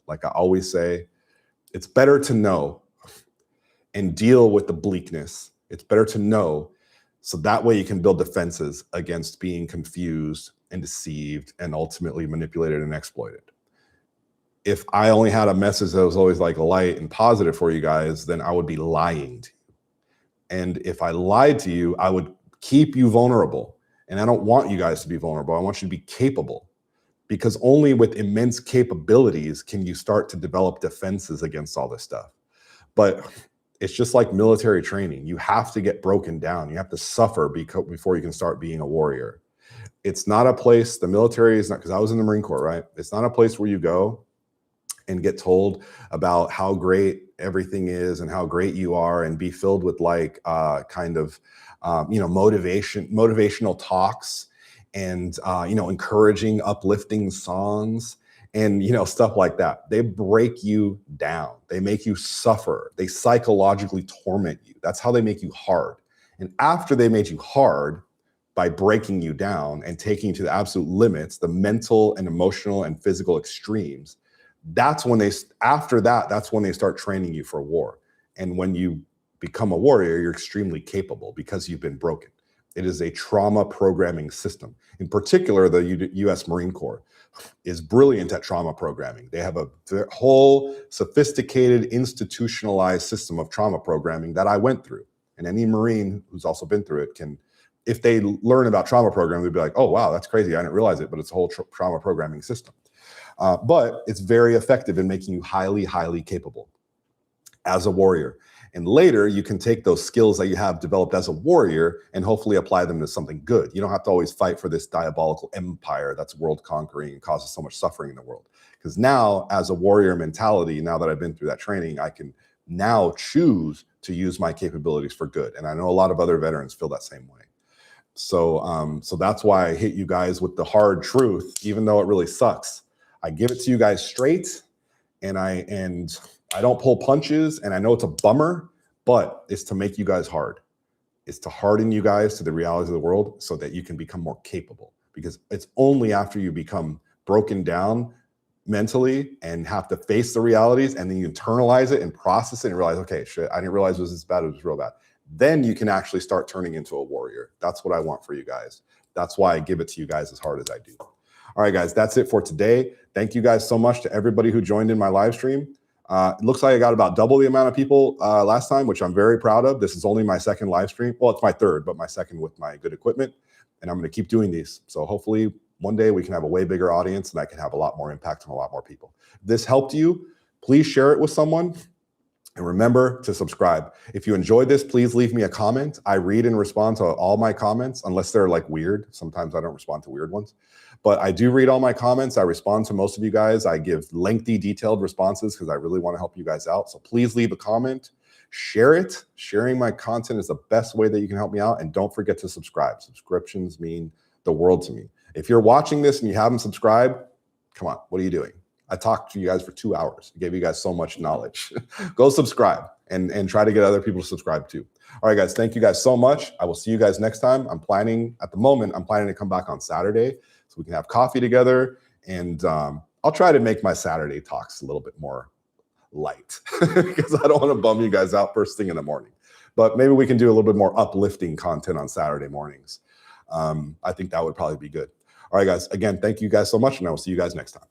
like I always say, it's better to know and deal with the bleakness. It's better to know so that way you can build defenses against being confused and deceived and ultimately manipulated and exploited. If I only had a message that was always like light and positive for you guys, then I would be lying to you. And if I lied to you, I would keep you vulnerable. And I don't want you guys to be vulnerable. I want you to be capable, because only with immense capabilities can you start to develop defenses against all this stuff. But it's just like military training. You have to get broken down. You have to suffer before you can start being a warrior. It's not a place, the military is not, because I was in the Marine Corps, right? It's not a place where you go and get told about how great everything is and how great you are and be filled with like motivational talks and encouraging, uplifting songs and stuff like that. They break you down. They make you suffer. They psychologically torment you. That's how they make you hard. And after they made you hard by breaking you down and taking you to the absolute limits, the mental and emotional and physical extremes, that's when that's when they start training you for war. And when you become a warrior, you're extremely capable because you've been broken. It is a trauma programming system. In particular, the U.S. Marine Corps is brilliant at trauma programming. They have a whole sophisticated, institutionalized system of trauma programming that I went through. And any Marine who's also been through it can, if they learn about trauma programming, they'd be like, oh, wow, that's crazy. I didn't realize it, but it's a whole trauma programming system. But it's very effective in making you highly, highly capable as a warrior. And later, you can take those skills that you have developed as a warrior and hopefully apply them to something good. You don't have to always fight for this diabolical empire that's world conquering and causes so much suffering in the world. Because now, as a warrior mentality, now that I've been through that training, I can now choose to use my capabilities for good. And I know a lot of other veterans feel that same way. So that's why I hit you guys with the hard truth, even though it really sucks. I give it to you guys straight, and I don't pull punches, and I know it's a bummer, but it's to make you guys hard. It's to harden you guys to the realities of the world so that you can become more capable, because it's only after you become broken down mentally and have to face the realities and then you internalize it and process it and realize, okay, shit, I didn't realize it was this bad, it was real bad. Then you can actually start turning into a warrior. That's what I want for you guys. That's why I give it to you guys as hard as I do. All right, guys, that's it for today. Thank you guys so much to everybody who joined in my live stream. It looks like I got about double the amount of people last time, which I'm very proud of. This is only my second live stream. Well, it's my third, but my second with my good equipment. And I'm going to keep doing these. So hopefully one day we can have a way bigger audience and I can have a lot more impact on a lot more people. If this helped you, please share it with someone. And remember to subscribe. If you enjoyed this, please leave me a comment. I read and respond to all my comments, unless they're like weird. Sometimes I don't respond to weird ones. But I do read all my comments. I respond to most of you guys. I give lengthy, detailed responses because I really want to help you guys out. So please leave a comment. Share it. Sharing my content is the best way that you can help me out. And don't forget to subscribe. Subscriptions mean the world to me. If you're watching this and you haven't subscribed, come on, what are you doing? I talked to you guys for 2 hours. I gave you guys so much knowledge. Go subscribe and try to get other people to subscribe too. All right, guys, thank you guys so much. I will see you guys next time. At the moment, I'm planning to come back on Saturday so we can have coffee together. And I'll try to make my Saturday talks a little bit more light because I don't want to bum you guys out first thing in the morning. But maybe we can do a little bit more uplifting content on Saturday mornings. I think that would probably be good. All right, guys. Again, thank you guys so much, and I will see you guys next time.